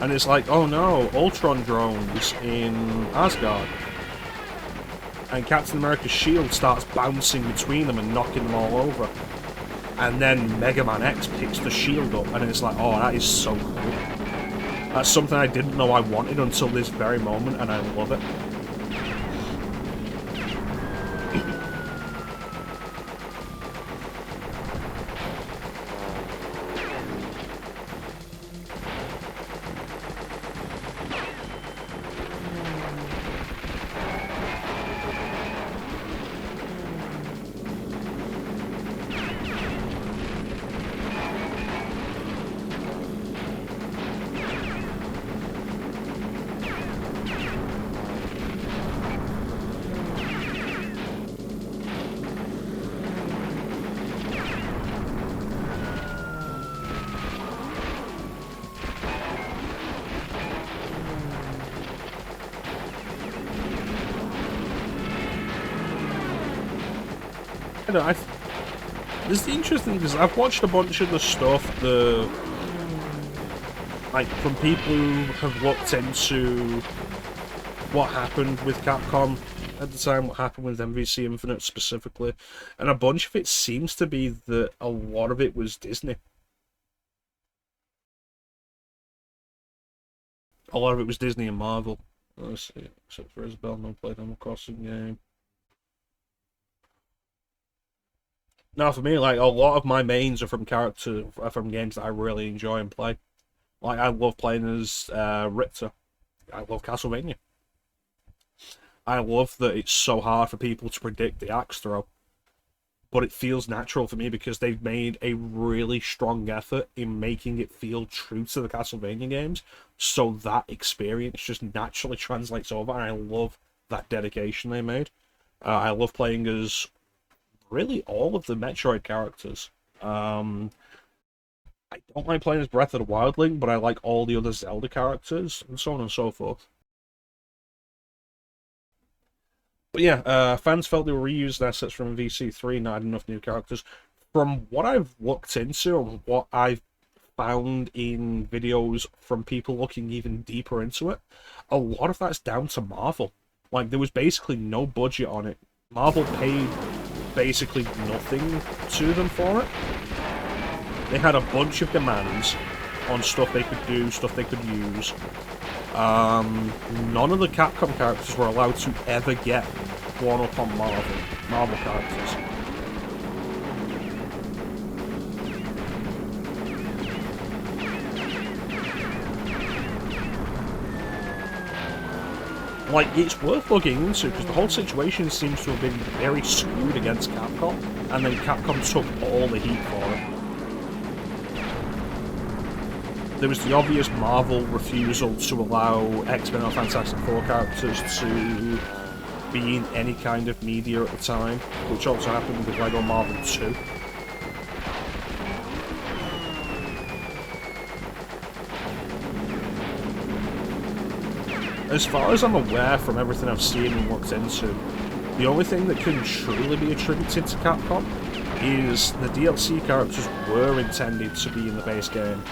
And it's like, oh no, Ultron drones in Asgard. And Captain America's shield starts bouncing between them and knocking them all over. And then Mega Man X picks the shield up, and it's like, oh, that is so cool. That's something I didn't know I wanted until this very moment, and I love it. This is interesting because I've watched a bunch of the stuff like from people who have looked into what happened with Capcom at the time, what happened with MVC Infinite specifically, and a bunch of it seems to be that a lot of it was Disney. A lot of it was Disney and Marvel. Let's see, except for Isabel, no played Animal Crossing game. Now, for me, like, a lot of my mains are from games that I really enjoy and play. Like, I love playing as Richter. I love Castlevania. I love that it's so hard for people to predict the axe throw. But it feels natural for me because they've made a really strong effort in making it feel true to the Castlevania games. So that experience just naturally translates over, and I love that dedication they made. I love playing as really all of the Metroid characters. I don't like playing as Breath of the Wild Link, but I like all the other Zelda characters, and so on and so forth. But yeah, fans felt they were reused assets from VC3, not enough new characters. From what I've looked into, and what I've found in videos from people looking even deeper into it, a lot of that's down to Marvel. Like, there was basically no budget on it. Marvel paid basically nothing to them for it. They had a bunch of demands on stuff they could do, stuff they could use. None of the Capcom characters were allowed to ever get one up on Marvel characters. Like, it's worth looking into, because the whole situation seems to have been very skewed against Capcom, and then Capcom took all the heat for it. There was the obvious Marvel refusal to allow X-Men or Fantastic Four characters to be in any kind of media at the time, which also happened with LEGO Marvel 2. As far as I'm aware from everything I've seen and looked into, the only thing that can truly be attributed to Capcom is the DLC characters were intended to be in the base game,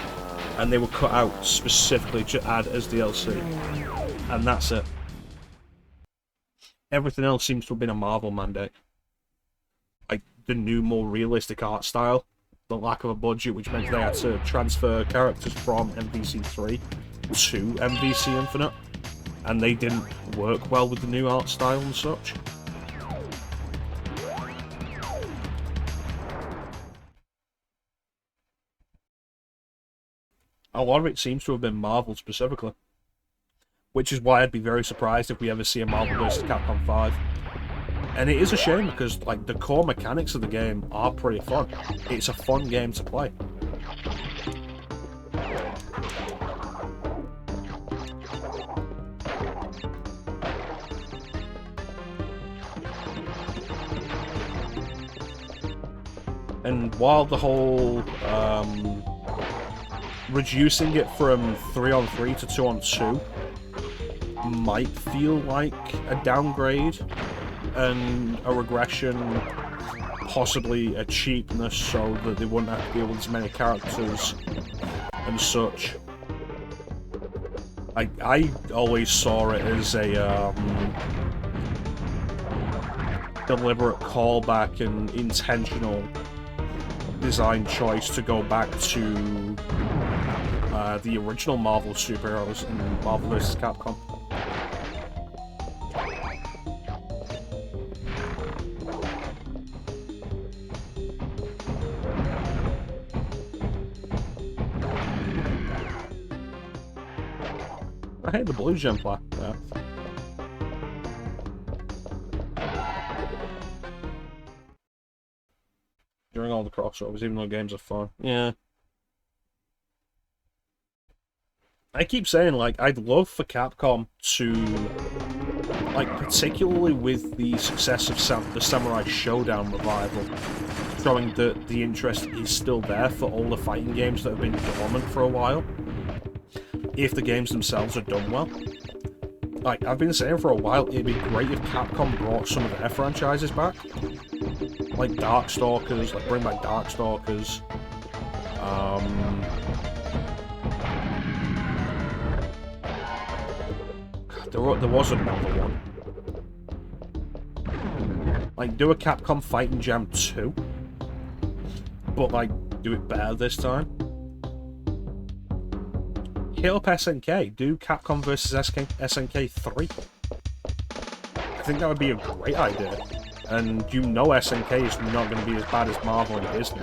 and they were cut out specifically to add as DLC. And that's it. Everything else seems to have been a Marvel mandate. Like, the new, more realistic art style, the lack of a budget, which meant they had to transfer characters from MVC3 to MVC Infinite, and they didn't work well with the new art style and such. A lot of it seems to have been Marvel specifically, which is why I'd be very surprised if we ever see a Marvel vs. Capcom 5. And it is a shame because, like, the core mechanics of the game are pretty fun. It's a fun game to play. And while the whole reducing it from 3-on-3 to 2-on-2 might feel like a downgrade and a regression, possibly a cheapness, so that they wouldn't have to deal with as many characters and such. I always saw it as a deliberate callback and intentional design choice to go back to the original Marvel superheroes in Marvel vs. Capcom. I hate the blue gem plaque there. During all the crossovers, even though games are fun. Yeah. I keep saying, like, I'd love for Capcom to, like, particularly with the success of the Samurai Showdown revival, showing that the interest is still there for all the fighting games that have been dormant for a while, if the games themselves are done well. Like, I've been saying for a while, it'd be great if Capcom brought some of their franchises back. Like Darkstalkers, like bring back Darkstalkers. There was another one. Like, do a Capcom Fighting Jam 2, but like, do it better this time. Hit up SNK, do Capcom vs SNK 3. I think that would be a great idea. And you know SNK is not going to be as bad as Marvel and Disney.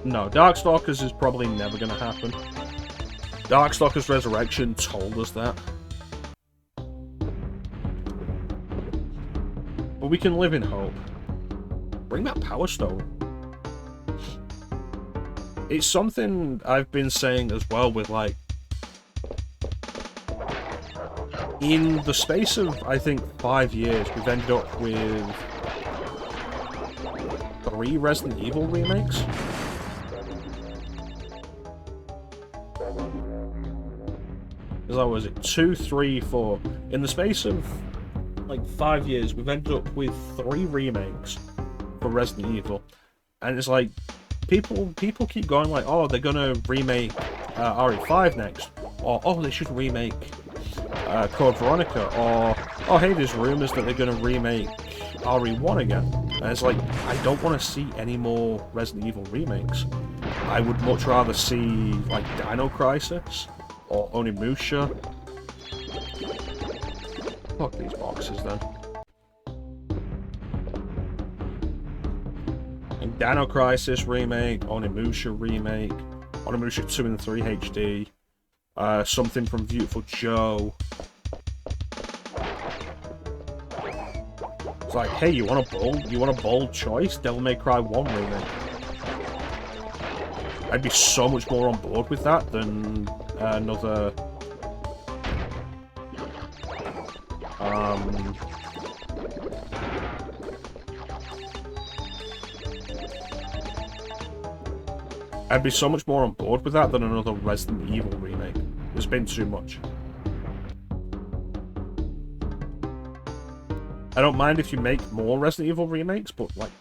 No, Darkstalkers is probably never going to happen. Darkstalkers Resurrection told us that. But we can live in hope. Bring back Power Stone. It's something I've been saying as well with, like, in the space of, I think, 5 years, we've ended up with 3 Resident Evil remakes. That was it, 2, 3, 4. In the space of like 5 years, we've ended up with 3 remakes for Resident Evil, and it's like people keep going like, oh, they're gonna remake RE5 next, or oh, they should remake Code Veronica, or oh, hey, there's rumors that they're gonna remake RE1 again. And it's like, I don't want to see any more Resident Evil remakes. I would much rather see like Dino Crisis or Onimusha. Fuck these boxes then. And Dino Crisis remake, Onimusha remake, Onimusha 2 and 3 HD, something from Beautiful Joe. It's like, hey, you want a bold choice? Devil May Cry 1 remake. I'd be so much more on board with that than another I'd be so much more on board with that than another Resident Evil remake. There's been too much. I don't mind if you make more Resident Evil remakes, but like,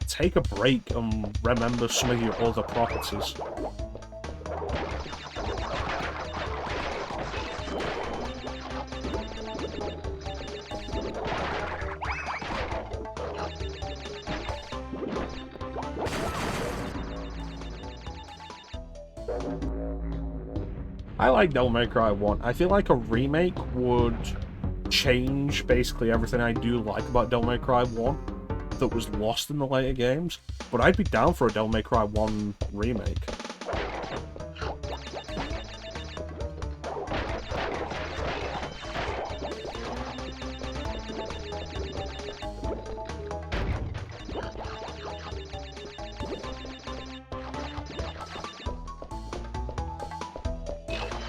take a break and remember some of your other properties. I like Devil May Cry 1. I feel like a remake would change basically everything I do like about Devil May Cry 1 that was lost in the later games, but I'd be down for a Devil May Cry 1 remake.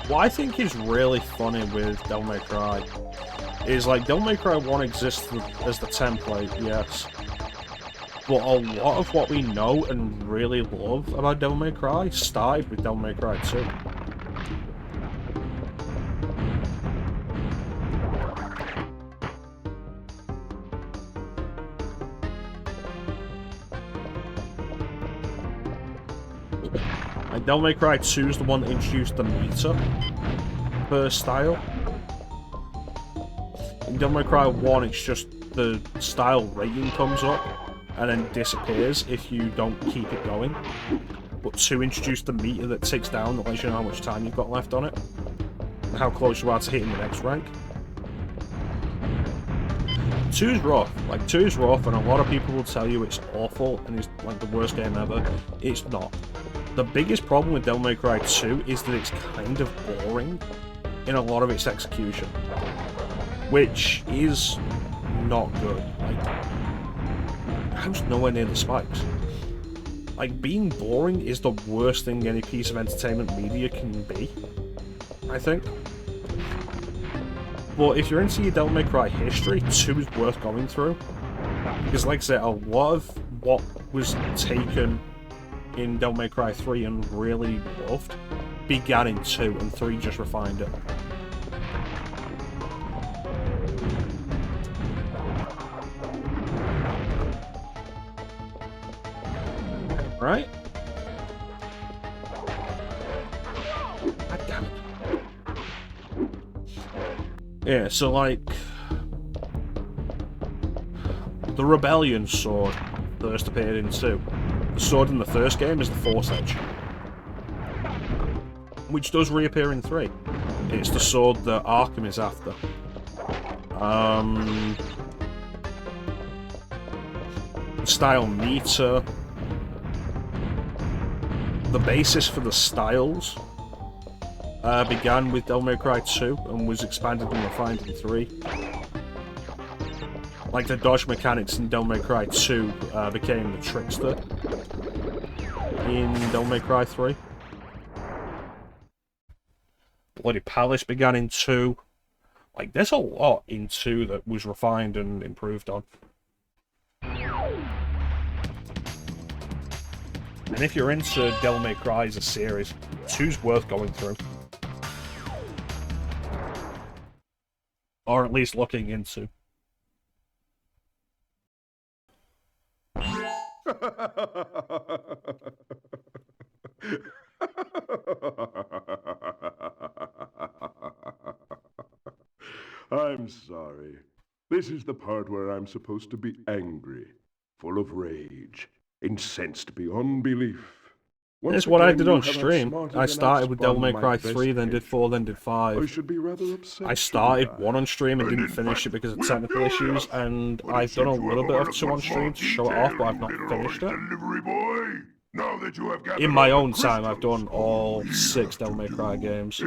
What I think is really funny with Devil May Cry is, like, Devil May Cry 1 exists as the template, yes. But a lot of what we know and really love about Devil May Cry started with Devil May Cry 2. Like, Devil May Cry 2 is the one that introduced the meter burst style. In Devil May Cry 1, it's just the style rating comes up and then disappears if you don't keep it going. But 2 introduced the meter that ticks down that lets you know how much time you've got left on it and how close you are to hitting the next rank. 2 is rough. Like, 2 is rough, and a lot of people will tell you it's awful and it's like the worst game ever. It's not. The biggest problem with Devil May Cry 2 is that it's kind of boring in a lot of its execution, which is not good. Like, how's nowhere near the spikes? Like, being boring is the worst thing any piece of entertainment media can be, I think. But if you're into your Devil May Cry history, 2 is worth going through. Because, like I said, a lot of what was taken in Devil May Cry 3 and really loved began in 2, and 3 just refined it. Right? God damn it. Yeah, so like the Rebellion sword first appeared in 2. The sword in the first game is the Force Edge, which does reappear in 3. It's the sword that Arkham is after. Style meter. The basis for the styles began with Devil May Cry 2 and was expanded and refined in 3. Like, the dodge mechanics in Devil May Cry 2 became the Trickster in Devil May Cry 3. Bloody Palace began in 2. Like, there's a lot in 2 that was refined and improved on. And if you're into Devil May Cry as a series, 2's worth going through. Or at least looking into. I'm sorry. This is the part where I'm supposed to be angry, full of rage, incensed beyond belief. That's what I did on stream. I started with Devil May Cry 3, then did 4, then did 5. I should be rather upset. I started 1 on stream and didn't finish it because of technical issues, and I've done a little bit of 2 on stream to show it off, but I've not finished it. In my own time, I've done all 6 Devil May Cry games.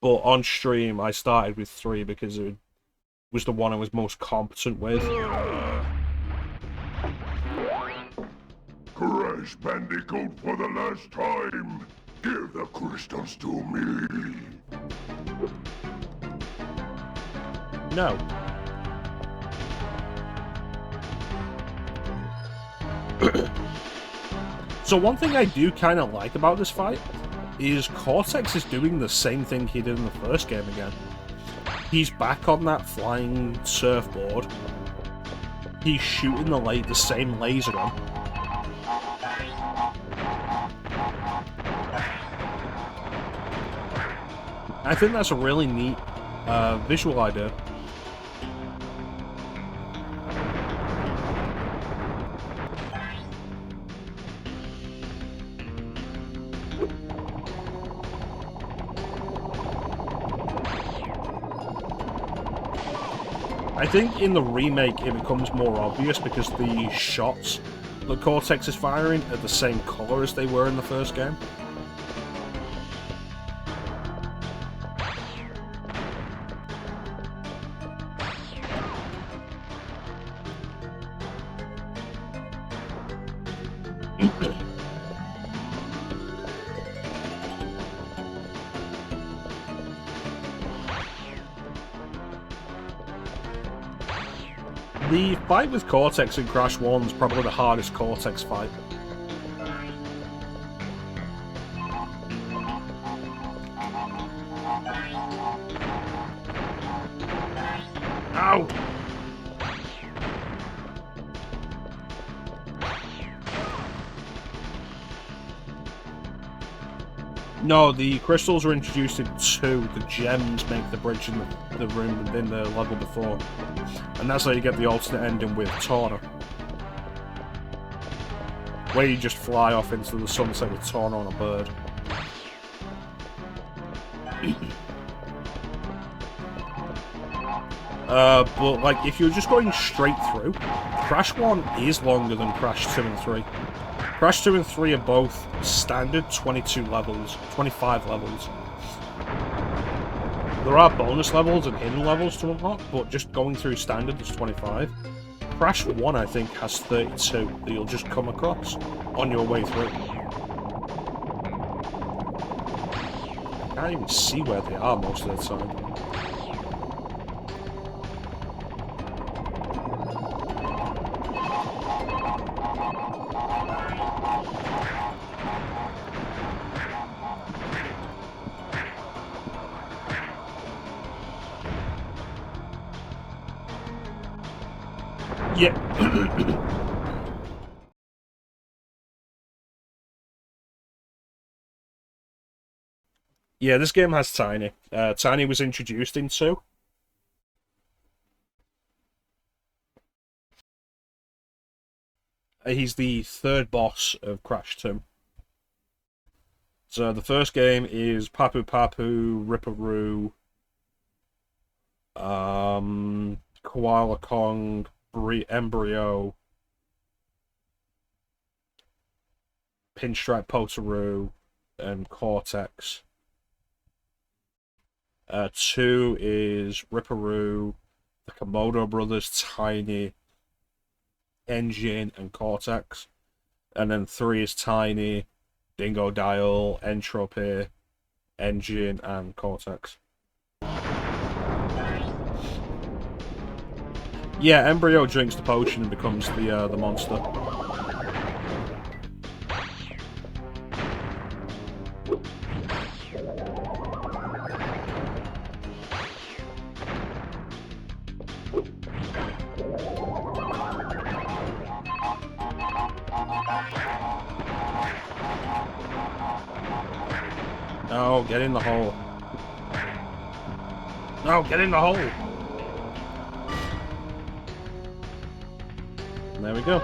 But on stream, I started with 3 because it was the one I was most competent with. Crash Bandicoot for the last time! Give the crystals to me! No. So one thing I do kind of like about this fight is Cortex is doing the same thing he did in the first game again. He's back on that flying surfboard. He's shooting the same laser gun. I think that's a really neat visual idea. I think in the remake it becomes more obvious because the shots that Cortex is firing are the same colour as they were in the first game. The fight with Cortex in Crash 1 is probably the hardest Cortex fight. Ow! No, the crystals were introduced in 2. The gems make the bridge in the room in the level before. And that's how you get the alternate ending with Torna. Where you just fly off into the sunset with Torna on a bird. But like, if you're just going straight through, Crash 1 is longer than Crash 2 and 3. Crash 2 and 3 are both standard 22 levels, 25 levels. There are bonus levels and hidden levels to unlock, but just going through standard is 25. Crash 1, I think, has 32 that you'll just come across on your way through. I can't even see where they are most of the time. Yeah. Yeah, this game has Tiny. Tiny was introduced in 2. He's the 3rd boss of Crash 2. So the first game is Papu Papu, Ripperoo, Koala Kong, Embryo, Pinstripe Potaroo, and Cortex. 2 is Ripperoo, the Komodo Brothers, Tiny, Engine, and Cortex. And then 3 is Tiny, Dingo Dial, Entropy, Engine, and Cortex. Yeah, Embryo drinks the potion and becomes the monster. No, get in the hole. No, get in the hole. And there we go.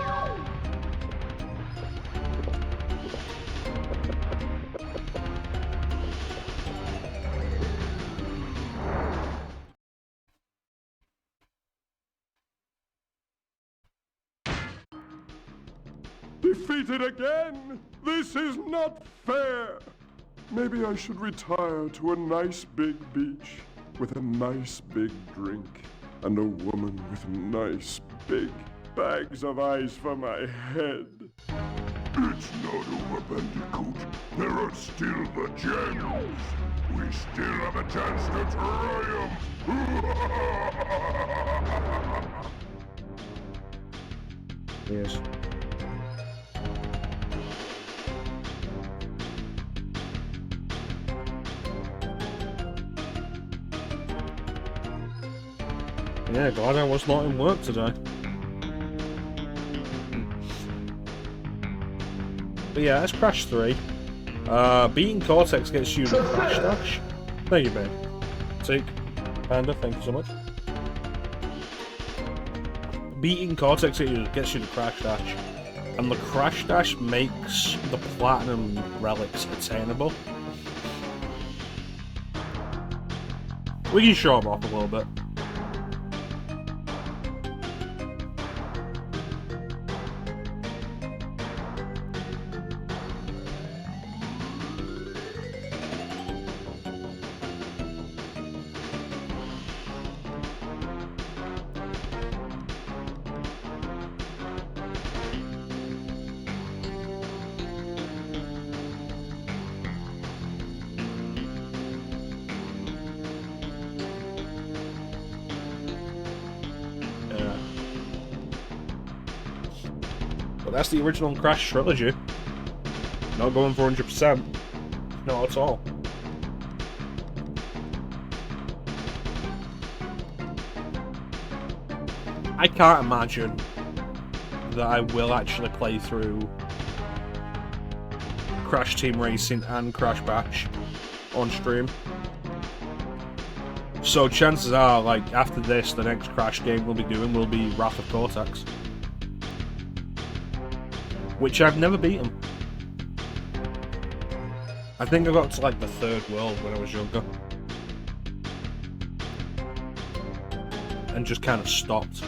Defeated again? This is not fair. Maybe I should retire to a nice big beach with a nice big drink and a woman with nice big bags of ice for my head. It's not over, Bandicoot. There are still the gems. We still have a chance to triumph. Yes. Yeah, glad I was not in work today. But yeah, that's Crash 3. Beating Cortex gets you the Crash Dash. Thank you, babe. Take Panda, thank you so much. Beating Cortex gets you the Crash Dash. And the Crash Dash makes the Platinum relics attainable. We can show them off a little bit. that's the original Crash trilogy. Not going for 100%. Not at all. I can't imagine that I will actually play through Crash Team Racing and Crash Bash on stream. So chances are, like, after this, the next Crash game we'll be doing will be Wrath of Cortex, which I've never beaten. I think I got to, like, the 3rd world when I was younger. And just kind of stopped.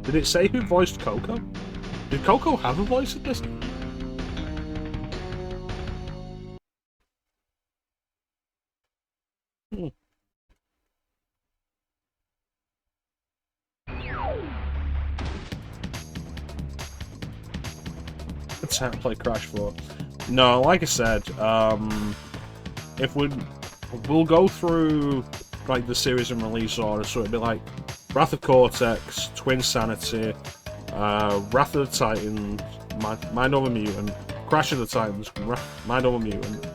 Did it say who voiced Coco? Did Coco have a voice in this? Let's have to play Crash 4. No, like I said, if we'll go through like the series and release order, so it'd be like Wrath of Cortex, Twin Sanity, Wrath of the Titans, Mind Over Mutant, Crash of the Titans, Mind Over Mutant,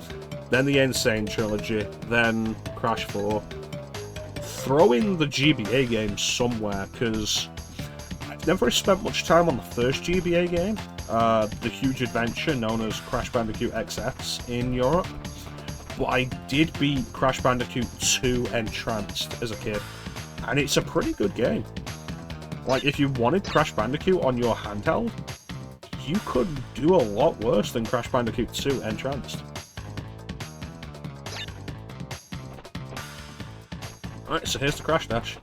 then the Insane Trilogy, then Crash 4. Throw in the GBA game somewhere, because I've never spent much time on the first GBA game, the huge adventure known as Crash Bandicoot XS in Europe, but I did beat Crash Bandicoot 2 Entranced as a kid, and it's a pretty good game. Like, if you wanted Crash Bandicoot on your handheld, you could do a lot worse than Crash Bandicoot 2 Entranced. Alright, so here's the Crash Dash.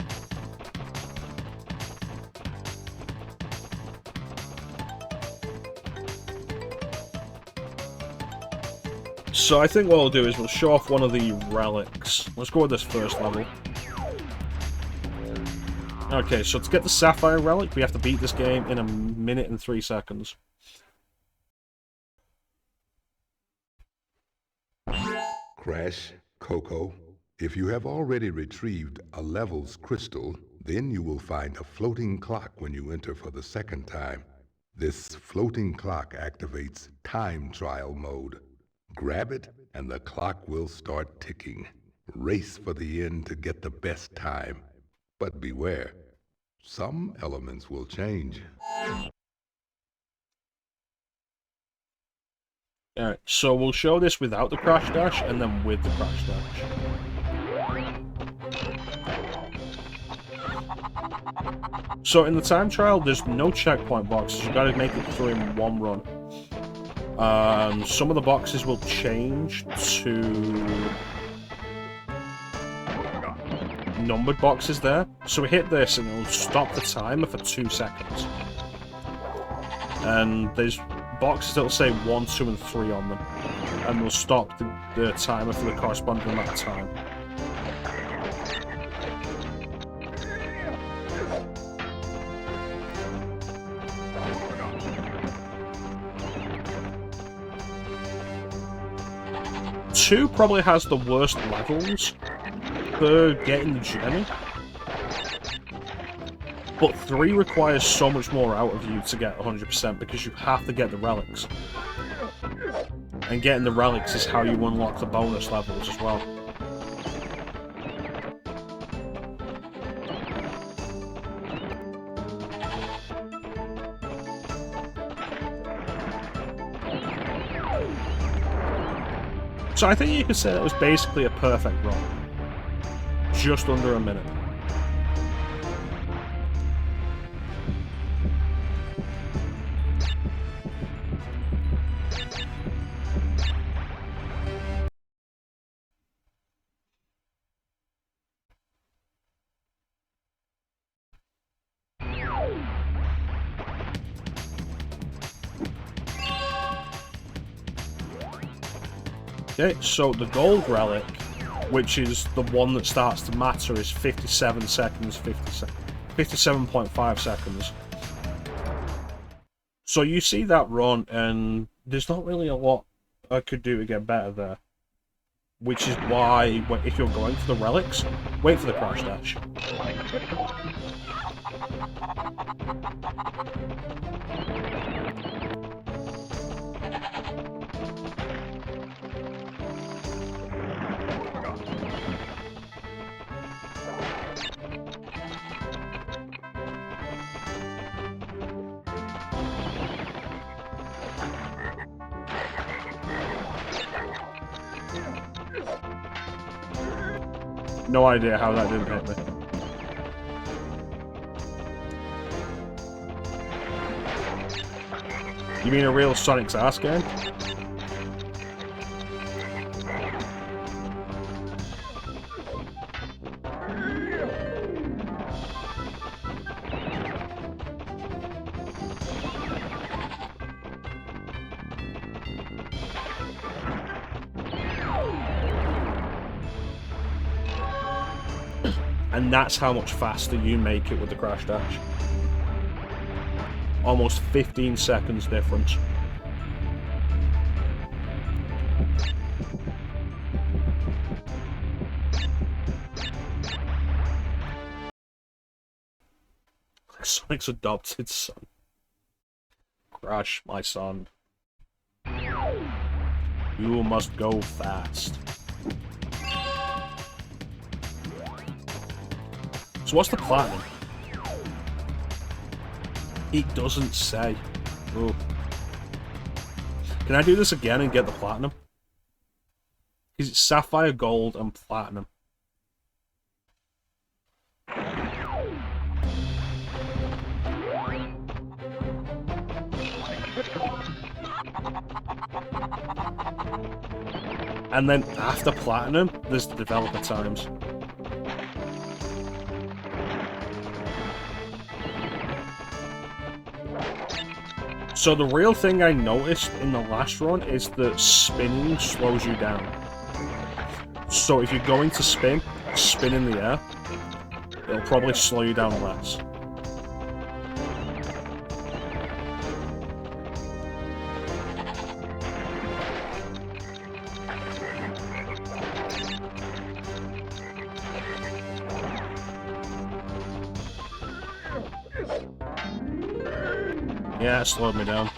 So I think what we'll do is we'll show off one of the relics. Let's go with this first level. Okay, so to get the Sapphire Relic, we have to beat this game in 1 minute and 3 seconds. Crash, Coco, if you have already retrieved a levels crystal, then you will find a floating clock when you enter for the 2nd time. This floating clock activates time trial mode. Grab it, and the clock will start ticking. Race for the end to get the best time. But beware, some elements will change. Alright, so we'll show this without the Crash Dash, and then with the Crash Dash. So in the time trial, there's no checkpoint boxes. You gotta make it through in one run. Some of the boxes will change to numbered boxes there. So we hit this and it'll stop the timer for 2 seconds. And there's boxes that'll say 1, 2, and 3 on them. And we'll stop the timer for the corresponding amount of time. Two probably has the worst levels for getting the journey, but 3 requires so much more out of you to get 100% because you have to get the relics, and getting the relics is how you unlock the bonus levels as well. So I think you could say that was basically a perfect run. Just under 1 minute. Okay, so the gold relic, which is the one that starts to matter, is 57 seconds, 57.5 seconds. So you see that run, and there's not really a lot I could do to get better there. which is why, if you're going for the relics, wait for the crash dash. No idea how that didn't hit me. You mean a real Sonic's ass game? And that's how much faster you make it with the crash dash. Almost 15 seconds difference. Sonic's adopted son. Crash, my son. You must go fast. So what's the platinum? It doesn't say. Ooh. Can I do this again and get the platinum? Because it's sapphire, gold, and platinum. And then after platinum, there's the developer times. So the real thing I noticed in the last run is that spinning slows you down. So if you're going to spin in the air, it'll probably slow you down less. Yeah, it slowed me down.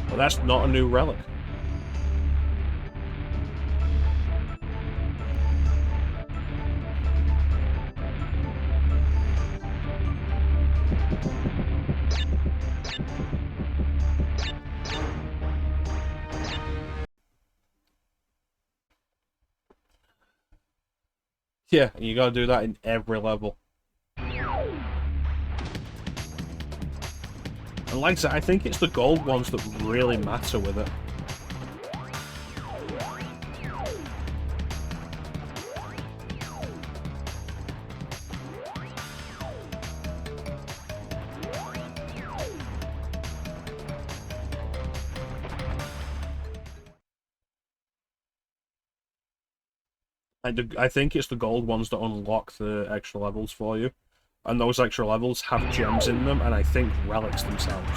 Well, that's not a new relic. Yeah, and you gotta do that in every level. And like I said, I think it's the gold ones that really matter with it. I think it's the gold ones that unlock the extra levels for you. And those extra levels have gems in them, and I think relics themselves.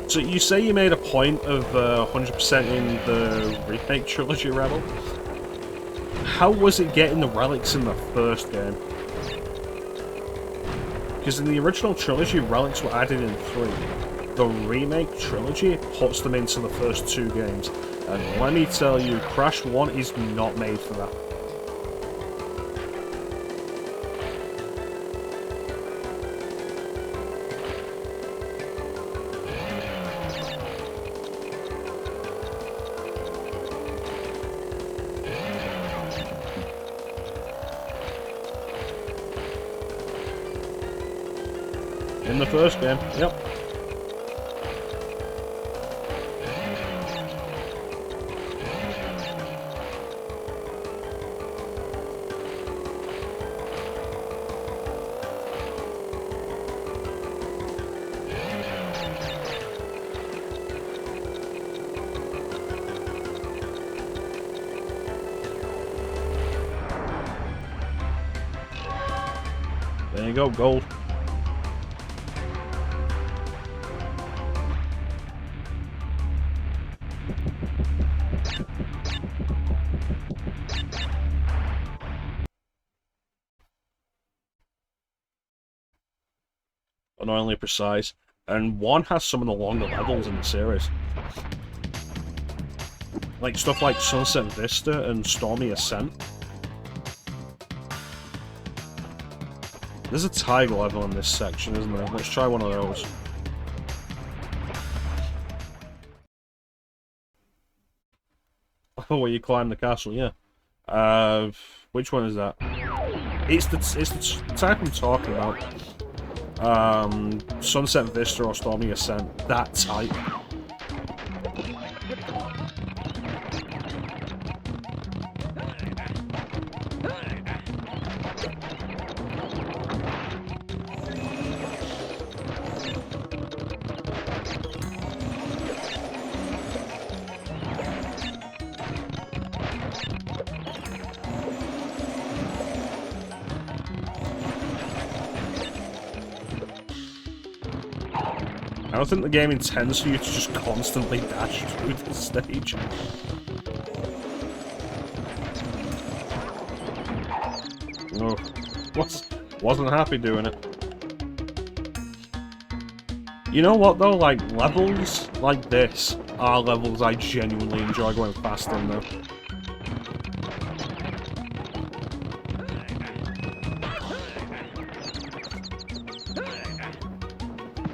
So you say you made a point of 100% in the remake trilogy rebel. How was it getting the relics in the first game? Because in the original trilogy, relics were added in 3. The remake trilogy puts them into the first 2 games. And let me tell you, Crash 1 is not made for that. In the first game, yep. go, gold. Annoyingly precise. And 1 has some of the longer levels in the series. Like stuff like Sunset Vista and Stormy Ascent. There's a tiger level in this section, isn't there? Let's try one of those. Oh, where you climb the castle, yeah. Which one is that? It's the type I'm talking about. Sunset Vista or Stormy Ascent. That type. I don't think the game intends for you to just constantly dash through the stage. No, wasn't happy doing it. You know what though? Like, levels like this are levels I genuinely enjoy going fast in though.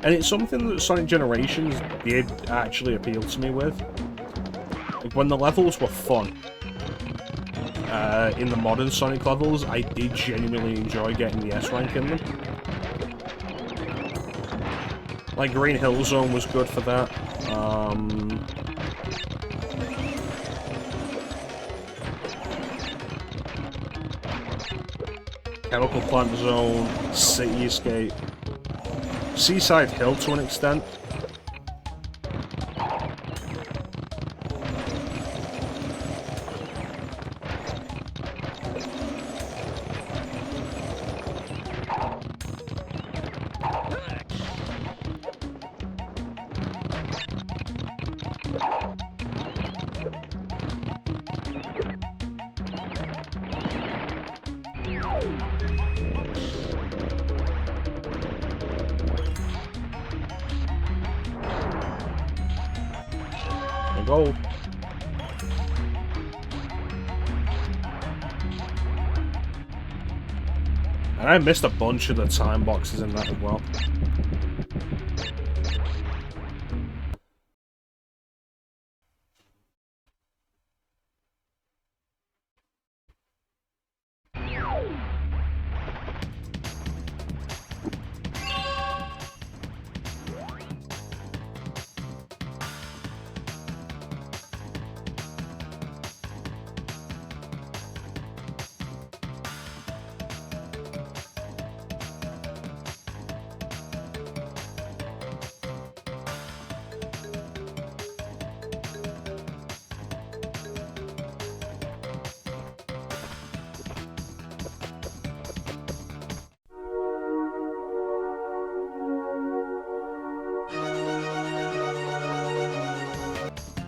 And it's something that Sonic Generations did actually appeal to me with. Like, when the levels were fun, in the modern Sonic levels, I did genuinely enjoy getting the S rank in them. Like, Green Hill Zone was good for that. Chemical Plant Zone, City Escape. Seaside Hill to an extent. Gold. And I missed a bunch of the time boxes in that as well.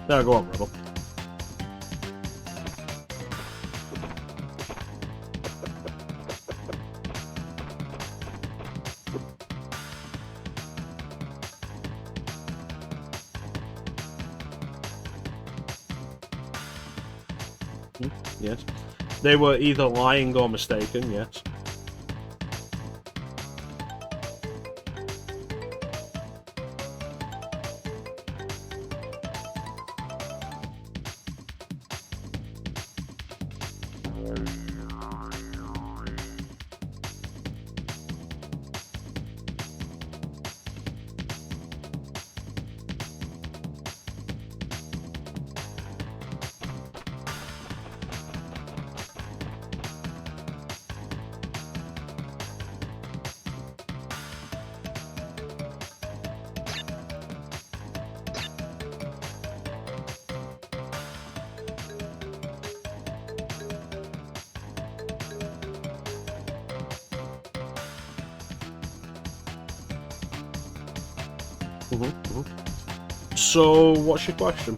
Now go on, Rebel. Yes. They were either lying or mistaken, yes. So, what's your question?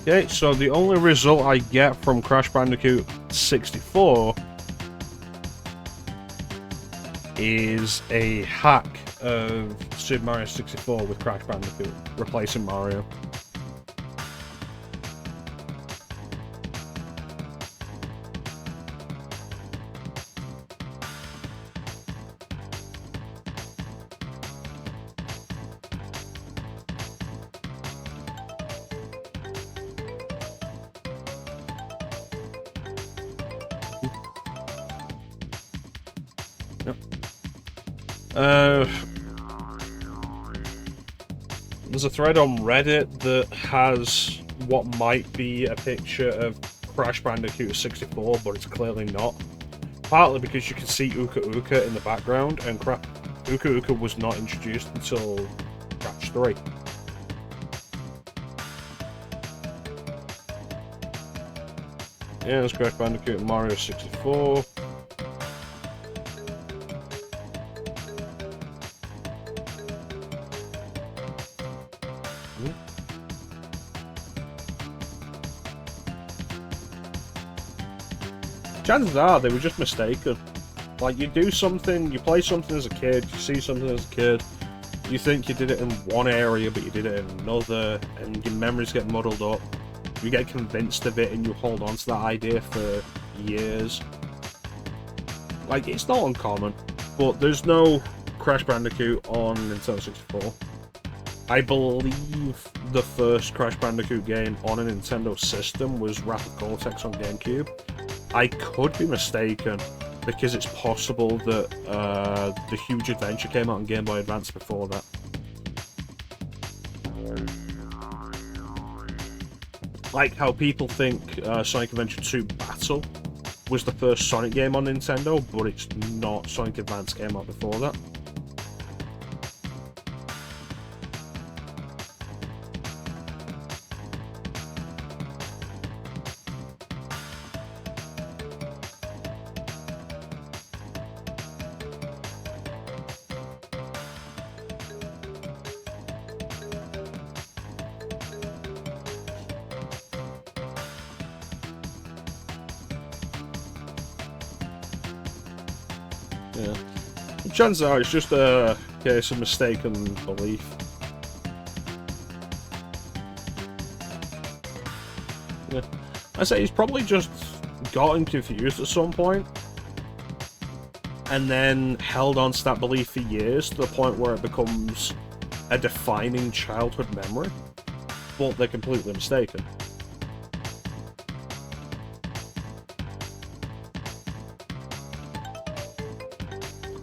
Okay, so the only result I get from Crash Bandicoot 64 is a hack of Super Mario 64 with Crash Bandicoot, replacing Mario. There's a thread on Reddit that has what might be a picture of Crash Bandicoot 64, but it's clearly not. Partly because you can see Uka Uka in the background, and Uka Uka was not introduced until Crash 3. Yeah, there's Crash Bandicoot and Mario 64. Chances are they were just mistaken. Like, you do something, you play something as a kid, you see something as a kid, you think you did it in one area, but you did it in another, and your memories get muddled up. You get convinced of it, and you hold on to that idea for years. Like, it's not uncommon, but there's no Crash Bandicoot on Nintendo 64. I believe the first Crash Bandicoot game on a Nintendo system was Rapid Cortex on GameCube. I could be mistaken, because it's possible that the Huge Adventure came out on Game Boy Advance before that. Like how people think Sonic Adventure 2 Battle was the first Sonic game on Nintendo, but it's not. Sonic Advance came out before that. Yeah. Chances are it's just a case of mistaken belief. Yeah. I say he's probably just gotten confused at some point, and then held on to that belief for years to the point where it becomes a defining childhood memory, but they're completely mistaken.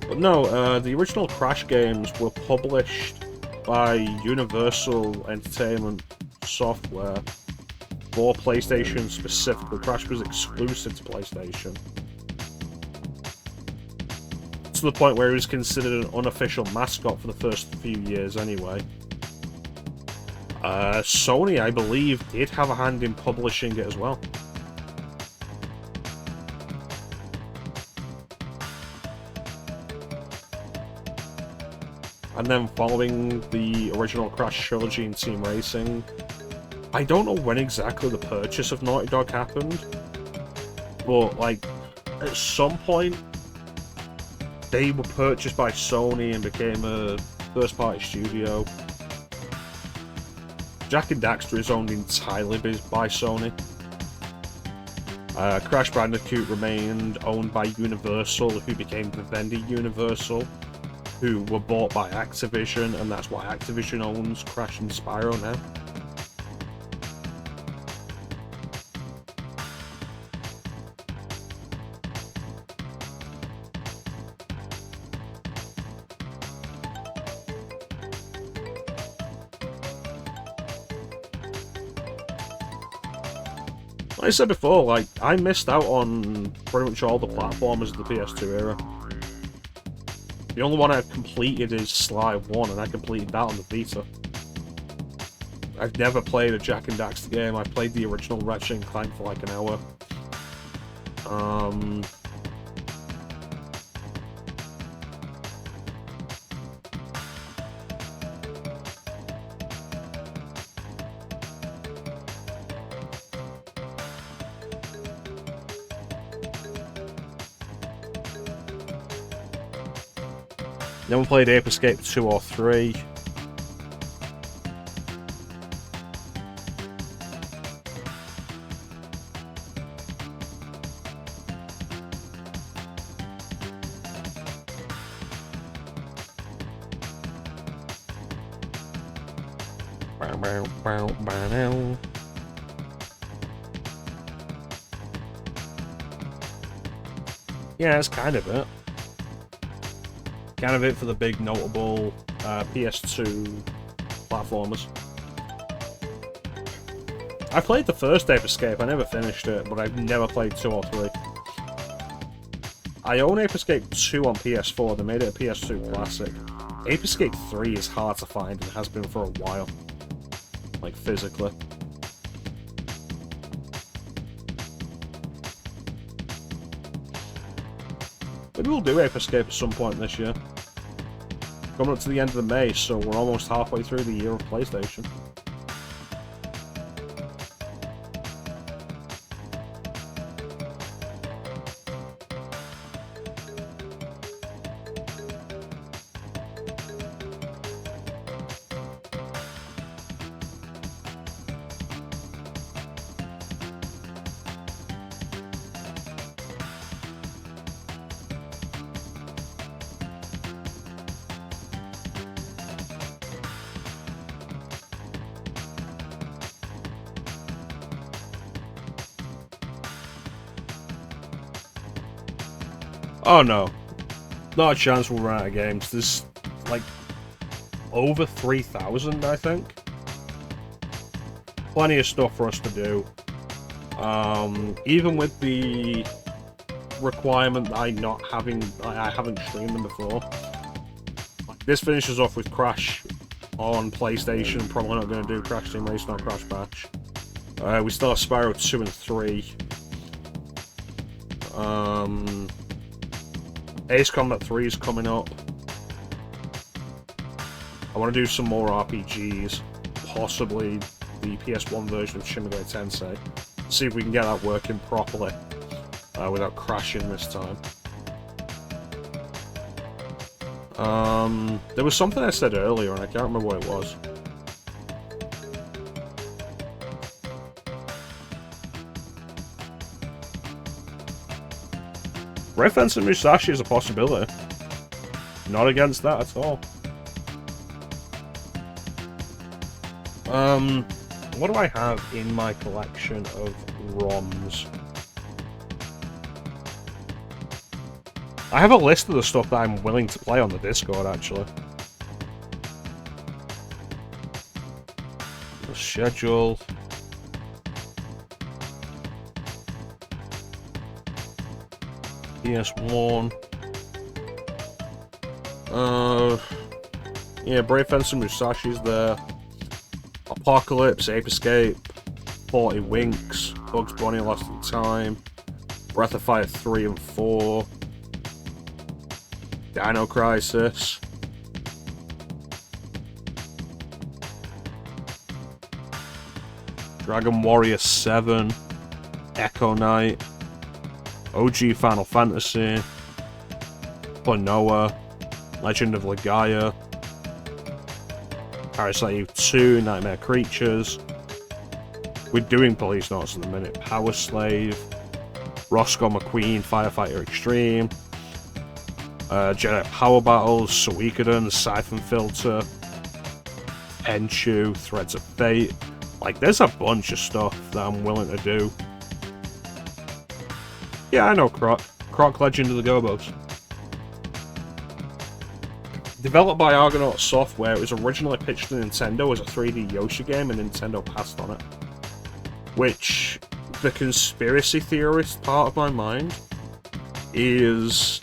But no, the original Crash games were published by Universal Entertainment Software for PlayStation specifically. Crash was exclusive to PlayStation, to the point where he was considered an unofficial mascot for the first few years anyway. Sony, I believe, did have a hand in publishing it as well. and then following the original Crash trilogy in Team Racing, I don't know when exactly the purchase of Naughty Dog happened, but like at some point they were purchased by Sony and became a first-party studio. Jak and Daxter is owned entirely by Sony. Crash Bandicoot remained owned by Universal, who became Vivendi Universal, who were bought by Activision, and that's why Activision owns Crash and Spyro now. Like I said before, like, I missed out on pretty much all the platformers of the PS2 era. The only one I've completed is Sly 1, and I completed that on the Vita. I've never played a Jak and Daxter game. I played the original Ratchet & Clank for like an hour. Never played Ape Escape 2 or 3. Yeah, that's kind of it. Kind of it for the big notable PS2 platformers. I played the first Ape Escape, I never finished it, but I've never played 2 or 3. I own Ape Escape 2 on PS4, they made it a PS2 classic. Ape Escape 3 is hard to find and has been for a while. Like, physically. Maybe we'll do Ape Escape at some point this year. Coming up to the end of the May, so we're almost halfway through the year of PlayStation. Oh no. Not a chance we'll run out of games. There's like over 3,000, I think. Plenty of stuff for us to do. Even with the requirement that I haven't streamed them before. This finishes off with Crash on PlayStation. Probably not going to do Crash Team Racing or Crash Batch. We still have Spyro 2 and 3. Ace Combat 3 is coming up. I want to do some more RPGs. Possibly the PS1 version of Shin Megami Tensei. See if we can get that working properly. Without crashing this time. There was something I said earlier and I can't remember what it was. Ray Fence and Musashi is a possibility. Not against that at all. What do I have in my collection of ROMs? I have a list of the stuff that I'm willing to play on the Discord, actually. The schedule. PS1. Yeah, Brave Fence and Musashi's there. Apocalypse, Ape Escape, 40 Winks, Bugs Bunny Lost in Time, Breath of Fire 3 and 4, Dino Crisis, Dragon Warrior 7, Echo Knight, OG Final Fantasy, Klonoa, Legend of Legaia, Parasite Eve 2, Nightmare Creatures. We're doing Policenauts in a minute. Power Slave, Roscoe McQueen, Firefighter Extreme, Jedi Power Battles, Suikoden, Siphon Filter, Enchu, Threads of Fate. Like, there's a bunch of stuff that I'm willing to do. Yeah, I know Croc. Croc Legend of the Gobos. Developed by Argonaut Software, it was originally pitched to Nintendo as a 3D Yoshi game, and Nintendo passed on it. Which, the conspiracy theorist part of my mind, is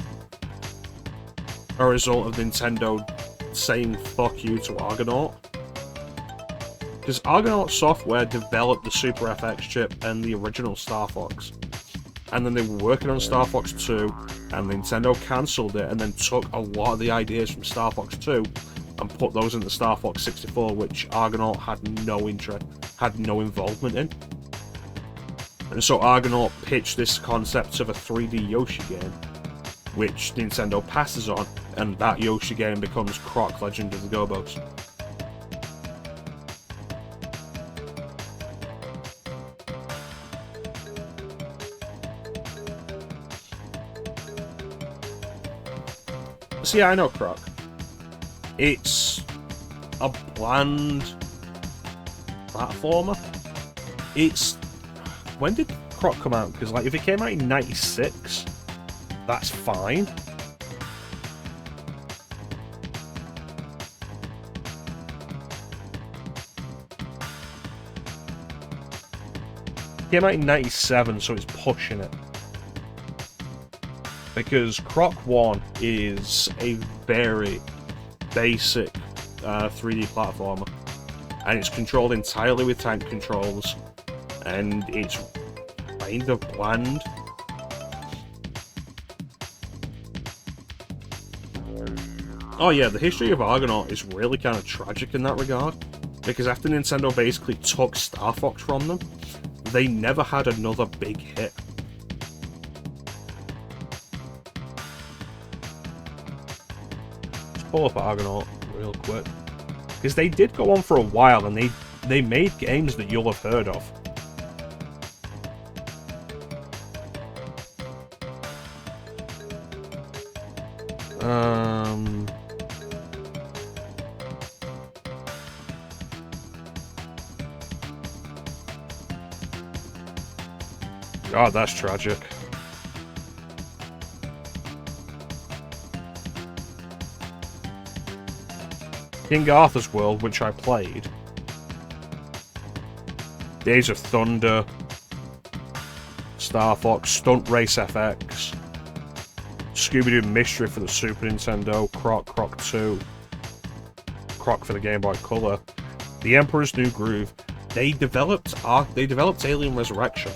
a result of Nintendo saying fuck you to Argonaut. Because Argonaut Software developed the Super FX chip and the original Star Fox. And then they were working on Star Fox 2, and Nintendo cancelled it, and then took a lot of the ideas from Star Fox 2 and put those into Star Fox 64, which Argonaut had no involvement in. And so Argonaut pitched this concept of a 3D Yoshi game, which Nintendo passes on, and that Yoshi game becomes Croc Legend of the Gobos. So yeah, I know Croc. It's a bland platformer. It's... When did Croc come out? Because, like, if it came out in 96, that's fine. It came out in 97, so it's pushing it. Because Croc 1 is a very basic 3D platformer. And it's controlled entirely with tank controls. And it's kind of bland. Oh yeah, the history of Argonaut is really kind of tragic in that regard. Because after Nintendo basically took Star Fox from them, they never had another big hit. Pull up Argonaut real quick, because they did go on for a while, and they made games that you'll have heard of. God, that's tragic. King Arthur's World, which I played. Days of Thunder. Star Fox, Stunt Race FX. Scooby-Doo Mystery for the Super Nintendo. Croc, Croc 2. Croc for the Game Boy Color. The Emperor's New Groove. They developed Alien Resurrection,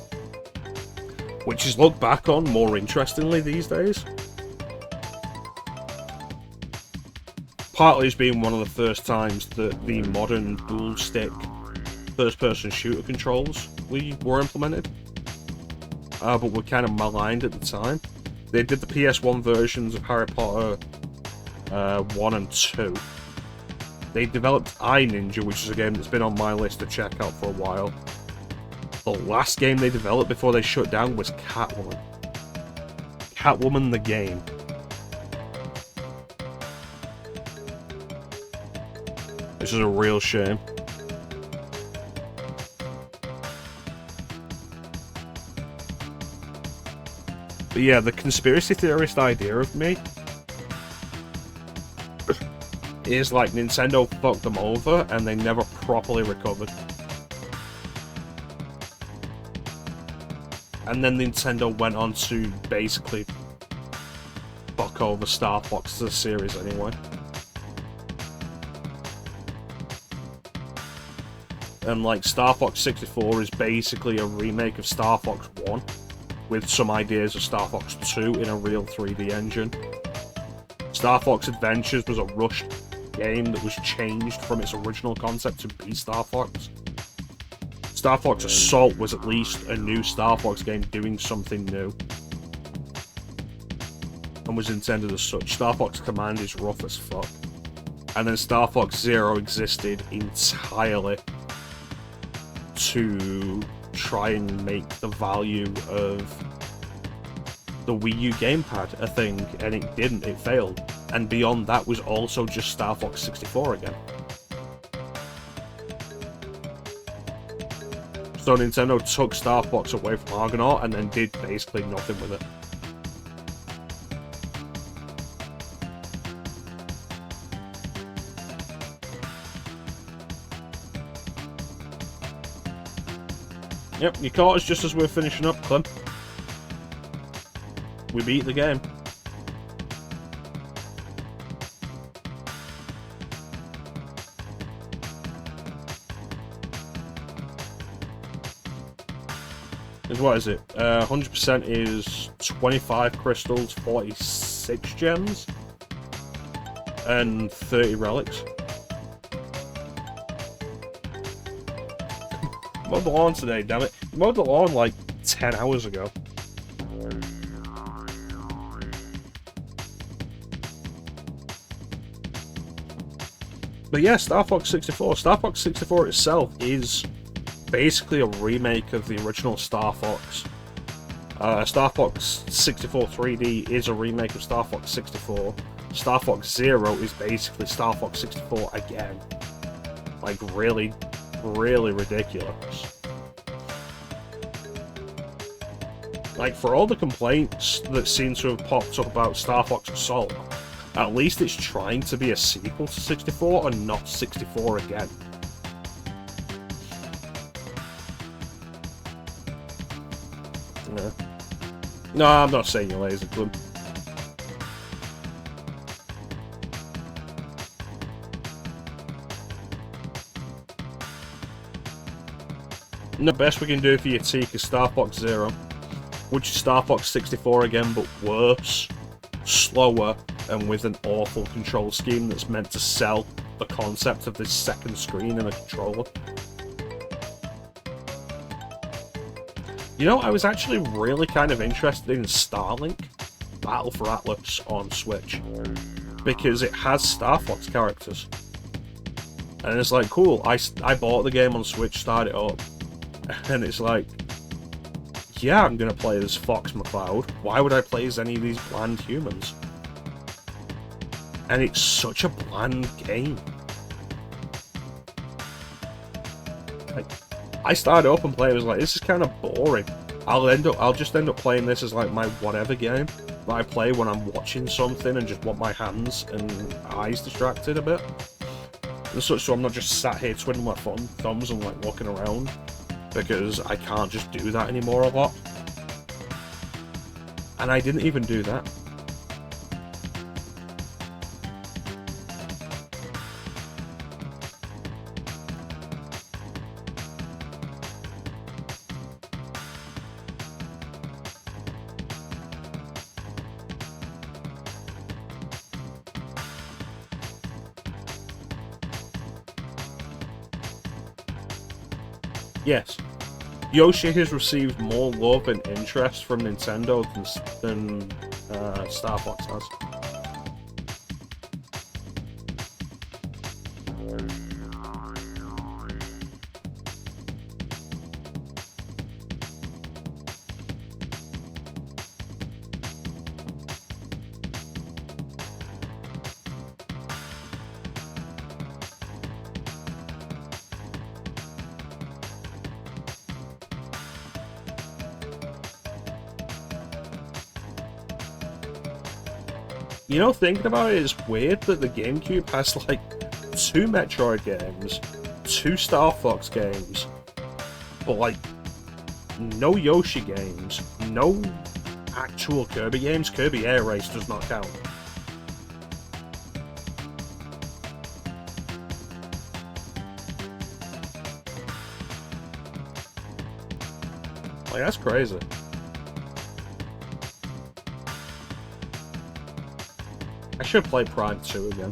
which is looked back on more interestingly these days. Partly as being one of the first times that the modern dual-stick first-person shooter controls were implemented, but were kind of maligned at the time. They did the PS1 versions of Harry Potter 1 and 2. They developed iNinja, which is a game that's been on my list to check out for a while. The last game they developed before they shut down was Catwoman. Catwoman the game. This is a real shame. But yeah, the conspiracy theorist idea of me is like Nintendo fucked them over and they never properly recovered. And then Nintendo went on to basically fuck over Star Fox, the series anyway. And like Star Fox 64 is basically a remake of Star Fox 1 with some ideas of Star Fox 2 in a real 3D engine. Star Fox Adventures was a rushed game that was changed from its original concept to be Star Fox. Star Fox Assault was at least a new Star Fox game doing something new. And was intended as such. Star Fox Command is rough as fuck. And then Star Fox Zero existed entirely to try and make the value of the Wii U gamepad a thing, and it didn't, it failed. And beyond that was also just Star Fox 64 again. So Nintendo took Star Fox away from Argonaut and then did basically nothing with it. Yep, you caught us just as we're finishing up, Clem. We beat the game. What is it? 100% is 25 crystals, 46 gems, and 30 relics. Mowed the lawn today, damn it. Mowed the lawn like 10 hours ago. But yeah, Star Fox 64. Star Fox 64 itself is basically a remake of the original Star Fox. Star Fox 64 3D is a remake of Star Fox 64. Star Fox Zero is basically Star Fox 64 again. Like, really, really ridiculous. Like, for all the complaints that seem to have popped up about Star Fox Assault, at least it's trying to be a sequel to 64 and not 64 again. No, I'm not saying you're lazy, Club. The best we can do for your teak is Star Fox Zero, which is Star Fox 64 again, but worse, slower, and with an awful control scheme that's meant to sell the concept of this second screen in a controller. You know, I was actually really kind of interested in Starlink Battle for Atlas on Switch, because it has Star Fox characters. And it's like, cool, I bought the game on Switch, started it up, and it's like, yeah, I'm gonna play as Fox McCloud. Why would I play as any of these bland humans? And it's such a bland game. Like, I started up and played, I was like, this is kind of boring. I'll just end up playing this as like my whatever game that I play when I'm watching something and just want my hands and eyes distracted a bit. And such, so I'm not just sat here twiddling my thumbs and like walking around, because I can't just do that anymore a lot. And I didn't even do that. Yes, Yoshi has received more love and interest from Nintendo than Star Fox has. You know, thinking about it, it's weird that the GameCube has like 2 Metroid games, 2 Star Fox games, but like no Yoshi games, no actual Kirby games. Kirby Air Race does not count. Like, that's crazy. I should play Prime 2 again.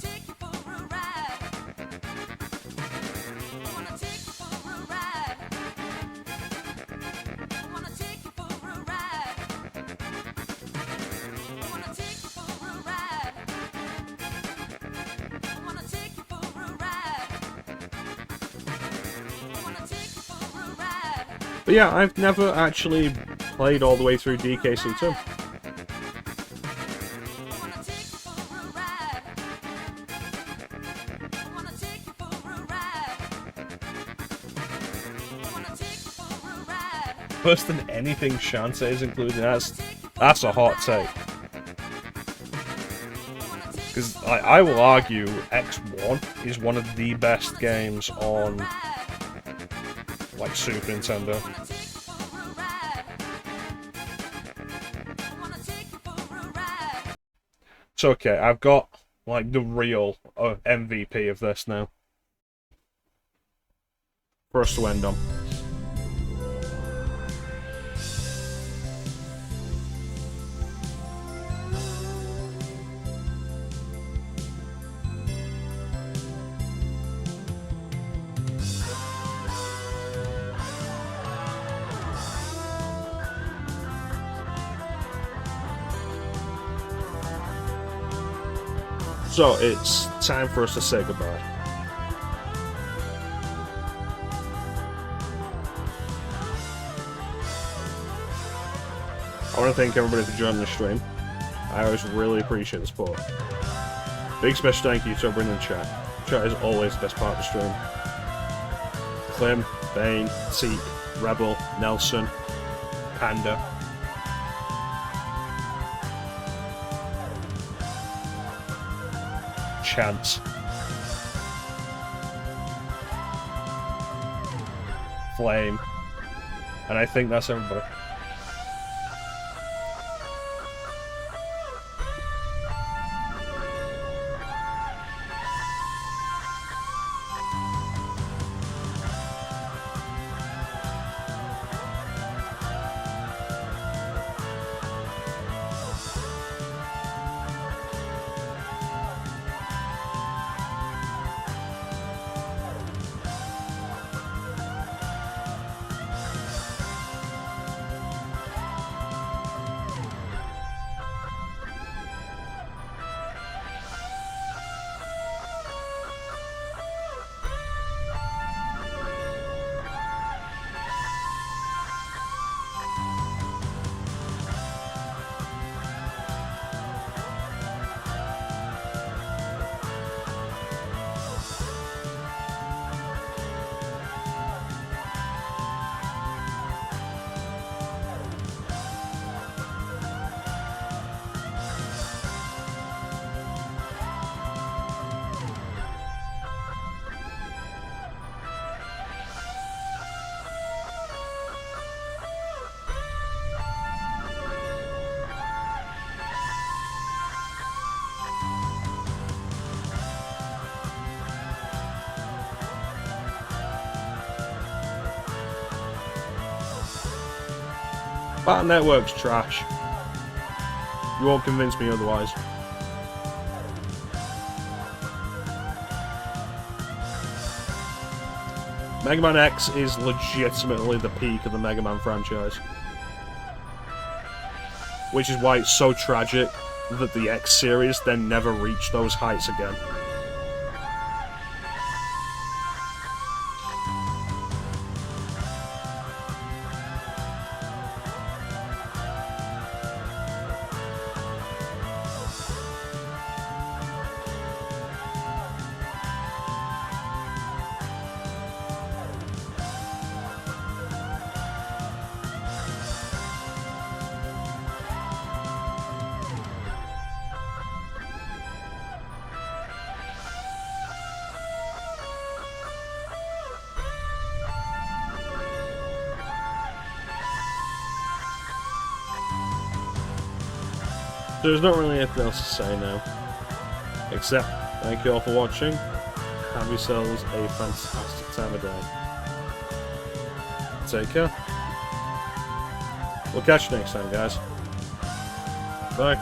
take you for a ride. I wanna take you for a ride. I wanna But yeah, I've never actually played all the way through DKC2. Worse than anything Shantae is included. That's a hot take. Because I will argue X1 is one of the best games on like Super Nintendo. It's okay, I've got like the real MVP of this now for us to end on. So it's time for us to say goodbye. I want to thank everybody for joining the stream. I always really appreciate the support. Big special thank you to everyone in the chat. Chat is always the best part of the stream. Clem, Bane, Teak, Rebel, Nelson, Panda. Chance. Flame. And I think that's everybody. That network's trash. You won't convince me otherwise. Mega Man X is legitimately the peak of the Mega Man franchise. Which is why it's so tragic that the X series then never reached those heights again. There's not really anything else to say now, except thank you all for watching. Have yourselves a fantastic time of day. Take care. We'll catch you next time, guys. Bye.